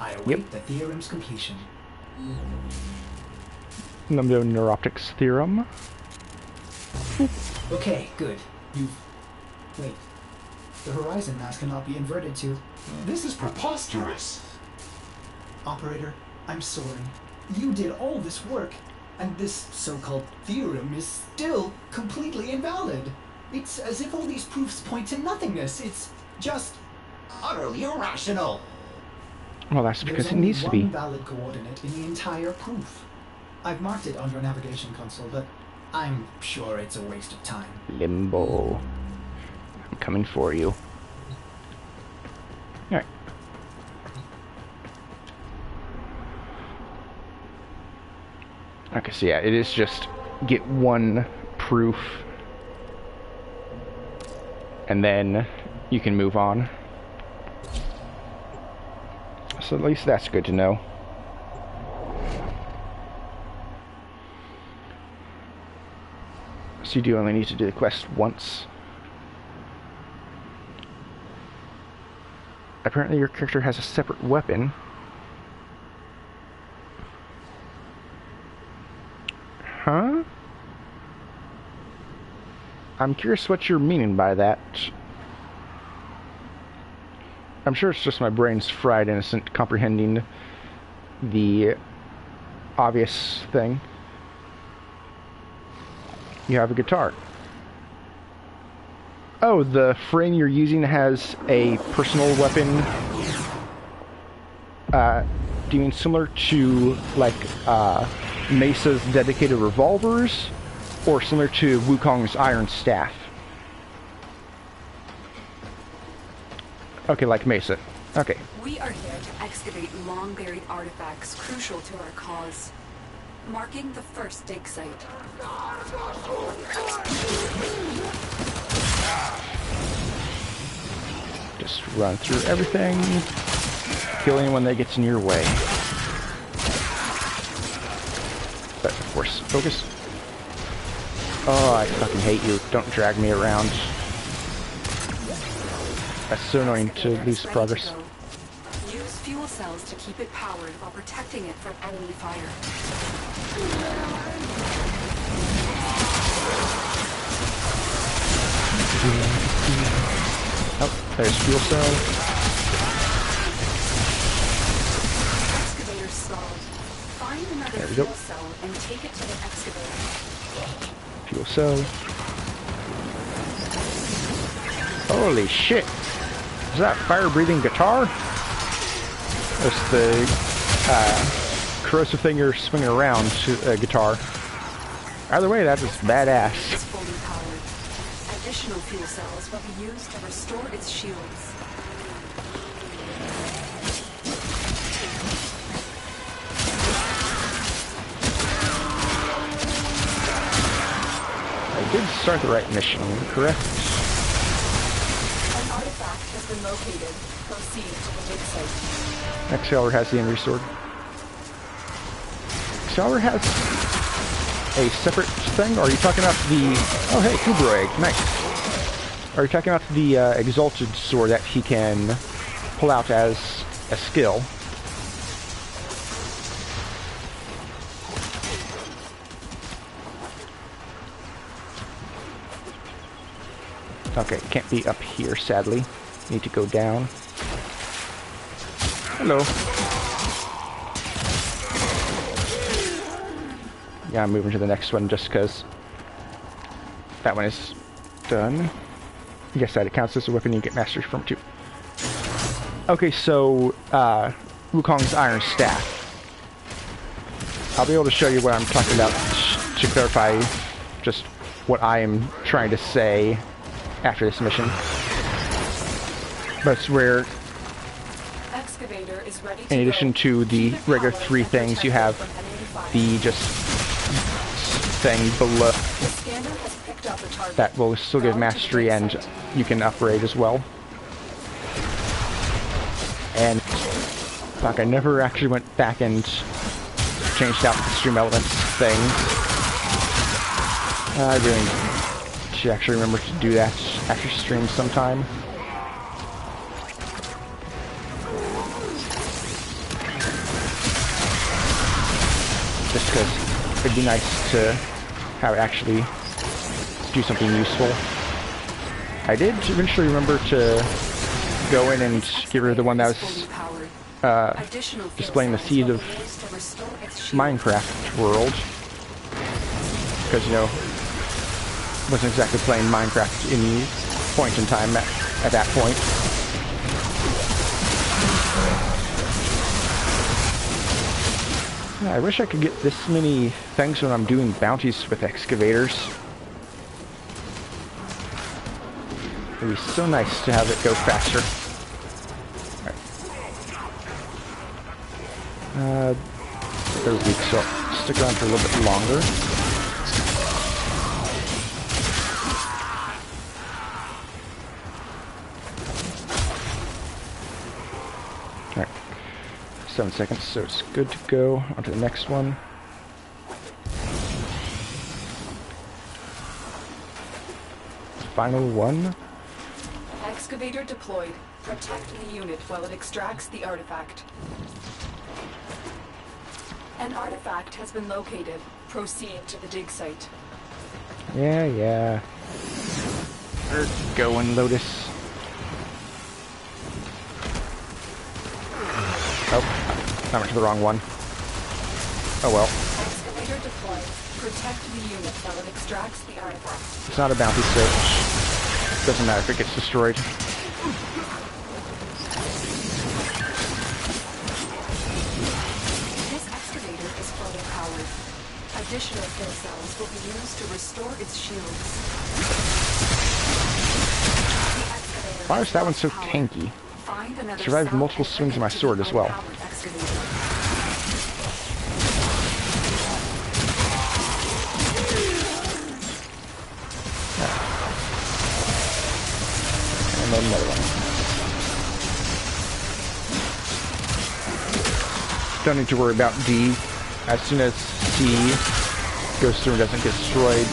I await the theorem's completion. Limbo Neuroptics theorem. Okay, good. Wait. The horizon mask cannot be inverted to... This is preposterous! Operator, I'm sorry. You did all this work, and this so-called theorem is still completely invalid. It's as if all these proofs point to nothingness. It's just utterly irrational. Well, that's because it needs to be. There's only one valid coordinate in the entire proof. I've marked it on your navigation console, but I'm sure it's a waste of time. Limbo. I'm coming for you. Alright. Okay, so yeah, it is just get one proof and then you can move on. So at least that's good to know. So you do only need to do the quest once. Apparently your character has a separate weapon. Huh? I'm curious what you're meaning by that. I'm sure it's just my brain's fried and isn't comprehending the obvious thing. You have a guitar. Oh, the frame you're using has a personal weapon. Do you mean similar to, like, Mesa's dedicated revolvers? Or similar to Wukong's iron staff? Okay, like Mesa. Okay. We are here to excavate long-buried artifacts crucial to our cause. Marking the first dig site. Just run through everything. Kill anyone that gets in your way. But of course, focus. Oh, I fucking hate you. Don't drag me around. That's so annoying to lose progress. Use fuel cells to keep it powered while protecting it from enemy fire. Oh, there's fuel cell. Excavator stalled. Find another fuel cell and take it to the excavator. Fuel cell. Holy shit! Is that fire-breathing guitar? That's the corrosive thing you're swinging around guitar. Either way, that is badass. It's fully powered. Additional fuel cells will be used to restore its shields. I did start the right mission, correct? An artifact has been located. Proceed to the dig site. Excalibur has the Enry sword. Excalibur has a separate thing? Or are you talking about the... Oh, hey, Kubro Egg. Nice. Are you talking about the Exalted sword that he can pull out as a skill? Okay, can't be up here, sadly. Need to go down. Hello. Yeah, I'm moving to the next one just because that one is done. I guess that it counts as a weapon you get mastery from too. Okay, so Wukong's Iron Staff. I'll be able to show you what I'm talking about to clarify just what I am trying to say after this mission. But it's where, Excavator is ready in addition to the regular 3 things, you have the just thing below that will still give mastery and you can upgrade as well. And fuck, I never actually went back and changed out the stream elements thing. I really should actually remember to do that after stream sometime. Just because it'd be nice to have it actually do something useful. I did eventually remember to go in and get rid of the one that was displaying the seed of Minecraft world. Because, you know, wasn't exactly playing Minecraft any point in time at that point. Yeah, I wish I could get this many things when I'm doing bounties with excavators. It'd be so nice to have it go faster. Alright. They're weak, so I'll stick around for a little bit longer. Alright. 7 seconds, so it's good to go. On to the next one. Final one. Excavator deployed. Protect the unit while it extracts the artifact. An artifact has been located. Proceed to the dig site. Yeah. We're going, Lotus. Oh, I went to the wrong one. Oh well. Excavator deployed. Protect the unit while it extracts the artifact. It's not a bounty search. Doesn't matter if it gets destroyed. This excavator is fully powered. Additional fuel cells will be used to restore its shields. Why is that one so tanky? Survived multiple swings of my sword as well. And then another one. Don't need to worry about D. As soon as C goes through and doesn't get destroyed,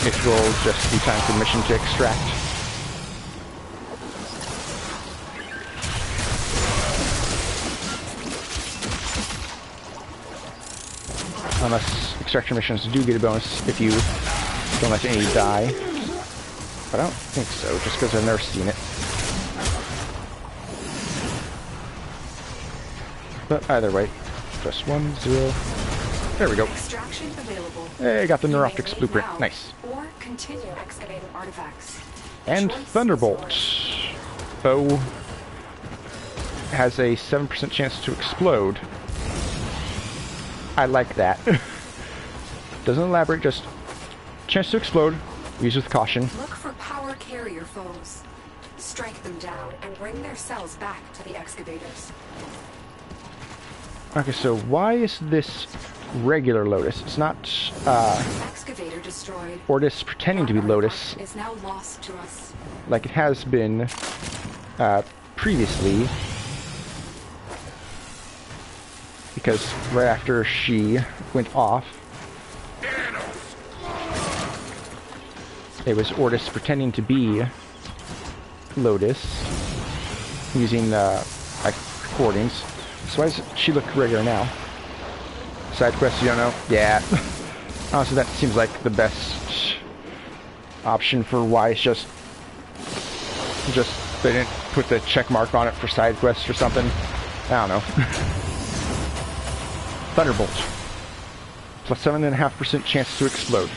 it will just be time for the mission to extract. Unless extraction missions do get a bonus if you don't let any die. But I don't think so, just because I've never seen it. But either way, just 1, 0. There we go. Extraction available. Hey, I got the Neuroptics blueprint. Nice. Or continue excavating artifacts. And Thunderbolt. Bow has a 7% chance to explode. I like that. Doesn't elaborate, just chance to explode. Use with caution. Look for power carrier foes. Strike them down and bring their cells back to the excavators. Okay, so why is this regular Lotus? It's not Excavator destroyed. Ordis pretending to be Lotus Is now lost to us. like it has been previously. Because right after she went off, it was Ordis pretending to be Lotus using like recordings. So why does she look regular now? Side quest, you don't know? Yeah. Honestly, that seems like the best option for why it's just they didn't put the check mark on it for side quests or something. I don't know. Thunderbolt. Plus 7.5% chance to explode.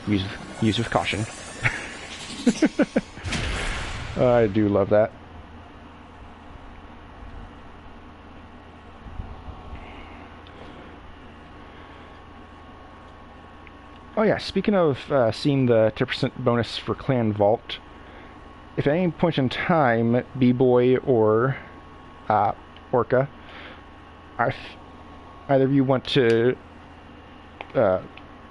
Use with caution. I do love that. Oh yeah, speaking of seeing the 10% bonus for Clan Vault, if at any point in time, B-Boy or Orca, either of you want to,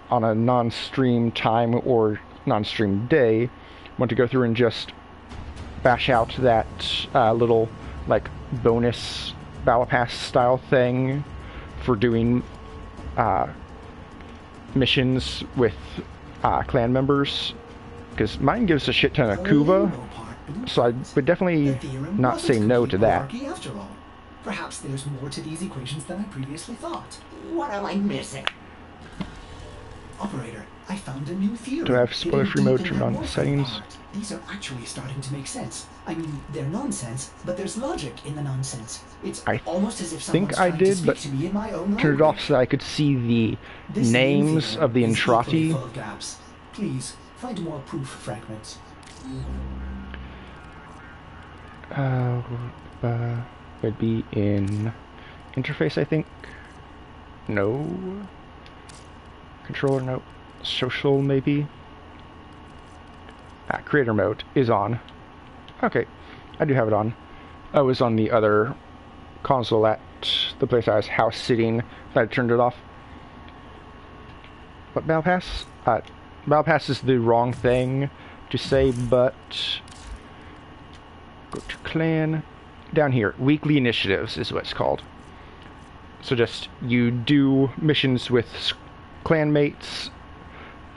on a non-stream time or non-stream day, want to go through and just bash out that little, like, bonus Battle Pass style thing for doing missions with clan members, because mine gives a shit ton of Kuva, so I would definitely not say no to that. After all. Perhaps there's more to these equations than I previously thought. What am I missing? Operator, I found a new theory. Do I have spoiler-free mode turned on settings? These are actually starting to make sense. I mean, they're nonsense, but there's logic in the nonsense. It's almost as if someone's think I trying to did, speak but to me in my own turned it off so that I could see the This names new of the theory is equally Entrati. full of gaps. Please, find more proof fragments. Would be in interface, I think. No. Controller, no. Social, maybe. Creator mode is on. Okay, I do have it on. Oh, it was on the other console at the place I was house sitting. I turned it off. What, Battle Pass? Battle Pass is the wrong thing to say, but go to clan. Down here, weekly initiatives is what it's called. So just, you do missions with clan mates,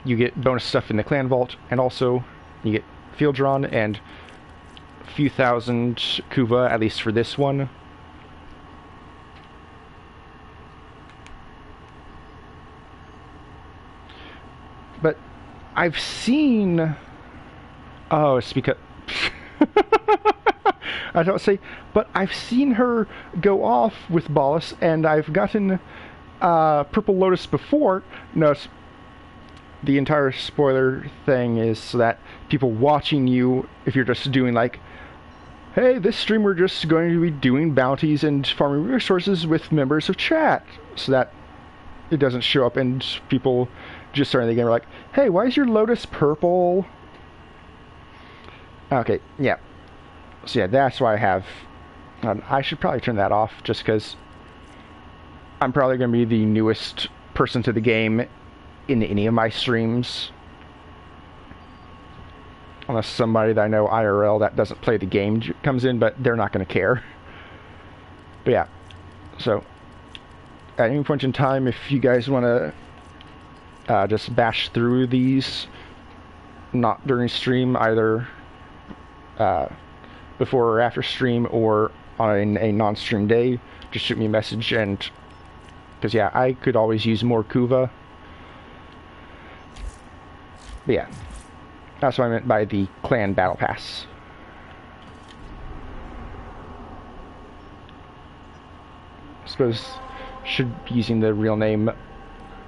you get bonus stuff in the clan vault, and also you get field drawn and a few thousand Kuva, at least for this one. But I've seen... Oh, it's because... I don't say, but I've seen her go off with Ballas, and I've gotten Purple Lotus before. No, the entire spoiler thing is so that people watching you, if you're just doing like, hey, this stream we're just going to be doing bounties and farming resources with members of chat, so that it doesn't show up and people just starting the game are like, hey, why is your Lotus purple? Okay, yeah. So yeah, that's why I have... I should probably turn that off, just because I'm probably going to be the newest person to the game in any of my streams. Unless somebody that I know IRL that doesn't play the game comes in, but they're not going to care. But yeah, so at any point in time, if you guys want to just bash through these, not during stream, either... before or after stream or on a non-stream day, just shoot me a message, and because yeah, I could always use more Kuva. But yeah, that's what I meant by the clan battle pass. I suppose should be using the real name.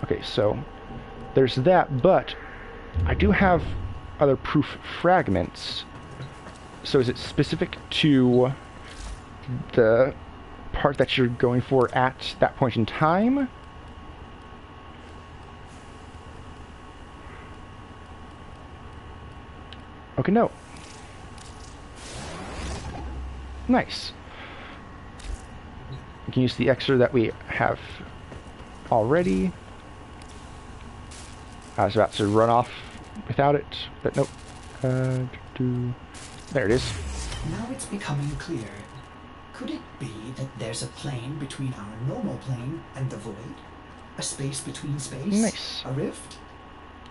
Okay, so there's that, but I do have other proof fragments. So is it specific to the part that you're going for at that point in time? Okay, no. Nice. We can use the extra that we have already. I was about to run off without it, but nope. There it is. Now it's becoming clear. Could it be that there's a plane between our normal plane and the void? A space between space? Nice. A rift?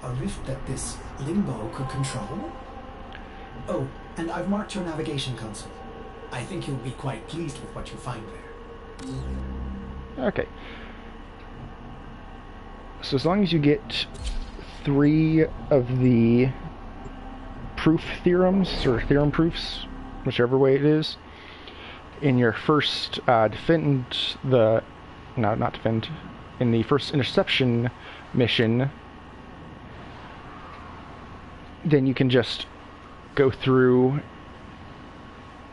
A rift that this limbo could control? Oh, and I've marked your navigation console. I think you'll be quite pleased with what you find there. Okay. So as long as you get 3 of the proof theorems, or theorem proofs, whichever way it is, in your first in the first interception mission, then you can just go through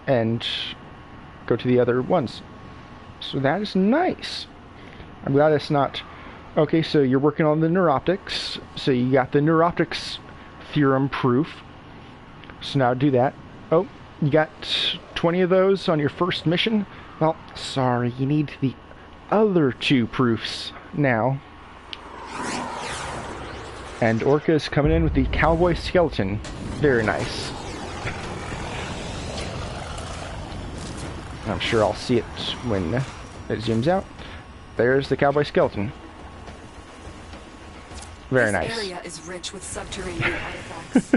and go to the other ones. So that is nice. I'm glad it's not... Okay, so you're working on the neuroptics. So you got the neuroptics theorem proof. So now do that. Oh, you got 20 of those on your first mission? Well, sorry, you need the other 2 proofs now. And Orca is coming in with the cowboy skeleton. Very nice. I'm sure I'll see it when it zooms out. There's the cowboy skeleton. Very nice. This area is rich with subterranean artifacts.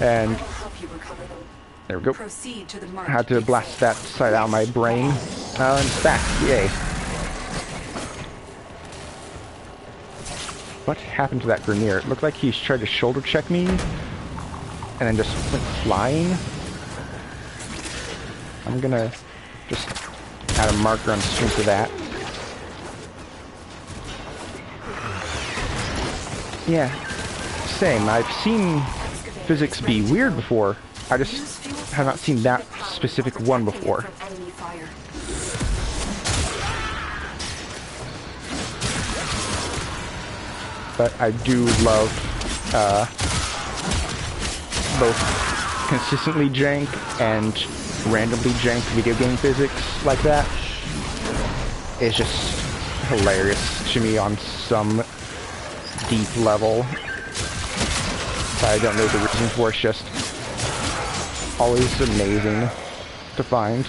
And I will help you recover them. there we go. Proceed to the I had to blast that side out of my brain. And it's back. Yay. What happened to that Grenier? It looked like he's tried to shoulder check me and then just went flying. I'm gonna just add a marker on the screen for that. Yeah, same. I've seen physics be weird before. I just have not seen that specific one before. But I do love both consistently jank and randomly jank video game physics like that. It's just hilarious to me on some deep level. I don't know the reason for it. It's just always amazing to find.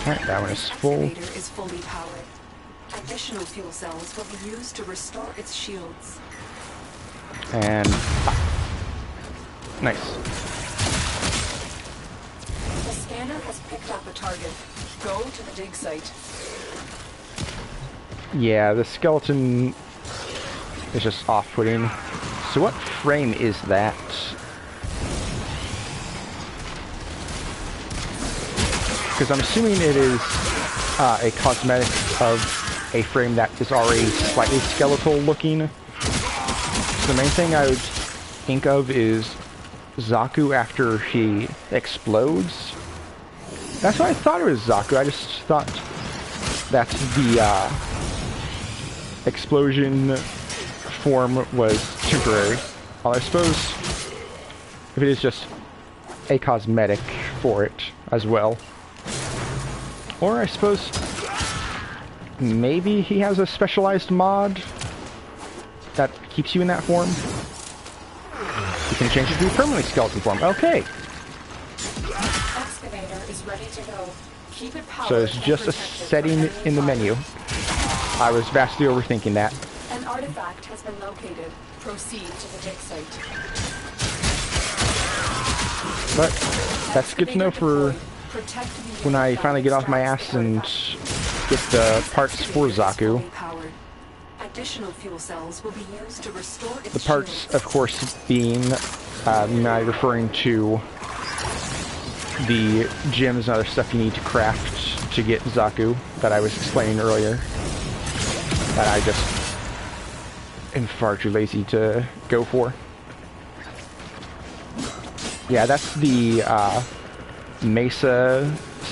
Alright, that one is full. The excavator is fully powered. Additional fuel cells will be used to restore its shields. And nice. The scanner has picked up a target. Go to the dig site. Yeah, the skeleton is just off-putting. So what frame is that? Because I'm assuming it is a cosmetic of a frame that is already slightly skeletal looking. So the main thing I would think of is Zaku after he explodes. That's why I thought it was Zaku. I just thought that the explosion form was temporary. Well, I suppose if it is just a cosmetic for it as well. Or I suppose maybe he has a specialized mod that keeps you in that form. You can change it to a permanently skeleton form. Okay. Excavator is ready to go. Keep it powered. So it's just a setting in the menu. I was vastly overthinking that. An artifact has been located. Proceed to the dig site. But that's good to know for when I finally get off my ass and get the parts for Zaku. Additional fuel cells will be used to restore its The parts, of course, being me referring to the gems and other stuff you need to craft to get Zaku that I was explaining earlier. That I just am far too lazy to go for. Yeah, that's the Mesa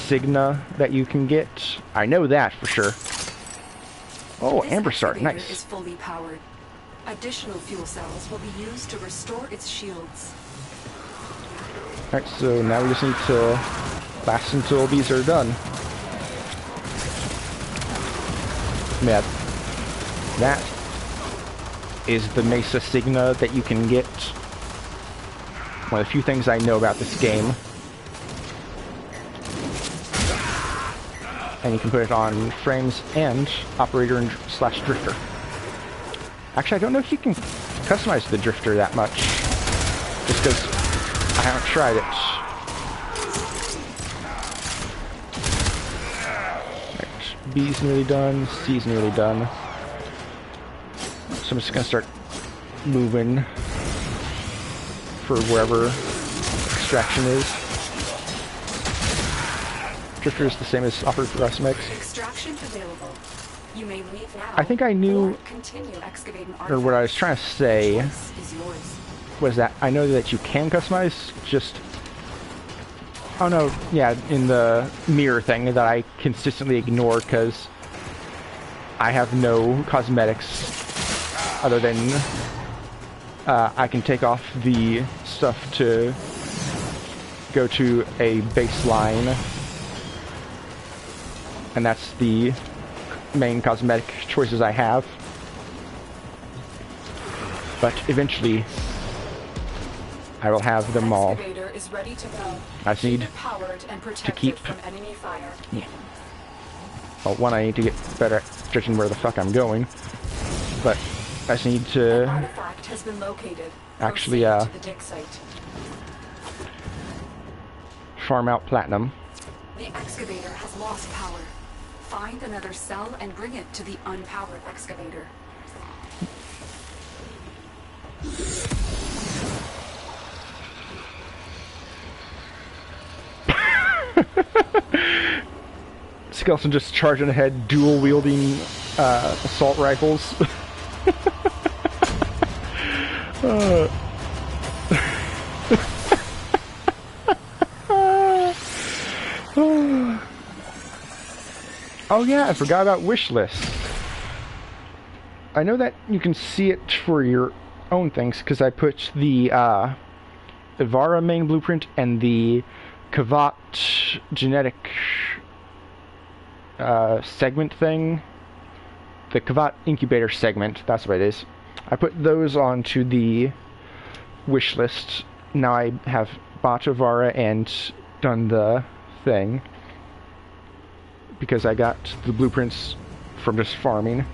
Signa that you can get. I know that for sure. Oh, This Amber Start, excavator nice. is fully powered. Additional fuel cells will be used to restore its shields. Alright, so now we just need to last until these are done. Yeah, that is the Mesa Signa that you can get. One of the few things I know about this game. And you can put it on frames and operator and slash drifter. Actually, I don't know if you can customize the drifter that much. Just because I haven't tried it. Right, B's nearly done, C's nearly done. So I'm just gonna start moving for wherever extraction is. Drifter is the same as offered for Rosmex. Extraction available. You may leave now. I think I knew, or continue excavating or what I was trying to say Choice is yours. was that I know that you can customize, just, oh no, yeah, in the mirror thing that I consistently ignore because I have no cosmetics other than I can take off the stuff to go to a baseline, and that's the main cosmetic choices I have. But eventually I will have them all. Excavator is ready to go. I just need powered and to protected keep... from enemy fire. Yeah. Well, one, I need to get better at judging where the fuck I'm going. But I just need to Artifact has been located. actually Proceed to the dig site. farm out platinum. The excavator has lost power. Find another cell and bring it to the unpowered excavator. Skeleton just charging ahead, dual wielding assault rifles. Oh yeah, I forgot about wish list. I know that you can see it for your own things because I put the Ivara main blueprint and the Kavat genetic segment thing. The Kavat incubator segment, that's what it is. I put those onto the wish list. Now I have bought Ivara and done the thing because I got the blueprints from just farming.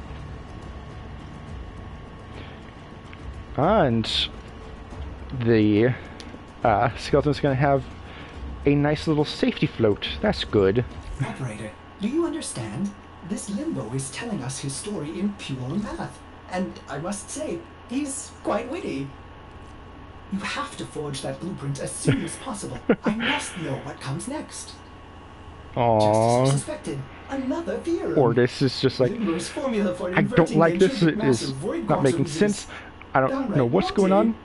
And the skeleton's gonna have a nice little safety float. That's good. Operator, do you understand? This Limbo is telling us his story in pure math. And I must say, he's quite witty. You have to forge that blueprint as soon as possible. I must know what comes next. Aww. Just as I suspected, another theorem. Or this is just like, Limbo's formula for I don't like this, it is void not making quantums sense. is I don't downright know what's going naughty. on.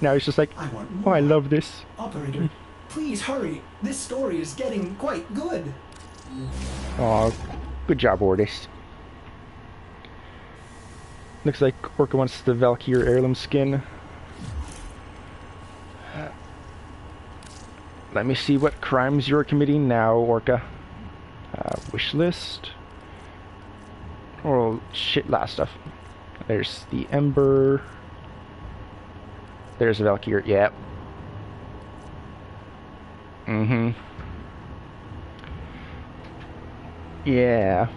Now he's just like, I want oh, I more. love this. Operator, please hurry. This story is getting quite good. Aw, good job, Ordis. Looks like Orca wants the Valkyr heirloom skin. Let me see what crimes you're committing now, Orca. Wish list. Oh, shit, last stuff. There's the Ember. There's the Valkyr, yep. Mm-hmm. Yeah.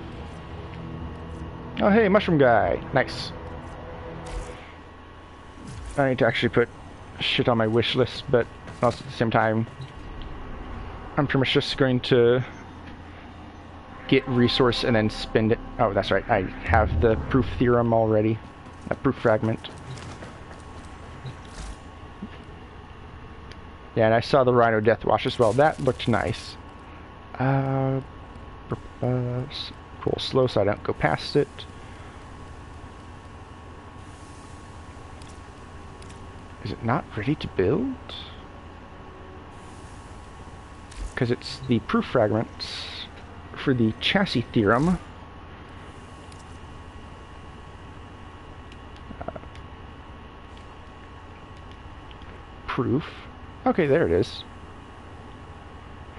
Oh, hey, mushroom guy. Nice. I need to actually put shit on my wish list, but also at the same time, I'm pretty much just going to get resource and then spend it. Oh, that's right. I have the proof theorem already. A proof fragment. Yeah, and I saw the Rhino Deathwatch as well. That looked nice. Cool, slow so I don't go past it. Is it not ready to build? because it's the proof fragments for the chassis theorem. Proof. Okay, there it is.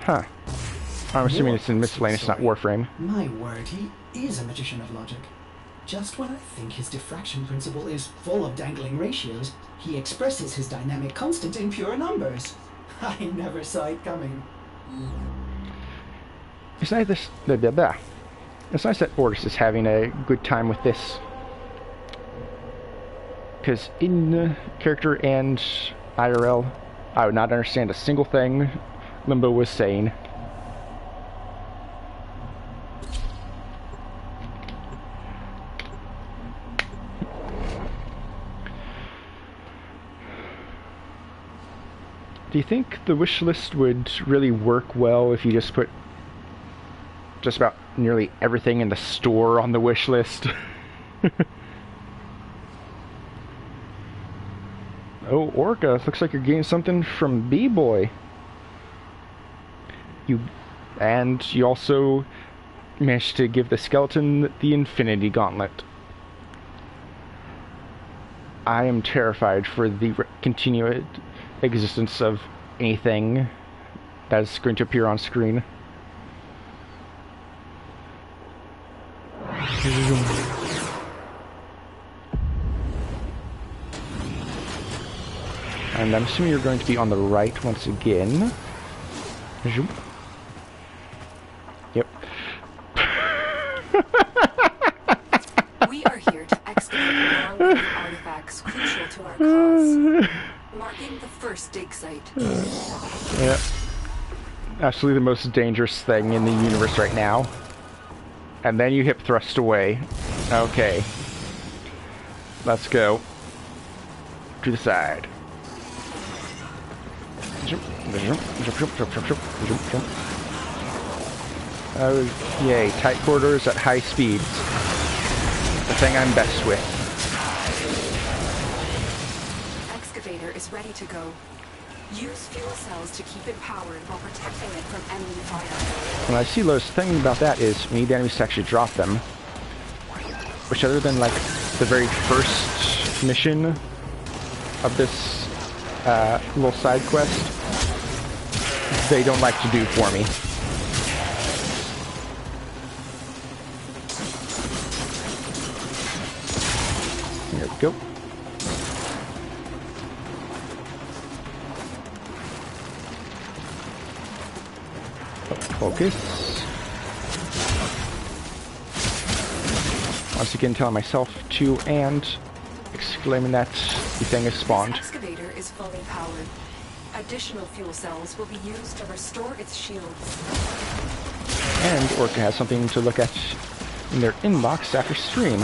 Huh. I'm assuming it's in miscellaneous, not Warframe. My word, he is a magician of logic. Just when I think his diffraction principle is full of dangling ratios, he expresses his dynamic constant in pure numbers. I never saw it coming. It's nice this. It's nice that Ordis is having a good time with this, because in character and IRL, I would not understand a single thing Limbo was saying. Do you think the wish list would really work well if you just put just about nearly everything in the store on the wish list? Oh, Orca, looks like you're getting something from B-Boy. You also managed to give the skeleton the Infinity Gauntlet. I am terrified for the continued existence of anything that is going to appear on screen. And I'm assuming you're going to be on the right once again. Yep. We are here to excavate long-lived artifacts crucial to our cause. Marking the first dig site. Yep. Absolutely the most dangerous thing in the universe right now. And then you hip thrust away. Okay. Let's go. To the side. Oh, yay. Tight quarters at high speeds. The thing I'm best with. Excavator is ready to go. Use fuel cells to keep it powered while protecting it from enemy fire. When I see Lowe's, the thing about that is we need the enemies to actually drop them. Which, other than like the very first mission of this little side quest, they don't like to do for me. Here we go. Focus. Once again, telling myself to and exclaiming that the thing is spawned. This excavator is fully powered. Additional fuel cells will be used to restore its shields. And Orca has something to look at in their inbox after stream.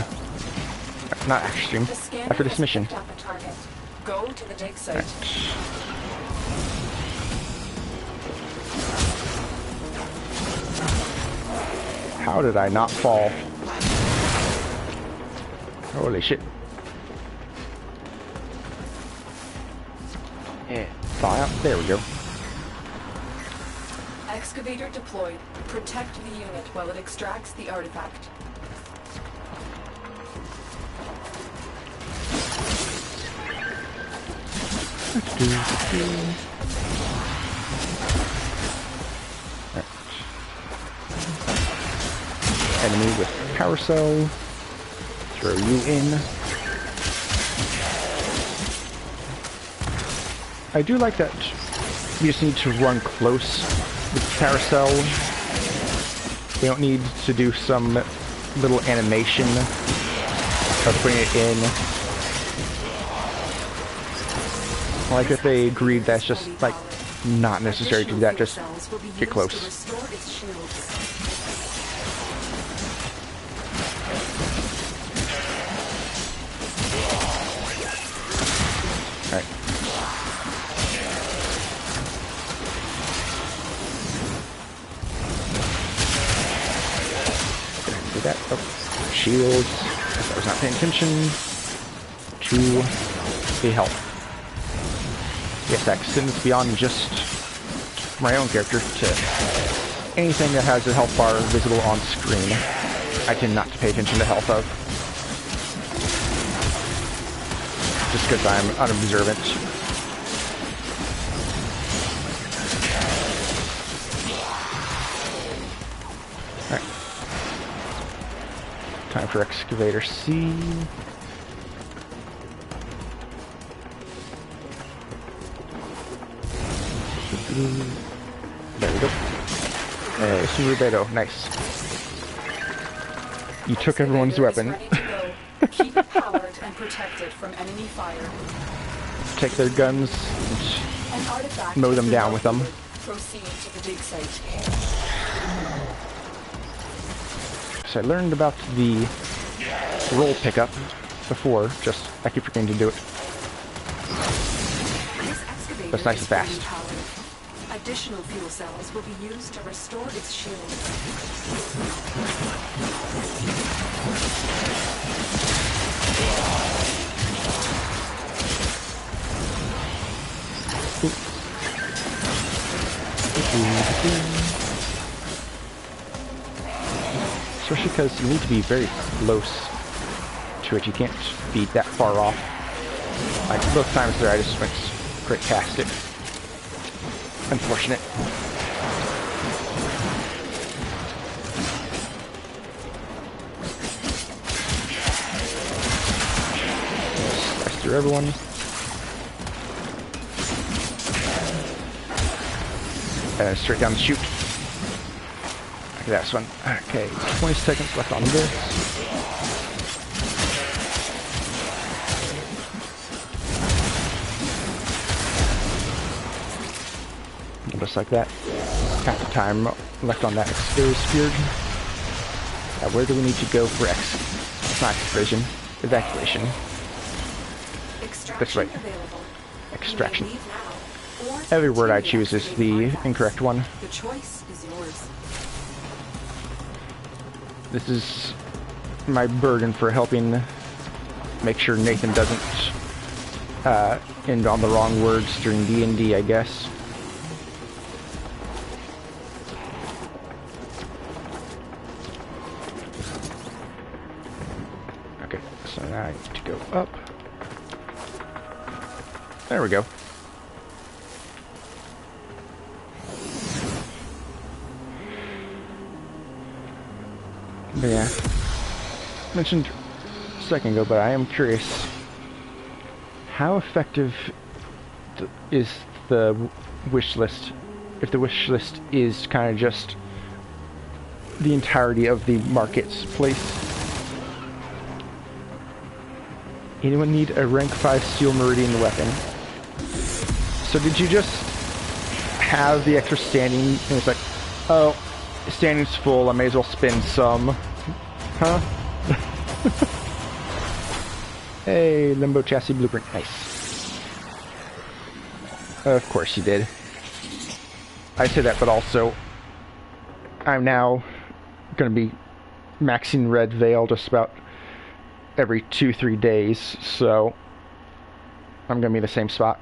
Not after stream, after this mission. Go to the dig site. How did I not fall? Holy shit. Yeah, fire. There we go. Excavator deployed. Protect the unit while it extracts the artifact. Enemy with power cell. Throw you in. I do like that you just need to run close with power cell. You don't need to do some little animation of putting it in. I like that they agreed that's just like not necessary to do that, just get close. Alright. Do that. Oh, shields. I was not paying attention to the health. Yes, that extends beyond just for my own character to anything that has a health bar visible on screen. I tend not to pay attention to health of. Just because I'm unobservant. Alright. Time for Excavator C. There we go. Hey, Surubedo, nice. You took everyone's weapon. Keep it powered and protected from enemy fire. Take their guns and mow them down with them. Proceed to the dig site. So I learned about the roll pickup before, just I keep forgetting to do it. That's nice and fast. Additional fuel cells will be used to restore its shield. Especially because you need to be very close to it. You can't be that far off. Like both times there, I just went straight past it. Unfortunate. Slice through everyone. And straight down the chute. Look at this one. Okay, 20 seconds left on this. Just like that. Half the time left on that Excavator Sphere. Now where do we need to go for evacuation? This way. Extraction. Every word I choose is the incorrect one. The choice is yours. This is my burden for helping make sure Nathan doesn't end on the wrong words during D&D, I guess. Okay, so now I need to go up. There we go. But yeah, mentioned a second ago, but I am curious, how effective is the wish list, if the wish list is kind of just the entirety of the market's place? Anyone need a rank 5 Steel Meridian weapon? So did you just have the extra standing and it's like, oh, standing's full, I may as well spend some. Huh? Hey, Limbo Chassis Blueprint. Nice. Of course you did. I say that, but also, I'm now going to be maxing Red Veil just about every 2-3 days, so I'm going to be in the same spot.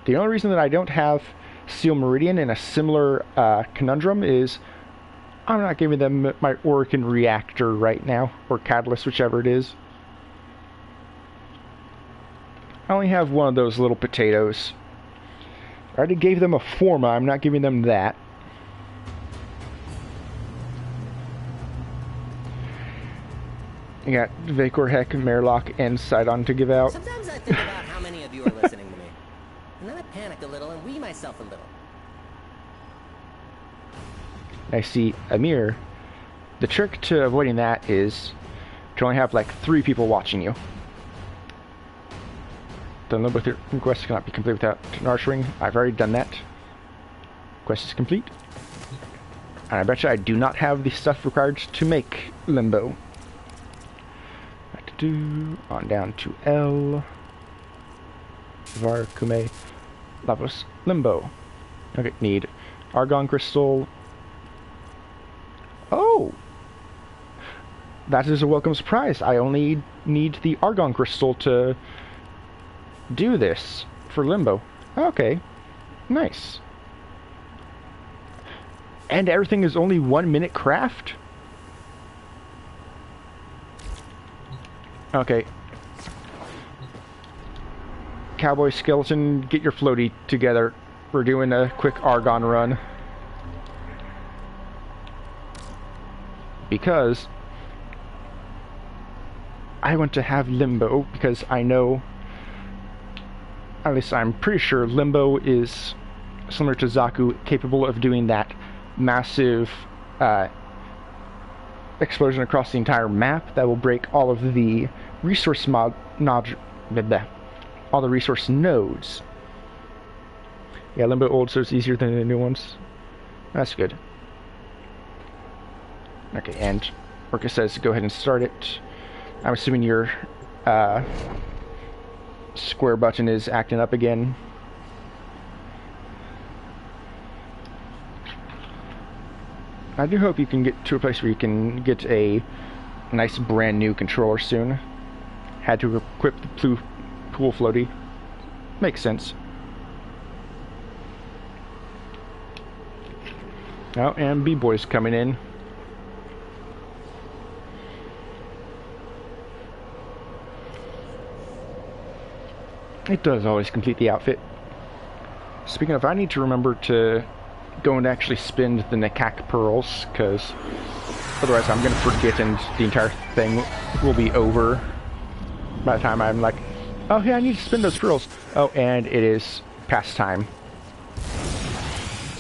The only reason that I don't have Steel Meridian in a similar conundrum is I'm not giving them my Orokin Reactor right now, or Catalyst, whichever it is. I only have one of those little potatoes. I already gave them a Forma, I'm not giving them that. You got Vacor, Heck, Merlock, and Sidon to give out. Sometimes I think about how many of you are listening to me. And then I panic a little and wee myself a little. I see Amir. The trick to avoiding that is to only have like 3 people watching you. The Limbo quest cannot be complete without nurturing. I've already done that. Quest is complete. And I bet you I do not have the stuff required to make Limbo. On down to L. Var, Kume, Lavos, Limbo. Okay, need Argon Crystal. Oh! That is a welcome surprise. I only need the Argon Crystal to do this for Limbo. Okay, nice. And everything is only 1 minute craft? Okay. Cowboy Skeleton, get your floaty together. We're doing a quick Argon run. Because I want to have Limbo, because I know, at least I'm pretty sure, Limbo is similar to Zaku, capable of doing that massive explosion across the entire map that will break all of the resource all the resource nodes. Yeah, Limbo old, so it's easier than the new ones. That's good. Okay, and Orca says go ahead and start it. I'm assuming your square button is acting up again. I do hope you can get to a place where you can get a nice brand new controller soon. Had to equip the pool floaty. Makes sense. Oh, and B-Boy's coming in. It does always complete the outfit. Speaking of, I need to remember to go and actually spend the Nekak pearls, because otherwise I'm going to forget and the entire thing will be over by the time I'm like, oh yeah, I need to spend those pearls. Oh, and it is past time.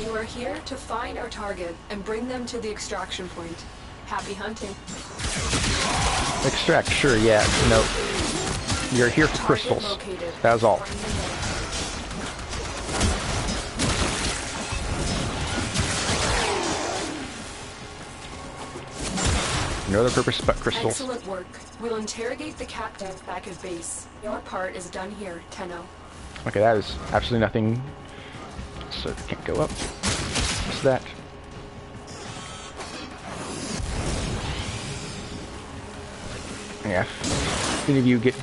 You are here to find our target and bring them to the extraction point. Happy hunting. Extract, sure, yeah, no. You're here for crystals. That was all. No other purpose but crystals. Excellent work. We'll interrogate the captain back at base. Your part is done here, Tenno. Okay, that is absolutely nothing. So it can't go up. What's that? Yeah. If any of you get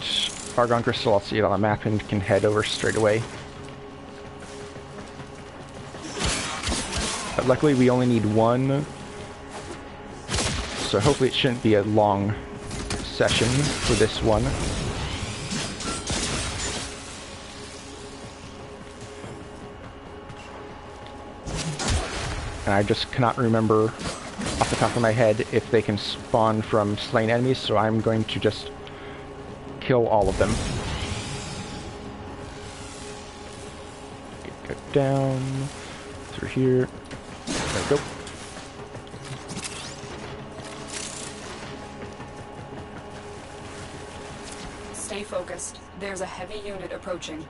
Argon Crystal, I'll see it on the map and can head over straight away. But luckily we only need one, so hopefully it shouldn't be a long session for this one. And I just cannot remember off the top of my head if they can spawn from slain enemies, so I'm going to just kill all of them. Go down through here. There we go. Stay focused. There's a heavy unit approaching.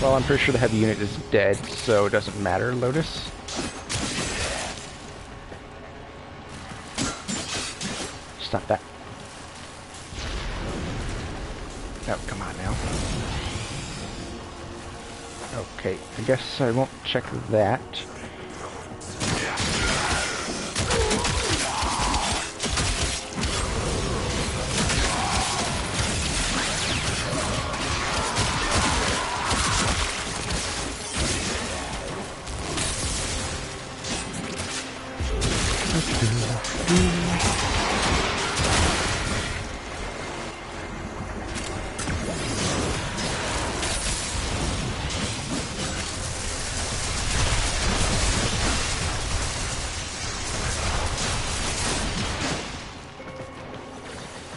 Well, I'm pretty sure the heavy unit is dead, so it doesn't matter, Lotus. Stop that. Oh, come on now. Okay, I guess I won't check that.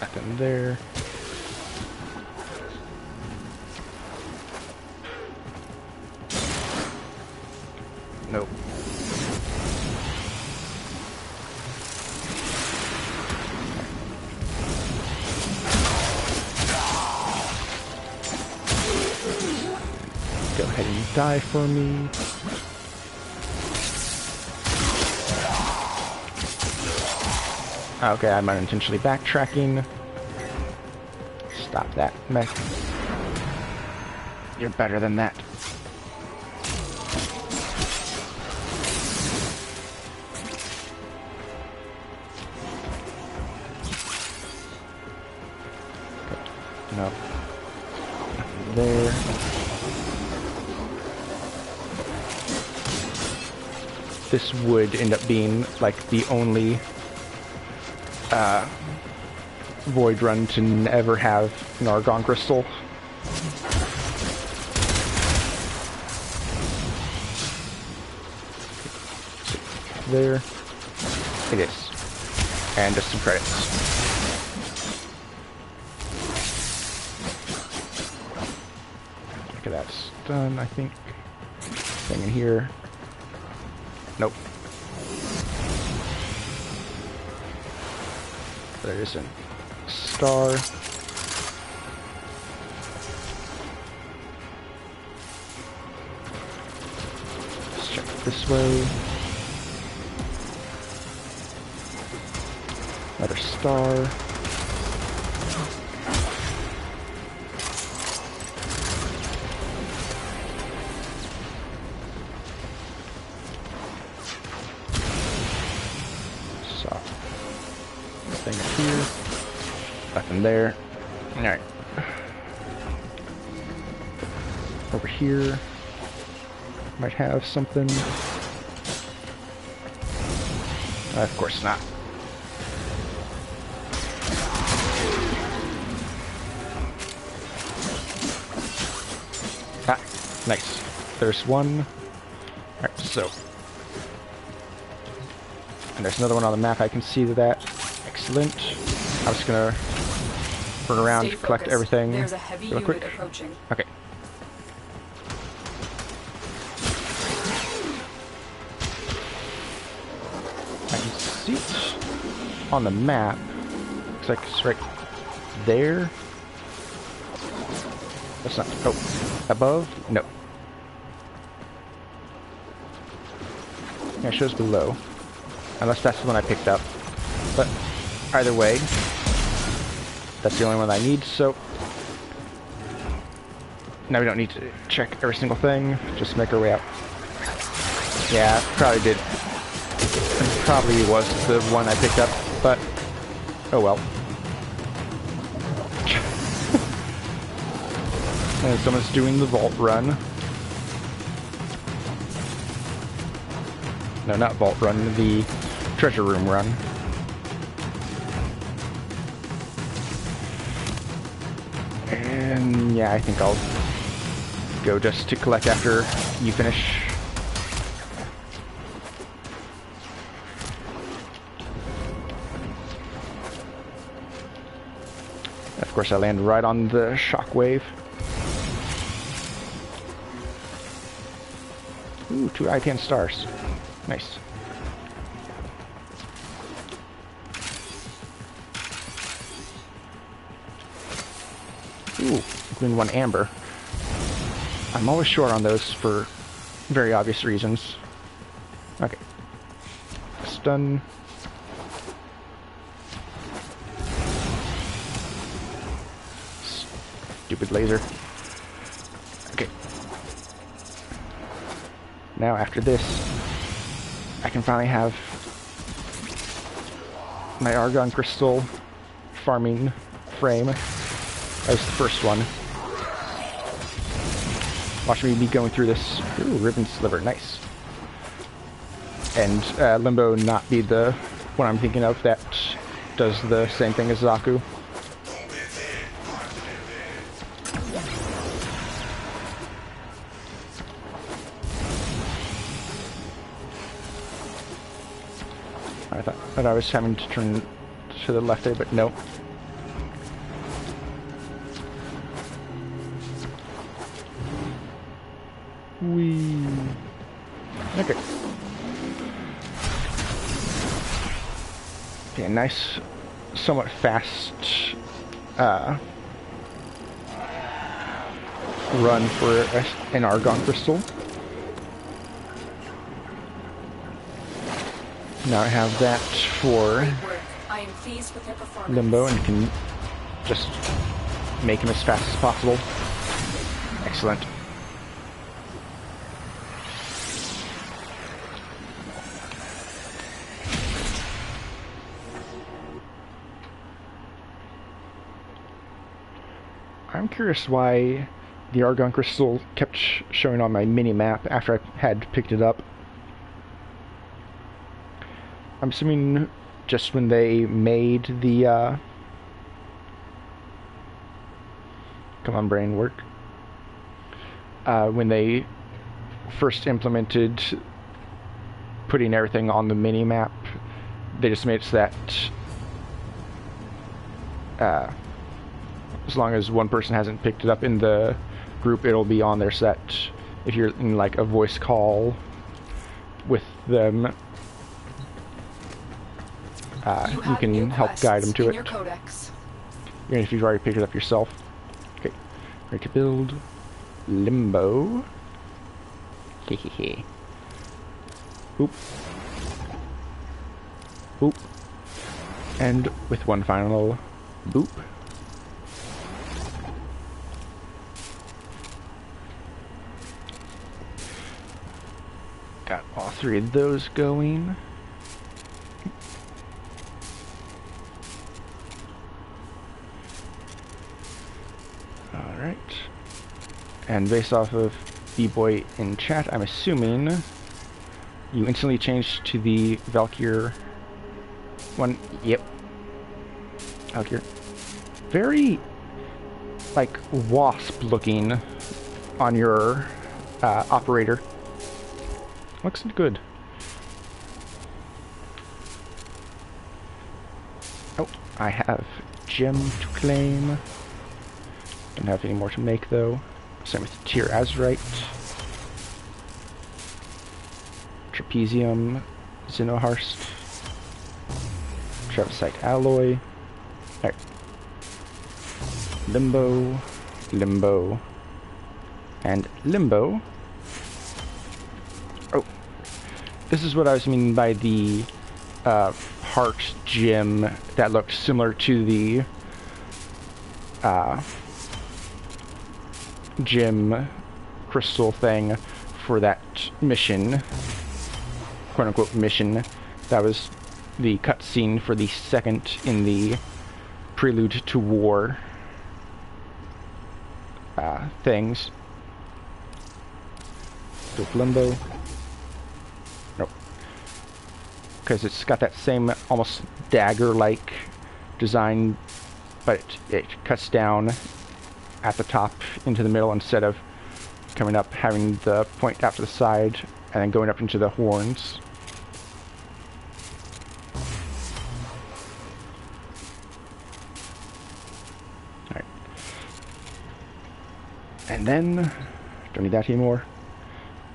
Nothing there. Nope. Go ahead and die for me. Okay, I'm unintentionally backtracking. Stop that mess. You're better than that. Okay. No. Nothing there. this would end up being like the only Void run to never have an Argon Crystal. There. It is. And just some credits. Okay, that's done, I think. Thing in here. Nope. There isn't. Star. Let's check it this way. Another star. So, thing here. Nothing there. Alright. Over here. Might have something. Of course not. Ah, nice. There's one. Alright, so. And there's another one on the map. I can see that. Excellent. I was gonna run around, collect everything. There's a heavy real quick. unit approaching. Okay. I can see it on the map. Looks like it's right there. That's not. Oh, above? No. Yeah, it shows below. Unless that's the one I picked up. But either way, that's the only one I need, so now we don't need to check every single thing, just make our way out. Yeah, probably did. Probably was the one I picked up, but oh well. And someone's doing the vault run. No, not vault run, the treasure room run. And yeah, I think I'll go just to collect after you finish. Of course, I land right on the shockwave. Ooh, 2 I-10 stars. Nice. Ooh, including 1 amber. I'm always short on those for very obvious reasons. Okay. Stun. Stupid laser. Okay. Now after this, I can finally have my Argon Crystal farming frame. That was the first one. Watch me be going through this. Ooh, Ribbon Sliver, nice. And Limbo not be the one I'm thinking of that does the same thing as Zaku. I thought I was having to turn to the left there, but no. Whee. Okay. Okay, nice, somewhat fast run for an Argon Crystal. Now I have that for I am pleased with your performance. Limbo and can just make him as fast as possible. Excellent. I'm curious why the Argon Crystal kept showing on my mini-map after I had picked it up. I'm assuming just when they made the, come on, brain, work. When they first implemented putting everything on the mini-map, they just made it so that as long as one person hasn't picked it up in the group, it'll be on there, so that if you're in like a voice call with them, you can help guide them to it. Even if you've already picked it up yourself. Okay, ready to build Limbo. Hehehe. Oop. Oop. And with one final boop. Got all three of those going. Alright. And based off of B-Boy in chat, I'm assuming you instantly changed to the Valkyr one. Yep. Valkyr. Very, like, wasp looking on your operator. Looks good. Oh, I have gem to claim. Don't have any more to make though. Same with Tyr Azurite. Trapezium, Xenoharst, Travisite Alloy. Alright. Limbo, Limbo, and Limbo. Oh, this is what I was meaning by the heart gem that looked similar to the gem crystal thing for that mission, quote-unquote mission. That was the cutscene for the second in the Prelude to War things. Build Limbo. Nope. Because it's got that same almost dagger-like design, but it cuts down at the top into the middle instead of coming up, having the point out to the side, and then going up into the horns. Alright. And then, don't need that anymore.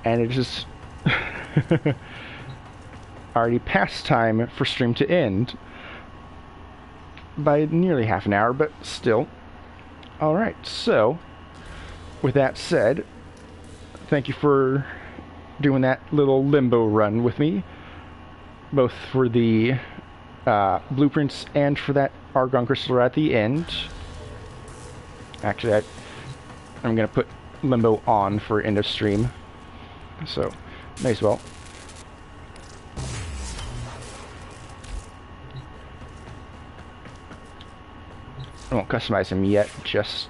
And it is already past time for stream to end. By nearly half an hour, but still. Alright, so, with that said, thank you for doing that little Limbo run with me, both for the blueprints and for that Argon Crystal at the end. Actually, I'm going to put Limbo on for end of stream, so may as well. I won't customize him yet, just...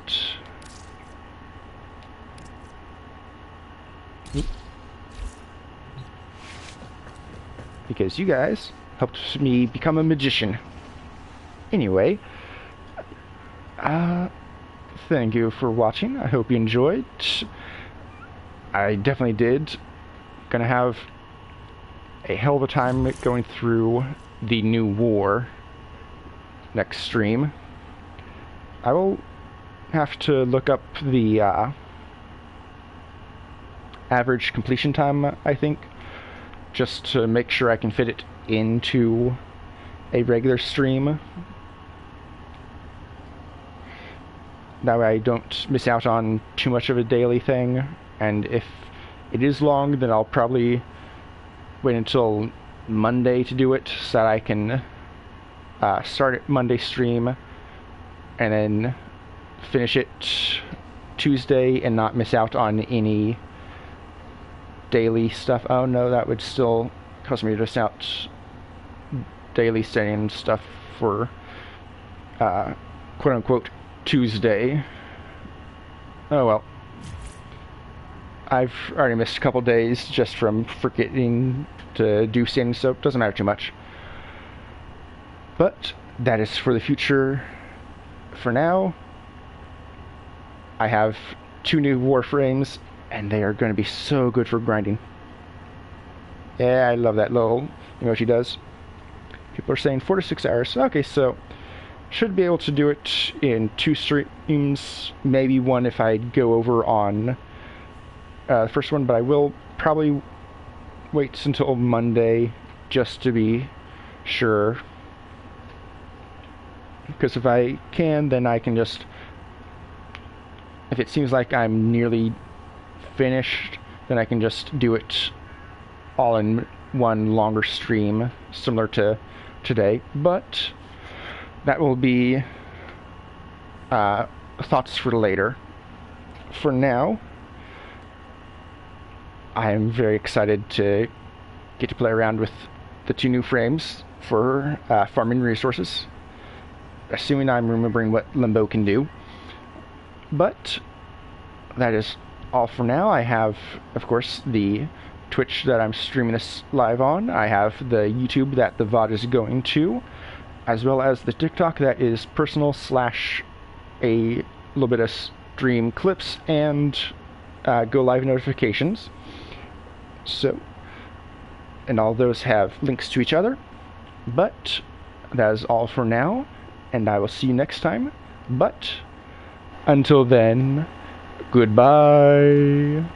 because you guys helped me become a magician. Anyway, thank you for watching. I hope you enjoyed. I definitely did. Gonna have a hell of a time going through the new war next stream. I will have to look up the average completion time, I think, just to make sure I can fit it into a regular stream. That way I don't miss out on too much of a daily thing, and if it is long, then I'll probably wait until Monday to do it, so that I can start at Monday stream and then finish it Tuesday and not miss out on any daily stuff. Oh no, that would still cause me to miss out daily studying stuff for quote-unquote Tuesday. Oh well. I've already missed a couple days just from forgetting to do standing, so it doesn't matter too much. But that is for the future. For now, I have 2 new Warframes, and they are going to be so good for grinding. Yeah, I love that little emoji does. People are saying 4 to 6 hours. Okay, so should be able to do it in 2 streams, maybe 1 if I go over on the first one, but I will probably wait until Monday just to be sure. Because if I can, then I can just, if it seems like I'm nearly finished, then I can just do it all in one longer stream, similar to today. But that will be thoughts for later. For now, I am very excited to get to play around with the 2 new frames for farming resources, assuming I'm remembering what Limbo can do. But that is all for now. I have, of course, the Twitch that I'm streaming this live on. I have the YouTube that the VOD is going to, as well as the TikTok that is personal / a little bit of stream clips and go live notifications. So, and all those have links to each other. But that is all for now, and I will see you next time. But until then, goodbye.